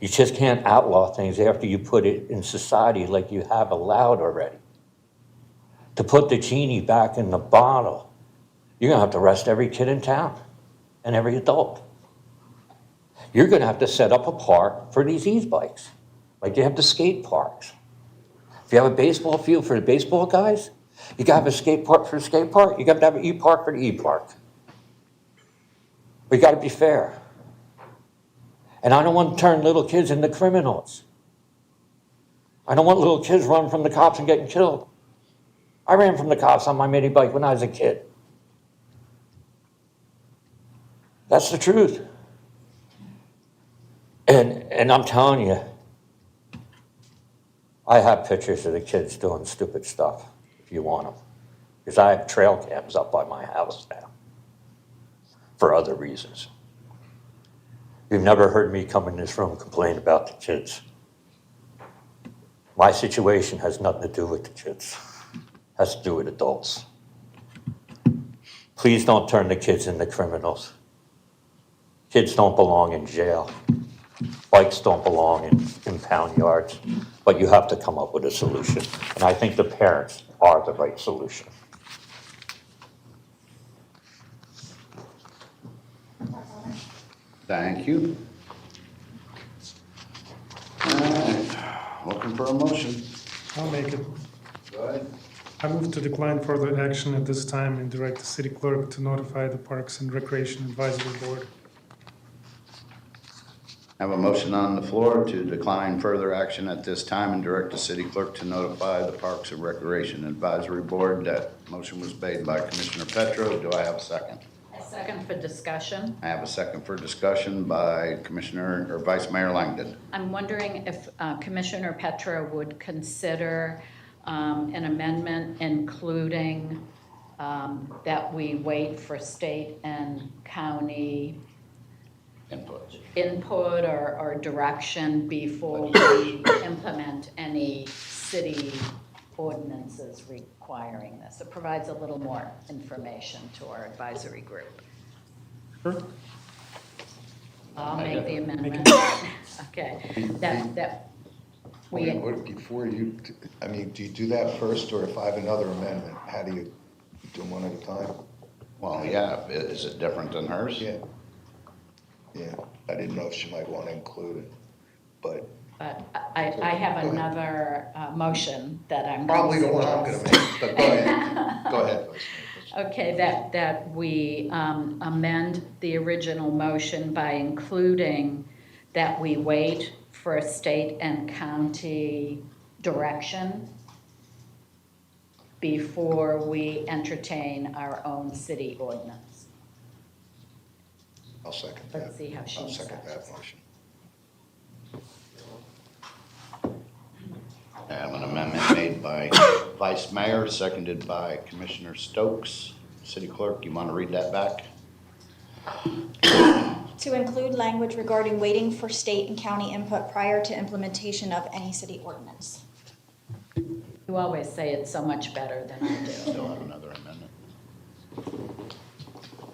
you just can't outlaw things after you put it in society like you have allowed already. To put the genie back in the bottle, you're gonna have to arrest every kid in town and every adult. You're gonna have to set up a park for these e-bikes, like you have the skate parks. If you have a baseball field for the baseball guys, you gotta have a skate park for the skate park, you gotta have an e-park for the e-park. We gotta be fair. And I don't want to turn little kids into criminals. I don't want little kids running from the cops and getting killed. I ran from the cops on my mini bike when I was a kid. That's the truth. And I'm telling you, I have pictures of the kids doing stupid stuff, if you want them. Because I have trail cams up by my house now, for other reasons. You've never heard me come in this room and complain about the kids. My situation has nothing to do with the kids. It has to do with adults. Please don't turn the kids into criminals. Kids don't belong in jail. Bikes don't belong in impound yards. But you have to come up with a solution. And I think the parents are the right solution. Thank you. All right, looking for a motion. I'll make it. Go ahead. I move to decline further action at this time and direct the city clerk to notify the Parks and Recreation Advisory Board. I have a motion on the floor to decline further action at this time and direct the city clerk to notify the Parks and Recreation Advisory Board. That motion was made by Commissioner Petro. Do I have a second? A second for discussion. I have a second for discussion by Commissioner or Vice Mayor Langdon. I'm wondering if Commissioner Petra would consider an amendment including that we wait for state and county input or direction before we implement any city ordinances requiring this. It provides a little more information to our advisory group. Sure. I'll make the amendment. Okay, that we, Before you, I mean, do you do that first, or if I have another amendment, how do you do them one at a time? Well, yeah, is it different than hers? Yeah. Yeah, I didn't know if she might want to include it, but. but I have another motion that I'm. Probably the one I'm gonna make, but go ahead. Go ahead, Vice Mayor. Okay, that we amend the original motion by including that we wait for state and county direction before we entertain our own city ordinance. I'll second that. Let's see how she. I'll second that motion. I have an amendment made by Vice Mayor, seconded by Commissioner Stokes. City Clerk, you want to read that back? To include language regarding waiting for state and county input prior to implementation of any city ordinance. You always say it so much better than I do. Still have another amendment.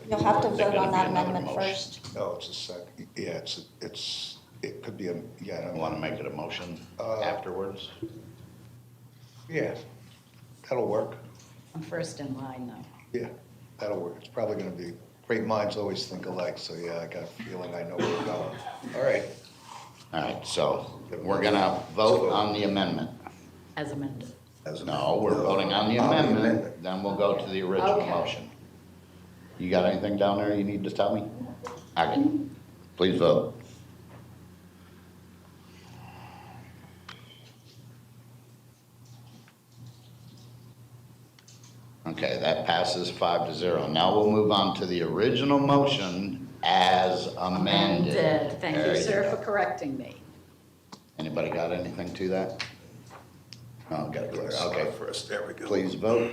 You'll have to Is it vote gonna on be that another amendment motion? first. No, it's a second, yeah, it could be a, yeah. You want to make it a motion afterwards? Yeah, that'll work. I'm first in line, though. Yeah, that'll work. It's probably gonna be, great minds always think alike, so yeah, I got a feeling I know where we're going. All right. All right, so we're gonna vote on the amendment. As amended. No, we're voting on the amendment, then we'll go to the original Okay. motion. You got anything down there you need to tell me? Okay, please vote. Okay, that passes 5-0. Now we'll move on to the original motion as amended. Thank There you, sir, go. for correcting me. Anybody got anything to that? No, got it clear. Okay, First, there we go. please vote.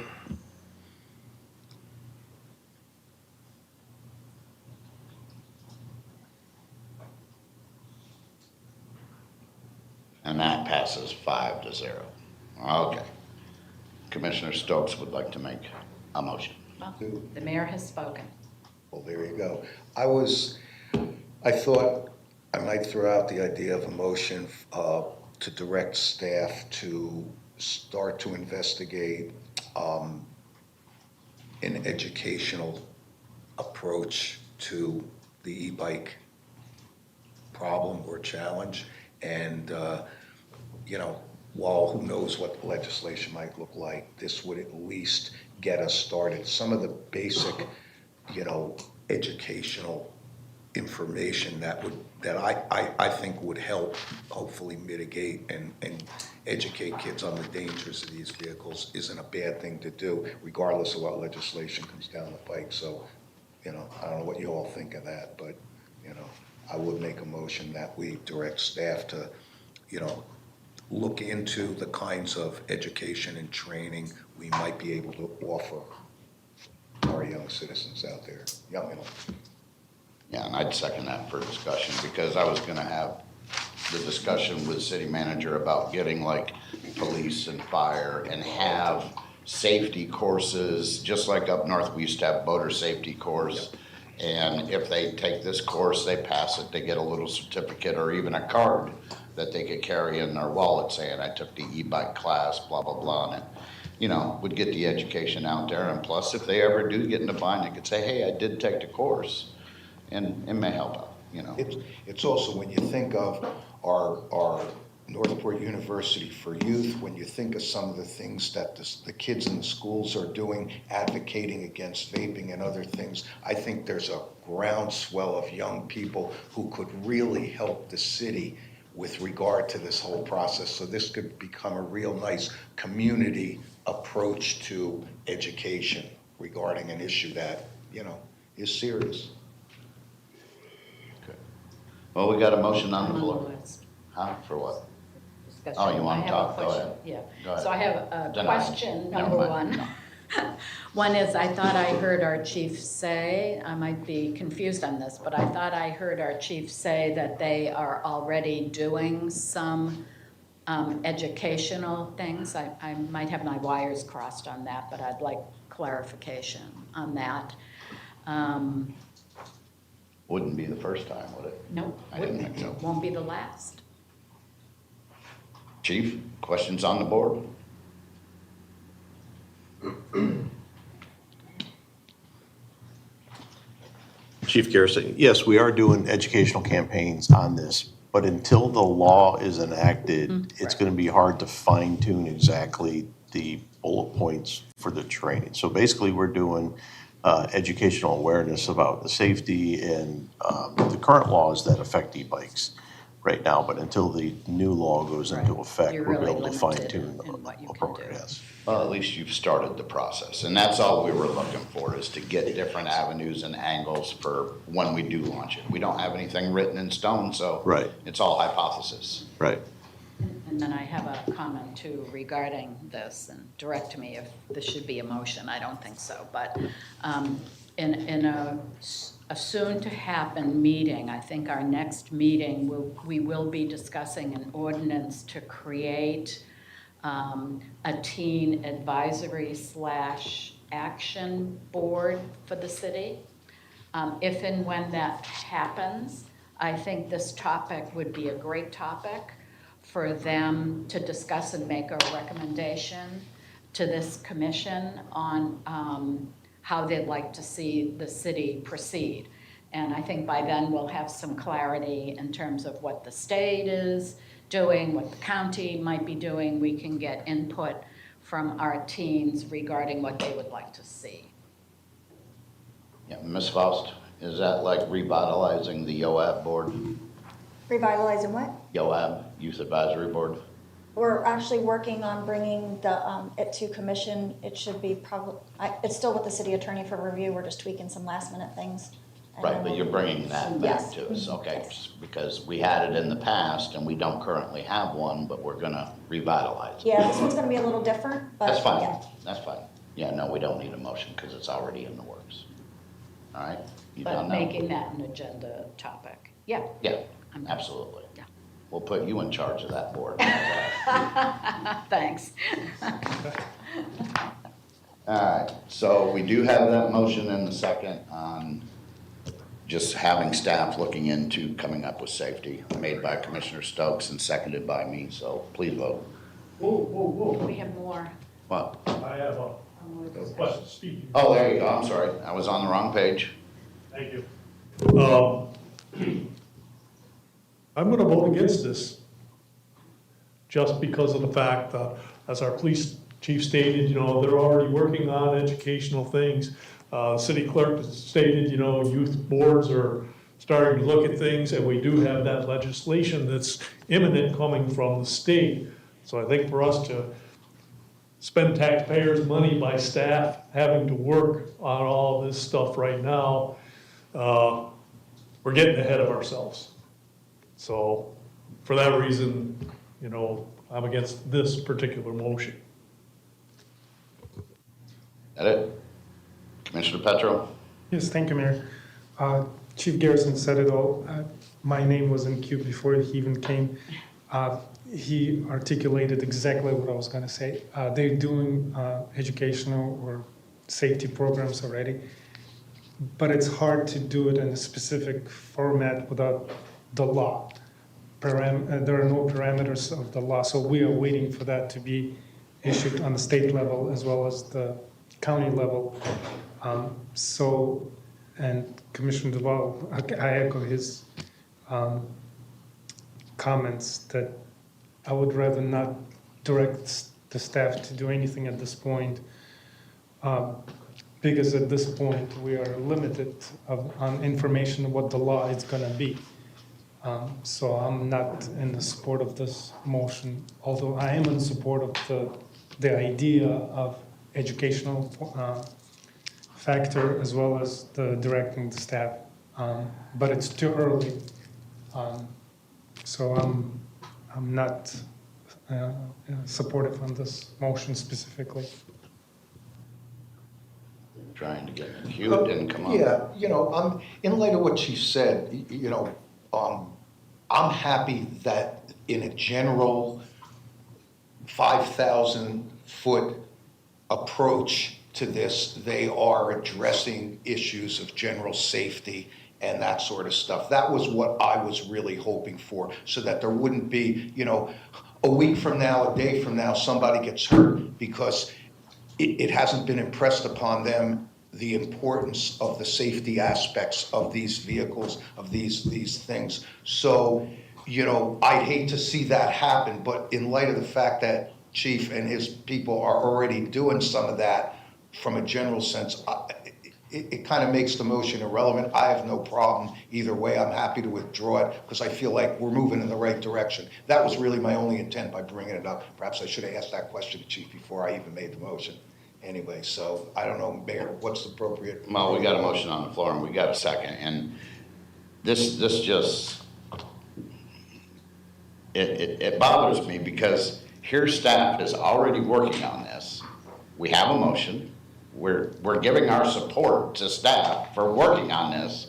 And that passes 5-0. Okay. Commissioner Stokes would like to make a motion. Well, the mayor has spoken. Well, there you go. I thought I might throw out the idea of a motion to direct staff to start to investigate an educational approach to the e-bike problem or challenge. And, while who knows what the legislation might look like, this would at least get us started. Some of the basic, educational information that I think would help hopefully mitigate and educate kids on the dangers of these vehicles isn't a bad thing to do, regardless of what legislation comes down the pike. So, I don't know what you all think of that, but, I would make a motion that we direct staff to, look into the kinds of education and training we might be able to offer our young citizens out there, young and old. Yeah, and I'd second that for discussion, because I was gonna have the discussion with city manager about getting like police and fire and have safety courses, just like up north, we used to have boater safety course. And if they take this course, they pass it, they get a little certificate or even a card that they could carry in their wallet saying, I took the e-bike class, blah, blah, blah. And it, would get the education out there. And plus, if they ever do get in a bind, they could say, hey, I did take the course. And it may help out, It's also, when you think of our Northport University for Youth, when you think of some of the things that the kids in the schools are doing, advocating against vaping and other things, I think there's a groundswell of young people who could really help the city with regard to this whole process. So this could become a real nice community approach to education regarding an issue that, is serious. Well, we got a motion on the I'm floor. list. Huh, for what? Discussion. Oh, you want I to have a talk? Go question. ahead. Yeah. Go ahead. So I have a Deny. question, Never number mind. one. One is, I thought I heard our chief say, I might be confused on this, but I thought I heard our chief say that they are already doing some educational things. I might have my wires crossed on that, but I'd like clarification on that. Wouldn't be the first time, would it? Nope, I didn't think so. won't be the last. Chief, questions on the board? Chief Garrison, yes, we are doing educational campaigns on this, but until the law is enacted, it's going to be hard to fine tune exactly the bullet points for the training. So basically, we're doing educational awareness about the safety and the current laws that affect e-bikes right now, but until the new law goes into effect, You're we'll be really able to fine limited tune in what you the can program, do. yes. Well, at least you've started the process, and that's all we were looking for, is to get different avenues and angles for when we do launch it. We don't have anything written in stone, so Right. it's all hypothesis. Right. And then I have a comment too regarding this, and direct to me if this should be a motion, I don't think so, but in a soon-to-happen meeting, I think our next meeting, we will be discussing an ordinance to create a teen advisory / action board for the city. If and when that happens, I think this topic would be a great topic for them to discuss and make a recommendation to this commission on how they'd like to see the city proceed. And I think by then we'll have some clarity in terms of what the state is doing, what the county might be doing. We can get input from our teens regarding what they would like to see. Yeah, Ms. Faust, is that like revitalizing the YOAB board? Revitalizing what? YOAB, Youth Advisory Board? We're actually working on bringing the, it to commission. It should be it's still with the city attorney for review. We're just tweaking some last minute things. And Right, then but we'll- you're bringing that back Yes. to us, okay? Yes. Because we had it in the past, and we don't currently have one, but we're gonna revitalize it. Yeah, this one's gonna be a little different, but. That's fine, yeah. that's fine. Yeah, no, we don't need a motion, because it's already in the works. All right, you But done now? making that an agenda topic, yeah. Yeah, I'm- absolutely. Yeah. We'll put you in charge of that board. Thanks. All right, so we do have that motion in the second on just having staff looking into coming up with safety, made by Commissioner Stokes and seconded by me, so please vote. We have more. What? I have a question to speak. Oh, there you go, I'm sorry, I was on the wrong page. Thank you. I'm gonna vote against this, just because of the fact that, as our police chief stated, you know, they're already working on educational things. City clerk has stated, you know, youth boards are starting to look at things, and we do have that legislation that's imminent coming from the state. So I think for us to spend taxpayers' money by staff having to work on all this stuff right now, we're getting ahead of ourselves. So for that reason, you know, I'm against this particular motion. That it? Commissioner Petro? Yes, thank you, Mayor. Chief Garrison said it all. My name was in queue before he even came. He articulated exactly what I was going to say. They're doing educational or safety programs already, but it's hard to do it in a specific format without the law. There are no parameters of the law, so we are waiting for that to be issued on the state level as well as the county level. And Commissioner Duval, I echo his comments that I would rather not direct the staff to do anything at this point, because at this point, we are limited on information of what the law is gonna be. So I'm not in the support of this motion, although I am in support of the idea of educational factor as well as the directing the staff. But it's too early. So I'm not supportive on this motion specifically. Trying to get in the queue, it didn't come up. Yeah, you know, in light of what she said, you know, I'm happy that in a general 5,000-foot approach to this, they are addressing issues of general safety and that sort of stuff. That was what I was really hoping for, so that there wouldn't be, a week from now, a day from now, somebody gets hurt because it hasn't been impressed upon them the importance of the safety aspects of these vehicles, of these things. So, I'd hate to see that happen, but in light of the fact that Chief and his people are already doing some of that from a general sense, it kind of makes the motion irrelevant. I have no problem either way. I'm happy to withdraw it because I feel like we're moving in the right direction. That was really my only intent by bringing it up. Perhaps I should have asked that question to Chief before I even made the motion. Anyway, so I don't know, Mayor, what's appropriate? Well, we got a motion on the floor and we got a second, and this just, it bothers me because here staff is already working on this. We have a motion. We're giving our support to staff for working on this,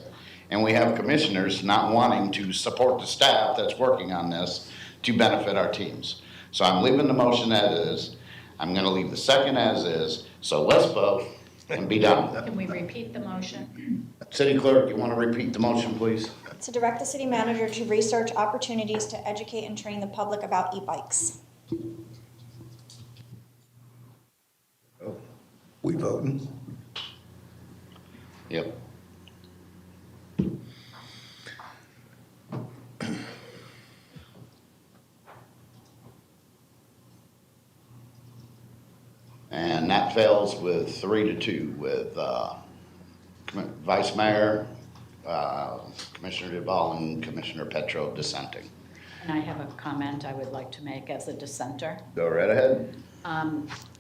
and we have commissioners not wanting to support the staff that's working on this to benefit our teams. So I'm leaving the motion as is. I'm gonna leave the second as is, so let's vote and be done with it. Can we repeat the motion? City Clerk, you wanna repeat the motion, please? To direct the city manager to research opportunities to educate and train the public about e-bikes. We voting? Yep. And that fails with 3-2 with Vice Mayor, Commissioner Duval, and Commissioner Petro dissenting. And I have a comment I would like to make as a dissenter. Go right ahead.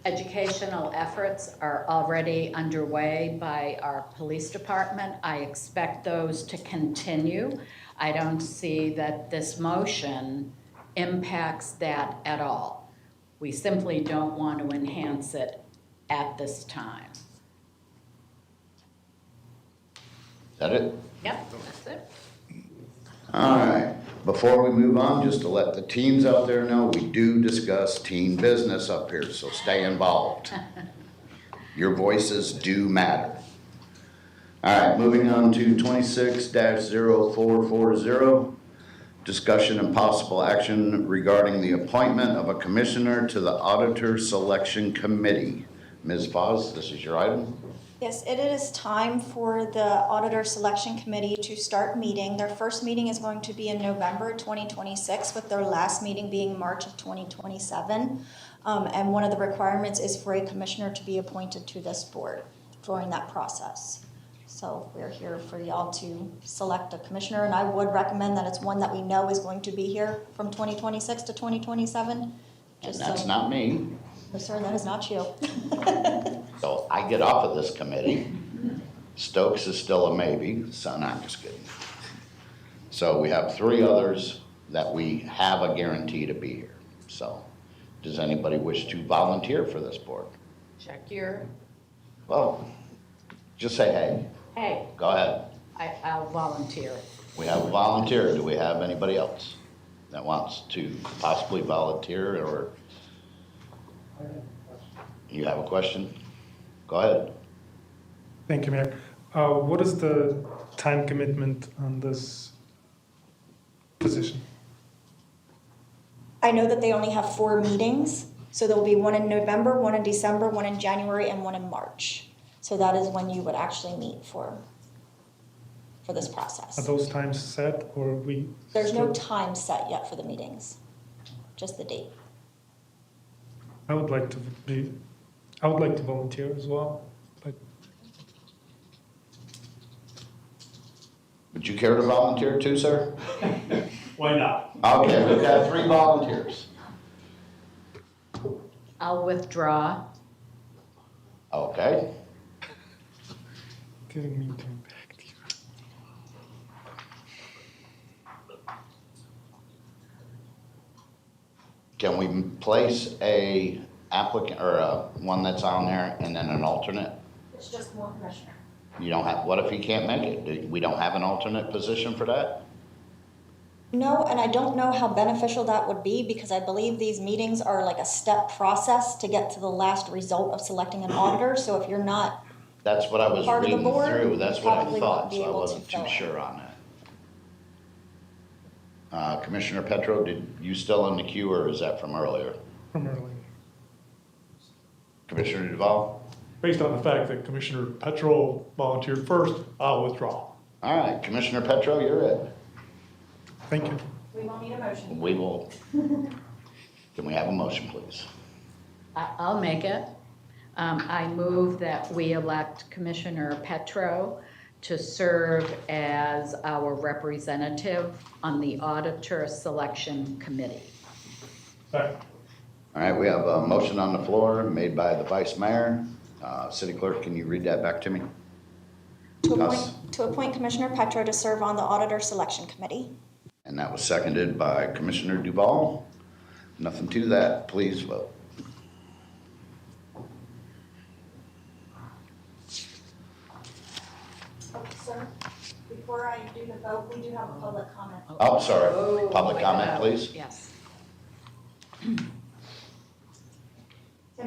Educational efforts are already underway by our police department. I expect those to continue. I don't see that this motion impacts that at all. We simply don't want to enhance it at this time. Is that it? Yep, that's it. All right. Before we move on, just to let the teens out there know, we do discuss teen business up here, so stay involved. Your voices do matter. All right, moving on to 26-0440. Discussion and possible action regarding the appointment of a commissioner to the Auditor Selection Committee. Ms. Foz, this is your item. Yes, it is time for the Auditor Selection Committee to start meeting. Their first meeting is going to be in November 2026, with their last meeting being March of 2027. And one of the requirements is for a commissioner to be appointed to this board during that process. So we're here for y'all to select a commissioner, and I would recommend that it's one that we know is going to be here from 2026 to 2027. And that's not me. No, sir, that is not you. So I get off of this committee. Stokes is still a maybe, so no, I'm just kidding. So we have 3 others that we have a guarantee to be here. So does anybody wish to volunteer for this board? Check your, Well, just say hey. hey, Go ahead. I'll volunteer. We have a volunteer. Do we have anybody else that wants to possibly volunteer, or you have a question? Go ahead. Thank you, Mayor. What is the time commitment on this position? I know that they only have 4 meetings, so there will be one in November, one in December, one in January, and one in March. So that is when you would actually meet for this process. Are those times set, or we? There's no time set yet for the meetings, just the date. I would like to volunteer as well, but Would you care to volunteer too, sir? Why not? Okay, we've got 3 volunteers. I'll withdraw. Okay. didn't mean to impact you. Can we place a applicant or one that's on there and then an alternate? It's just one commissioner. You don't have, what if he can't make it? We don't have an alternate position for that? No, and I don't know how beneficial that would be, because I believe these meetings are like a step process to get to the last result of selecting an auditor. So if That's what I was part of the reading board, through. That's what I probably thought, won't be so I able to wasn't fill too it. sure on that. Commissioner Petro, did you still in the queue, or is that from earlier? From earlier. Commissioner Duval? Based on the fact that Commissioner Petro volunteered first, I'll withdraw. All right, Commissioner Petro, you're it. Thank you. We won't need a motion. We will. Can we have a motion, please? I'll make it. I move that we elect Commissioner Petro to serve as our representative on the Auditor Selection Committee. Second. All right, we have a motion on the floor made by the Vice Mayor. City Clerk, can you read that back to me? To appoint Commissioner Petro to serve on the Auditor Selection Committee. And that was seconded by Commissioner Duval. Nothing to that. Please vote. Sir, before I do the vote, we do have a public comment. Oh, sorry. Public comment, please. Yes. Tim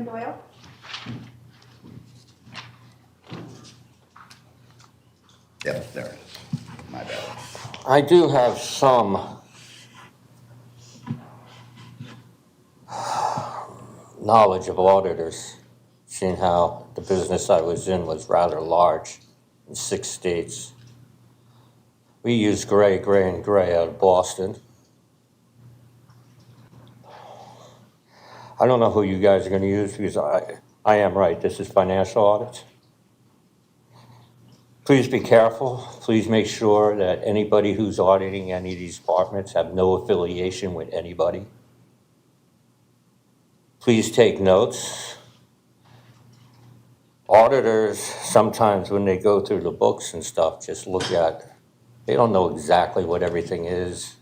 Doyle? Yep, there it is. My bad. I do have some knowledge of auditors, seeing how the business I was in was rather large in 6 states. We use Gray out of Boston. I don't know who you guys are going to use because I am right. This is financial audits. Please be careful. Please make sure that anybody who's auditing any of these departments have no affiliation with anybody. Please take notes. Auditors, sometimes when they go through the books and stuff, just look at, they don't know exactly what everything is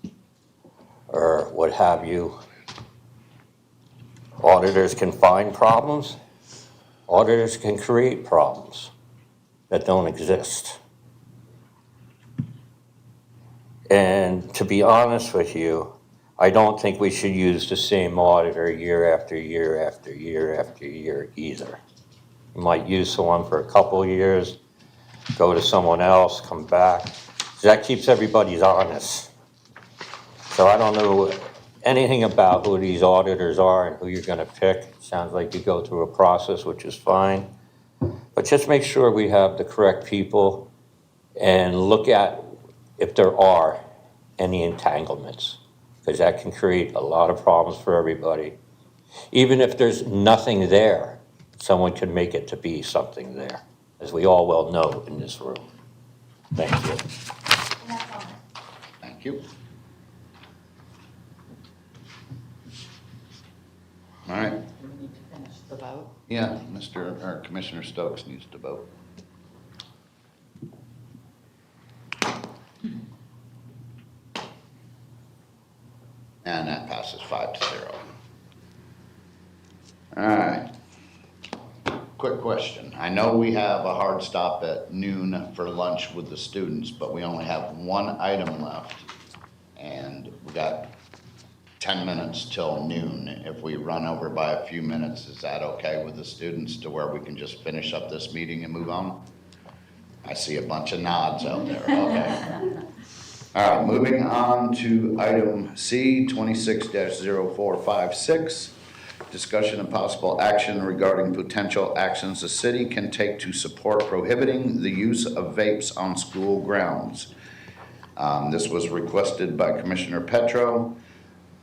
or what have you. Auditors can find problems. Auditors can create problems that don't exist. And to be honest with you, I don't think we should use the same auditor year after year after year after year either. You might use someone for a couple of years, go to someone else, come back. That keeps everybody honest. So I don't know anything about who these auditors are and who you're going to pick. Sounds like you go through a process, which is fine. But just make sure we have the correct people and look at if there are any entanglements, because that can create a lot of problems for everybody. Even if there's nothing there, someone can make it to be something there, as we all well know in this room. Thank you. Thank you. All right. We need to finish the vote. Yeah, Commissioner Stokes needs to vote. And that passes 5-0. All right. Quick question. I know we have a hard stop at noon for lunch with the students, but we only have one item left. And we got 10 minutes till noon. If we run over by a few minutes, is that okay with the students to where we can just finish up this meeting and move on? I see a bunch of nods out there. Okay. All right, moving on to item C, 26-0456. Discussion and possible action regarding potential actions the city can take to support prohibiting the use of vapes on school grounds. This was requested by Commissioner Petro.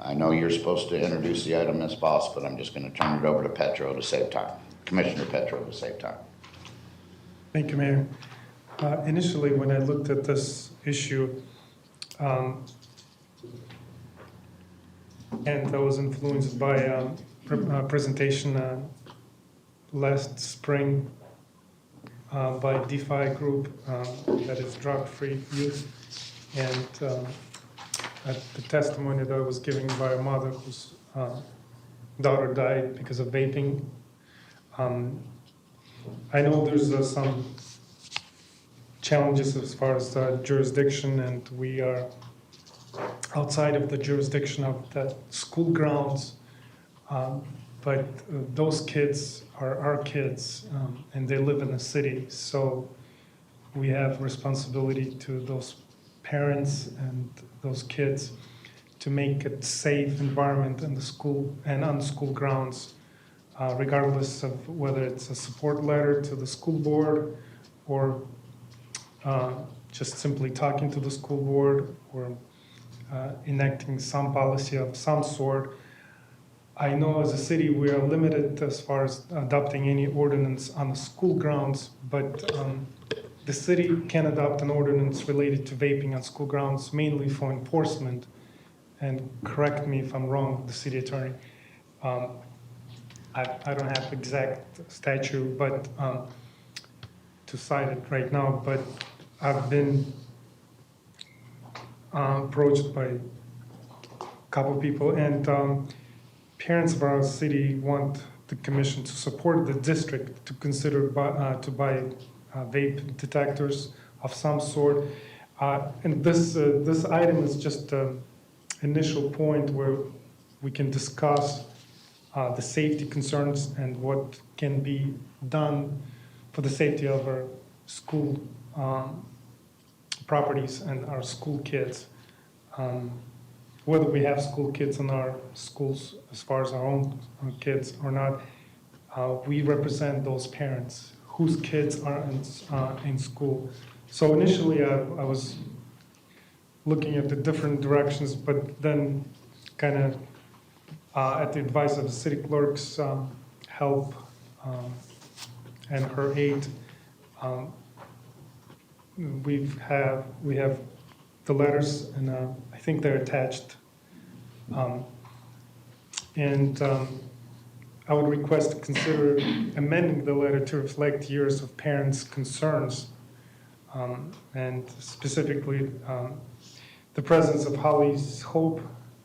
I know you're supposed to introduce the item, Ms. Boss, but I'm just going to turn it over to Petro to save time. Commissioner Petro to save time. Thank you, Mayor. Initially, when I looked at this issue, and I was influenced by a presentation last spring by DeFi Group that is drug-free youth, and the testimony that I was giving by a mother whose daughter died because of vaping. I know there's some challenges as far as jurisdiction, and we are outside of the jurisdiction of the school grounds. but those kids are our kids, and they live in the city. So we have responsibility to those parents and those kids to make a safe environment in the school and on the school grounds, regardless of whether it's a support letter to the school board or just simply talking to the school board or enacting some policy of some sort. I know as a city we are limited as far as adopting any ordinance on the school grounds, but the city can adopt an ordinance related to vaping on school grounds, mainly for enforcement. And correct me if I'm wrong, the city attorney. I don't have exact statute, but to cite it right now, but I've been approached by a couple people, and parents of our city want the commission to support the district to consider to buy vape detectors of some sort. And this item is just an initial point where we can discuss the safety concerns and what can be done for the safety of our school properties and our school kids. Whether we have school kids in our schools as far as our own kids or not, we represent those parents whose kids are in school. So initially I was looking at the different directions, but then kind of at the advice of the city clerk's help and her aid, we have the letters, and I think they're attached. I would request to consider amending the letter to reflect years of parents' concerns, and specifically the presence of Holly's Hope.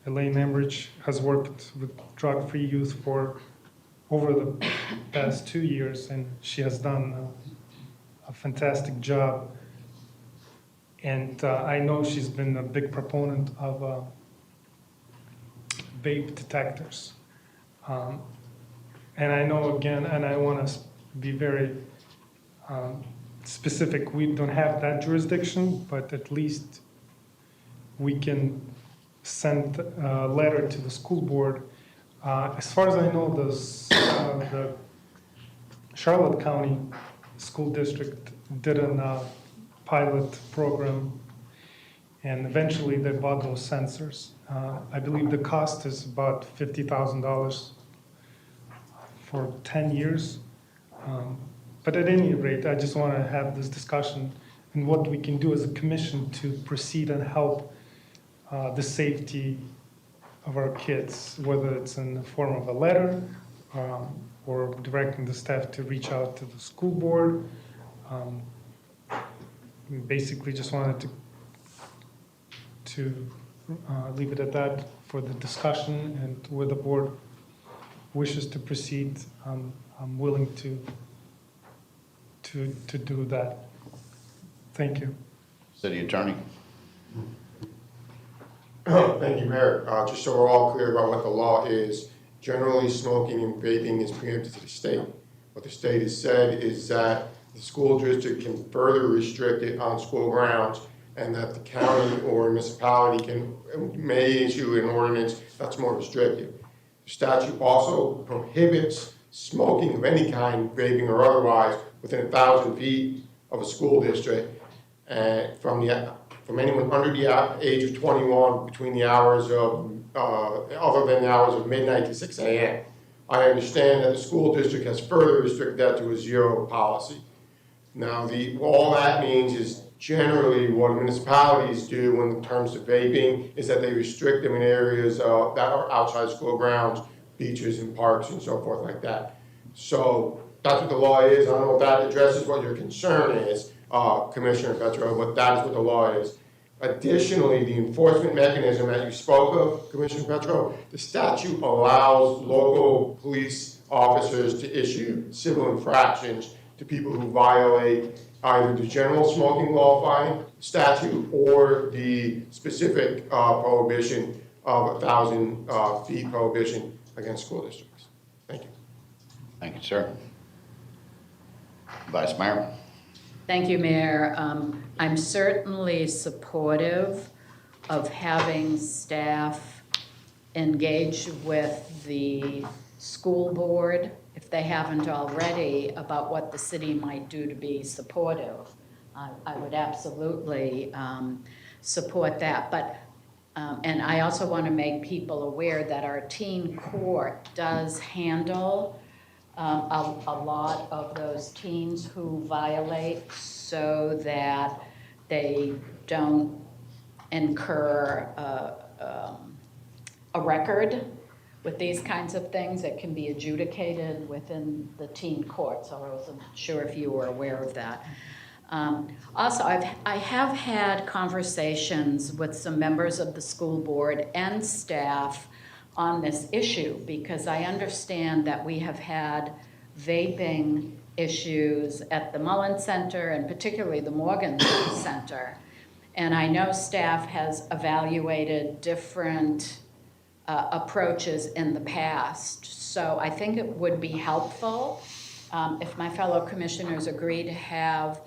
Elaine Embridge has worked with drug-free youth for over the past 2 years, and she has done a fantastic job. And I know she's been a big proponent of vape detectors. And I know, again, and I want to be very specific, we don't have that jurisdiction, but at least we can send a letter to the school board. As far as I know, the Charlotte County School District did a pilot program, and eventually they bought those sensors. I believe the cost is about $50,000 for 10 years. But at any rate, I just want to have this discussion and what we can do as a commission to proceed and help the safety of our kids, whether it's in the form of a letter or directing the staff to reach out to the school board. Basically just wanted to leave it at that for the discussion, and where the board wishes to proceed, I'm willing to do that. Thank you. City Attorney. Thank you, Mayor. Just so we're all clear about what the law is, generally smoking and vaping is preempted to the state. What the state has said is that the school district can further restrict it on school grounds, and that the county or municipality may issue an ordinance that's more restrictive. The statute also prohibits smoking of any kind, vaping or otherwise, within 1,000 feet of a school district, from anyone under the age of 21 between the hours of, other than the hours of midnight to 6 a.m. I understand that the school district has further restricted that to a zero policy. Now, all that means is generally what municipalities do when it comes to vaping is that they restrict them in areas that are outside school grounds, beaches and parks and so forth like that. So that's what the law is. I don't know if that addresses what your concern is, Commissioner Petro, but that is what the law is. Additionally, the enforcement mechanism that you spoke of, Commissioner Petro, the statute allows local police officers to issue civil infractions to people who violate either the general smoking law fine statute or the specific prohibition of 1,000 feet prohibition against school districts. Thank you. Thank you, sir. Vice Mayor? Thank you, Mayor. I'm certainly supportive of having staff engage with the school board, if they haven't already, about what the city might do to be supportive. I would absolutely support that. But and I also want to make people aware that our teen court does handle a lot of those teens who violate, so that they don't incur a record with these kinds of things that can be adjudicated within the teen court. So I wasn't sure if you were aware of that. Also, I have had conversations with some members of the school board and staff on this issue, because I understand that we have had vaping issues at the Mullen Center and particularly the Morgan Center. And I know staff has evaluated different approaches in the past. So I think it would be helpful if my fellow commissioners agree to have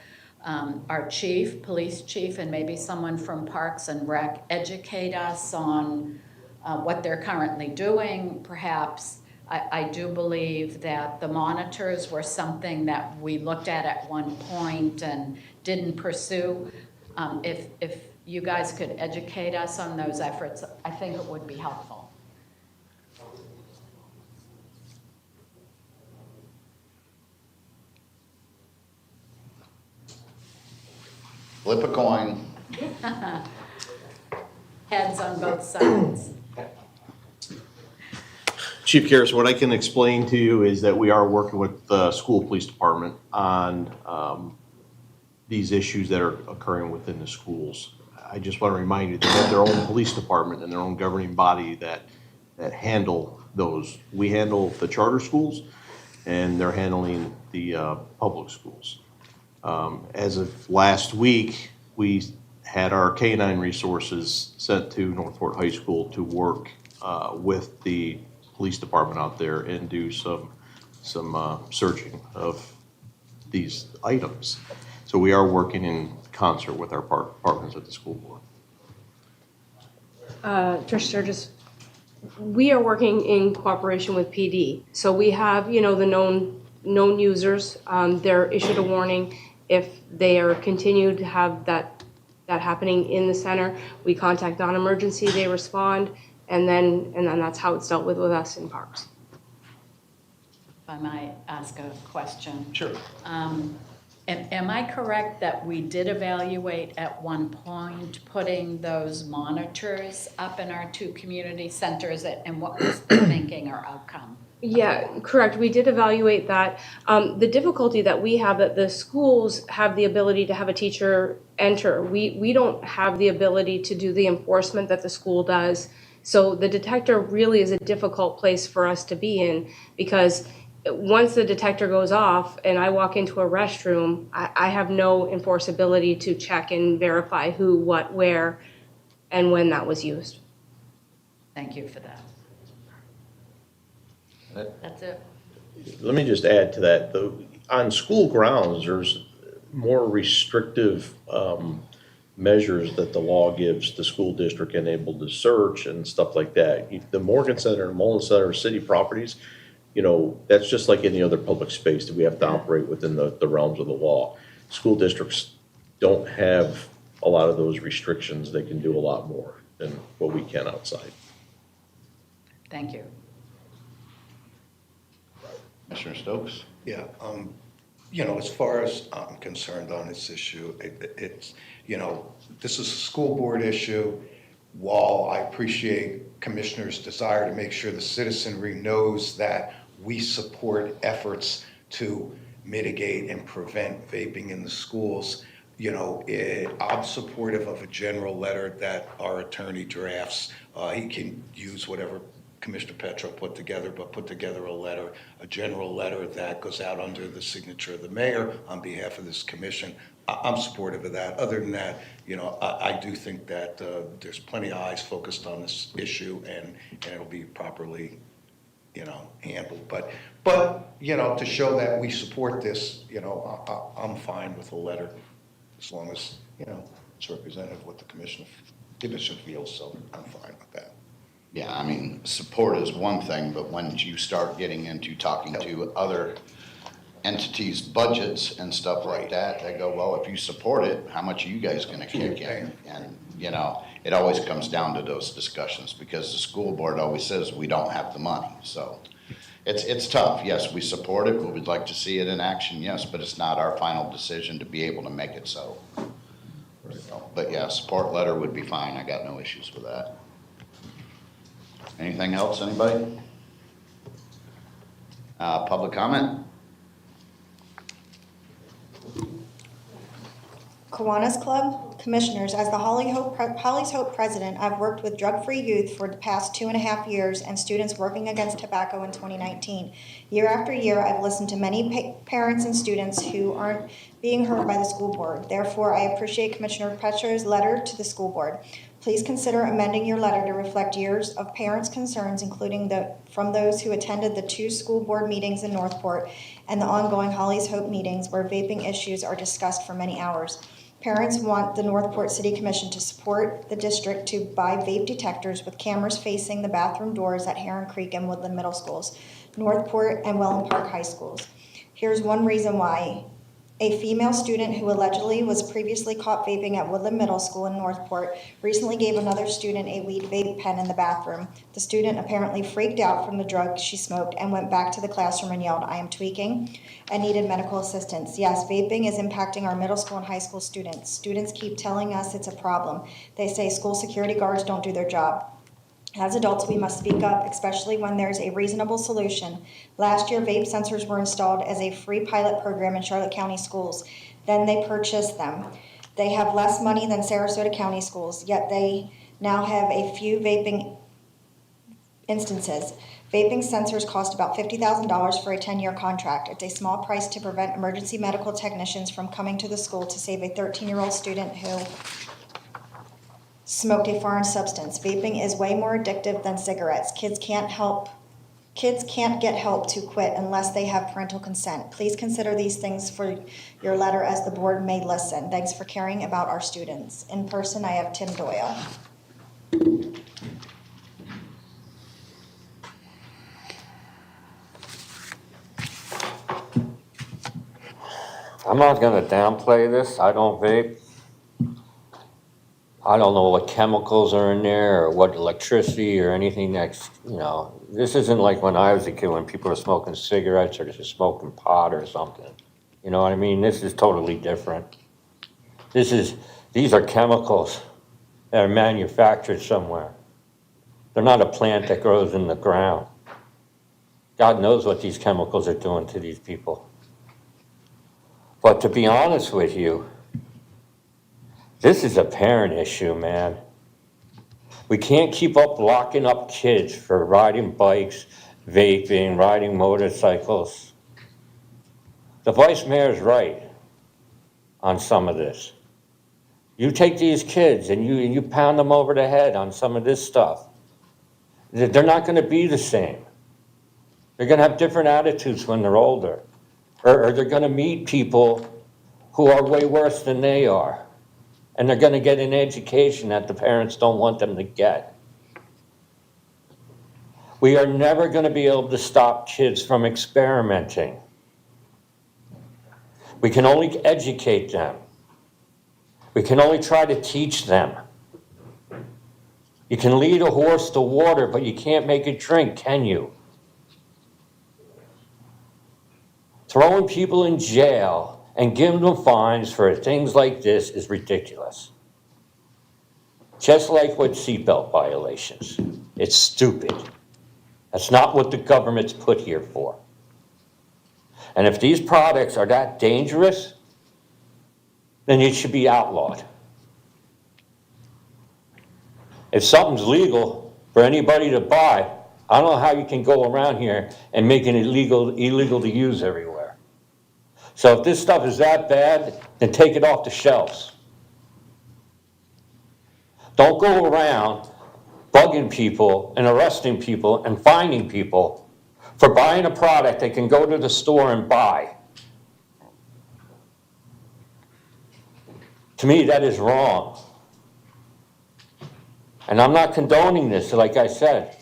our chief, police chief, and maybe someone from Parks and Rec educate us on what they're currently doing. Perhaps I do believe that the monitors were something that we looked at one point and didn't pursue. If you guys could educate us on those efforts, I think it would be helpful. Flip a coin. Heads on both sides. Chief Karras, what I can explain to you is that we are working with the school police department on these issues that are occurring within the schools. I just want to remind you, they have their own police department and their own governing body that handle those. We handle the charter schools, and they're handling the public schools. As of last week, we had our K-9 resources sent to Northport High School to work with the police department out there and do some searching of these items. So we are working in concert with our partners at the school board. Trish Sturgis, we are working in cooperation with PD. So we have, the known users. They're issued a warning. If they are continued to have that happening in the center, we contact non-emergency, they respond, and then that's how it's dealt with us in Parks. If I might ask a question. Sure. Am I correct that we did evaluate at one point putting those monitors up in our two community centers, and what was the thinking or outcome? Yeah, correct. We did evaluate that. The difficulty that we have, that the schools have the ability to have a teacher enter. We don't have the ability to do the enforcement that the school does. So the detector really is a difficult place for us to be in, because once the detector goes off and I walk into a restroom, I have no enforceability to check and verify who, what, where, and when that was used. Thank you for that. That's it. Let me just add to that, though. On school grounds, there's more restrictive measures that the law gives the school district enabled to search and stuff like that. The Morgan Center and Mullen Center are city properties. That's just like any other public space that we have to operate within the realms of the law. School districts don't have a lot of those restrictions. They can do a lot more than what we can outside. Thank you. Commissioner Stokes? Yeah, as far as I'm concerned on this issue, it's, this is a school board issue. While I appreciate commissioners' desire to make sure the citizenry knows that we support efforts to mitigate and prevent vaping in the schools, I'm supportive of a general letter that our attorney drafts. He can use whatever Commissioner Petro put together, but put together a general letter that goes out under the signature of the mayor on behalf of this commission. I'm supportive of that. Other than that, I do think that there's plenty of eyes focused on this issue, and it'll be properly handled. But, to show that we support this, I'm fine with a letter as long as, it's representative of what the commission feels, so I'm fine with that. Yeah, I mean, support is one thing, but when you start getting into talking to other entities' budgets and stuff like that, they go, well, if you support it, how much are you guys gonna kick in? And, it always comes down to those discussions, because the school board always says we don't have the money, so. It's tough, yes, we support it, we would like to see it in action, yes, but it's not our final decision to be able to make it so. But yeah, support letter would be fine, I got no issues with that. Anything else, anybody? Public comment? Kiwanis Club, Commissioners, as the Holly's Hope President, I've worked with drug-free youth for the past 2.5 years and students working against tobacco in 2019. Year after year, I've listened to many parents and students who aren't being heard by the school board. Therefore, I appreciate Commissioner Petra's letter to the school board. Please consider amending your letter to reflect years of parents' concerns, including from those who attended the 2 school board meetings in Northport and the ongoing Holly's Hope meetings where vaping issues are discussed for many hours. Parents want the Northport City Commission to support the district to buy vape detectors with cameras facing the bathroom doors at Heron Creek and Woodland Middle Schools, Northport and Welland Park High Schools. Here's one reason why. A female student who allegedly was previously caught vaping at Woodland Middle School in Northport recently gave another student a weed vape pen in the bathroom. The student apparently freaked out from the drug she smoked and went back to the classroom and yelled, "I am tweaking," and needed medical assistance. Yes, vaping is impacting our middle school and high school students. Students keep telling us it's a problem. They say school security guards don't do their job. As adults, we must speak up, especially when there's a reasonable solution. Last year, vape sensors were installed as a free pilot program in Charlotte County schools. Then they purchased them. They have less money than Sarasota County schools, yet they now have a few vaping instances. Vaping sensors cost about $50,000 for a 10-year contract. It's a small price to prevent emergency medical technicians from coming to the school to save a 13-year-old student who smoked a foreign substance. Vaping is way more addictive than cigarettes. Kids can't get help to quit unless they have parental consent. Please consider these things for your letter as the board may listen. Thanks for caring about our students. In person, I have Tim Doyle. I'm not gonna downplay this. I don't vape. I don't know what chemicals are in there or what electricity or anything that's, this isn't like when I was a kid when people were smoking cigarettes or just smoking pot or something. You know what I mean? This is totally different. These are chemicals that are manufactured somewhere. They're not a plant that grows in the ground. God knows what these chemicals are doing to these people. But to be honest with you, this is a parent issue, man. We can't keep locking up kids for riding bikes, vaping, riding motorcycles. The vice mayor's right on some of this. You take these kids and you pound them over the head on some of this stuff. They're not going to be the same. They're going to have different attitudes when they're older. Or they're going to meet people who are way worse than they are. And they're going to get an education that the parents don't want them to get. We are never going to be able to stop kids from experimenting. We can only educate them. We can only try to teach them. You can lead a horse to water, but you can't make it drink, can you? Throwing people in jail and giving them fines for things like this is ridiculous. Just like with seatbelt violations. It's stupid. That's not what the government's put here for. And if these products are that dangerous, then it should be outlawed. If something's legal for anybody to buy, I don't know how you can go around here and make it illegal to use everywhere. So if this stuff is that bad, then take it off the shelves. Don't go around bugging people and arresting people and fining people for buying a product they can go to the store and buy. To me, that is wrong. And I'm not condoning this, like I said.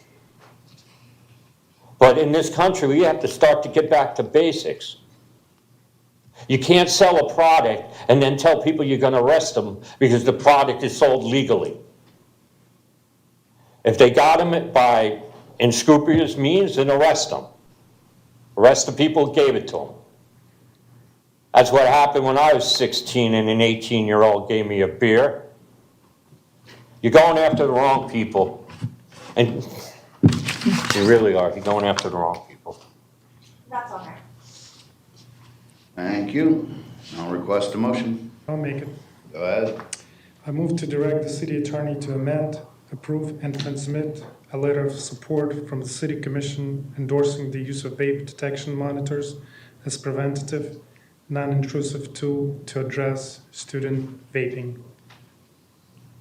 But in this country, we have to start to get back to basics. You can't sell a product and then tell people you're going to arrest them because the product is sold legally. If they got them by unscrupulous means, then arrest them. Arrest the people who gave it to them. That's what happened when I was 16 and an 18-year-old gave me a beer. You're going after the wrong people. And you really are. You're going after the wrong people. That's on there. Thank you. I'll request a motion. I'll make it. Go ahead. I move to direct the city attorney to amend, approve, and transmit a letter of support from the city commission endorsing the use of vape detection monitors as preventative, non-intrusive tool to address student vaping.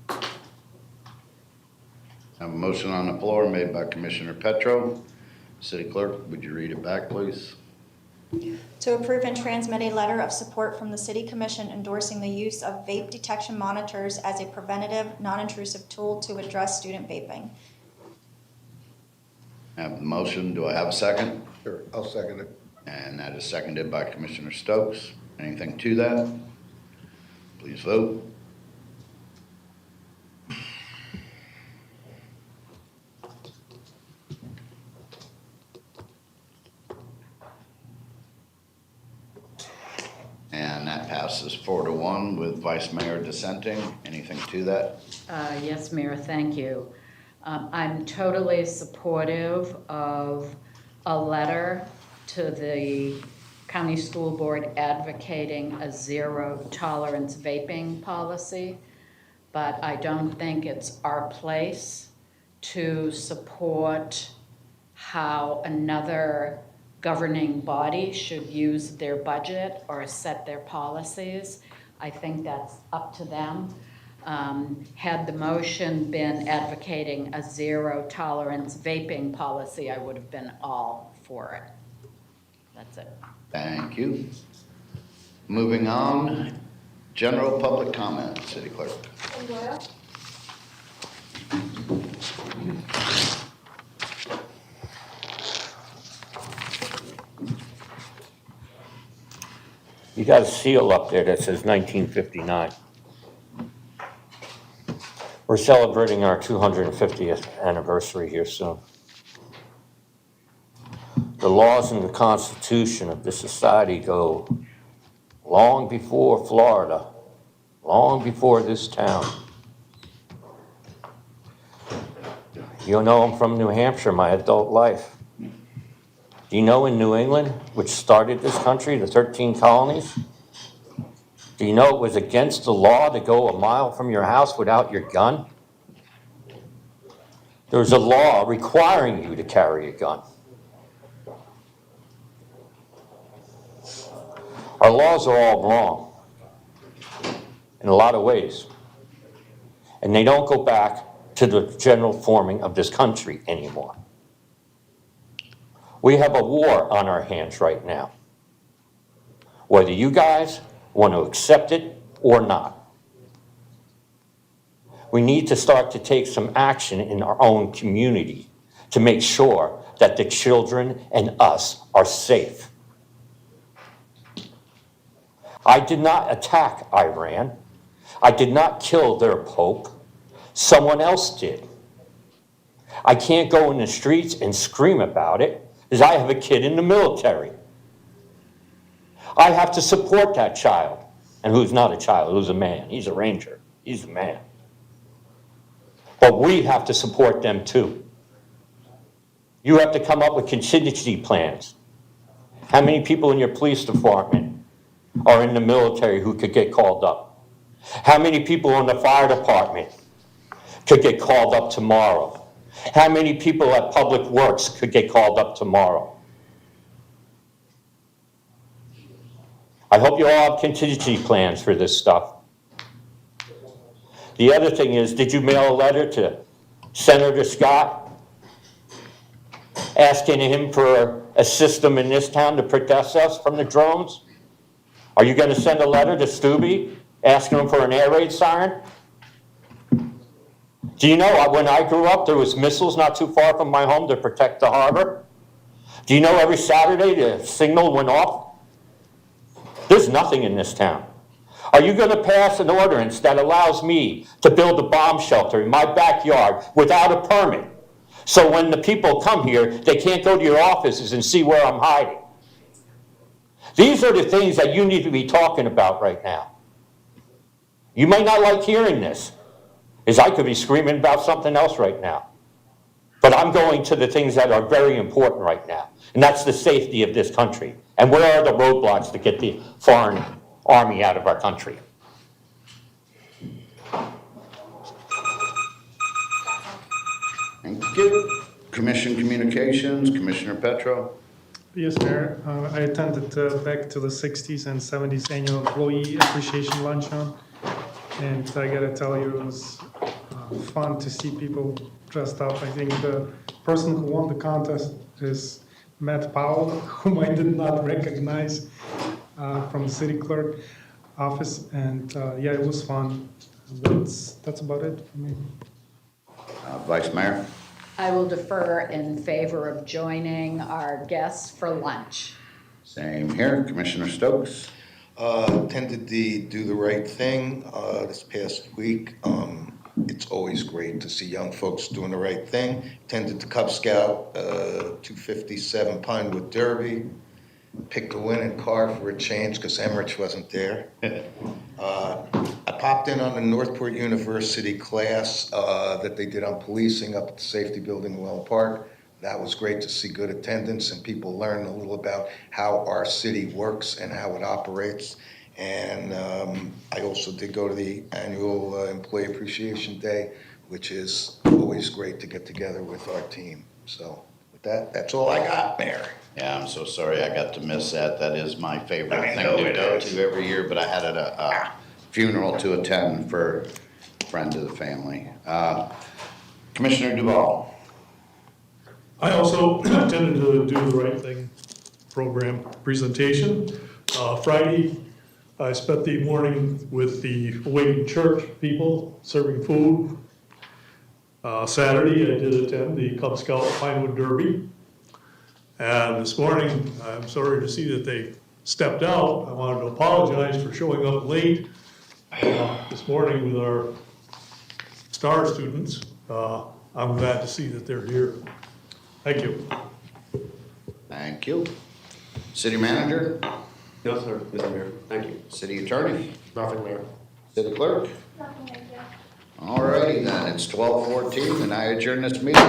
I have a motion on the floor made by Commissioner Petro. City Clerk, would you read it back, please? To approve and transmit a letter of support from the City Commission endorsing the use of vape detection monitors as a preventative, non-intrusive tool to address student vaping. I have the motion. Do I have a second? Sure, I'll second it. And that is seconded by Commissioner Stokes. Anything to that? Please vote. And that passes 4-1 with Vice Mayor dissenting. Anything to that? Yes, Mayor, thank you. I'm totally supportive of a letter to the County School Board advocating a zero-tolerance vaping policy, but I don't think it's our place to support how another governing body should use their budget or set their policies. I think that's up to them. Had the motion been advocating a zero-tolerance vaping policy, I would have been all for it. That's it. Thank you. Moving on, general public comment, City Clerk. You got a seal up there that says 1959. We're celebrating our 250th anniversary here soon. The laws and the Constitution of this society go long before Florida, long before this town. You know I'm from New Hampshire, my adult life. Do you know in New England, which started this country, the 13 colonies, do you know it was against the law to go a mile from your house without your gun? There was a law requiring you to carry a gun. Our laws are all wrong in a lot of ways. And they don't go back to the general forming of this country anymore. We have a war on our hands right now, whether you guys want to accept it or not. We need to start to take some action in our own community to make sure that the children and us are safe. I did not attack Iran. I did not kill their pope. Someone else did. I can't go in the streets and scream about it because I have a kid in the military. I have to support that child. And who's not a child, who's a man. He's a ranger. He's a man. But we have to support them too. You have to come up with contingency plans. How many people in your police department are in the military who could get called up? How many people in the fire department could get called up tomorrow? How many people at Public Works could get called up tomorrow? I hope you all have contingency plans for this stuff. The other thing is, did you mail a letter to Senator Scott asking him for a system in this town to protect us from the drones? Are you gonna send a letter to Stubbe asking him for an air raid siren? Do you know, when I grew up, there was missiles not too far from my home to protect the harbor? Do you know every Saturday the signal went off? There's nothing in this town. Are you gonna pass an ordinance that allows me to build a bomb shelter in my backyard without a permit? So when the people come here, they can't go to your offices and see where I'm hiding. These are the things that you need to be talking about right now. You may not like hearing this, as I could be screaming about something else right now. But I'm going to the things that are very important right now, and that's the safety of this country. And where are the roadblocks to get the foreign army out of our country? Thank you. Commission Communications, Commissioner Petro. Yes, Mayor. I attended back to the 60s and 70s annual employee appreciation luncheon, and I gotta tell you, it was fun to see people dressed up. I think the person who won the contest is Matt Powell, whom I did not recognize from the city clerk office, and yeah, it was fun. That's about it for me. Vice Mayor. I will defer in favor of joining our guests for lunch. Same here. Commissioner Stokes. Attended the Do the Right Thing this past week. It's always great to see young folks doing the right thing. Attended the Cub Scout 257 Pinewood Derby. Picked a winning car for a change because Emmerich wasn't there. I popped in on the Northport University class that they did on policing up at the safety building in Welland Park. That was great to see good attendance and people learn a little about how our city works and how it operates. And I also did go to the annual Employee Appreciation Day, which is always great to get together with our team. So with that, that's all I got, Mayor. Yeah, I'm so sorry I got to miss that. That is my favorite thing to go to every year, but I had a funeral to attend for a friend of the family. Commissioner Duval. I also attended the Do the Right Thing program presentation. Friday, I spent the morning with the Awakened Church people serving food. Saturday, I did attend the Cub Scout Pinewood Derby. And this morning, I'm sorry to see that they stepped out. I wanted to apologize for showing up late this morning with our STAR students. I'm glad to see that they're here. Thank you. Thank you. City Manager. No, sir, Mr. Mayor. Thank you. City Attorney. Nothing, Mayor. City Clerk. Nothing, thank you. All righty then, it's 12:14 and I adjourn this meeting.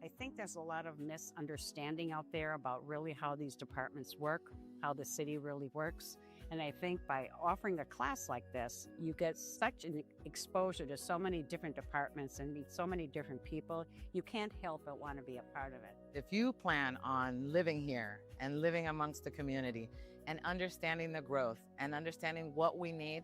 I think there's a lot of misunderstanding out there about really how these departments work, how the city really works. And I think by offering a class like this, you get such an exposure to so many different departments and meet so many different people, you can't help but want to be a part of it. If you plan on living here and living amongst the community and understanding the growth and understanding what we need,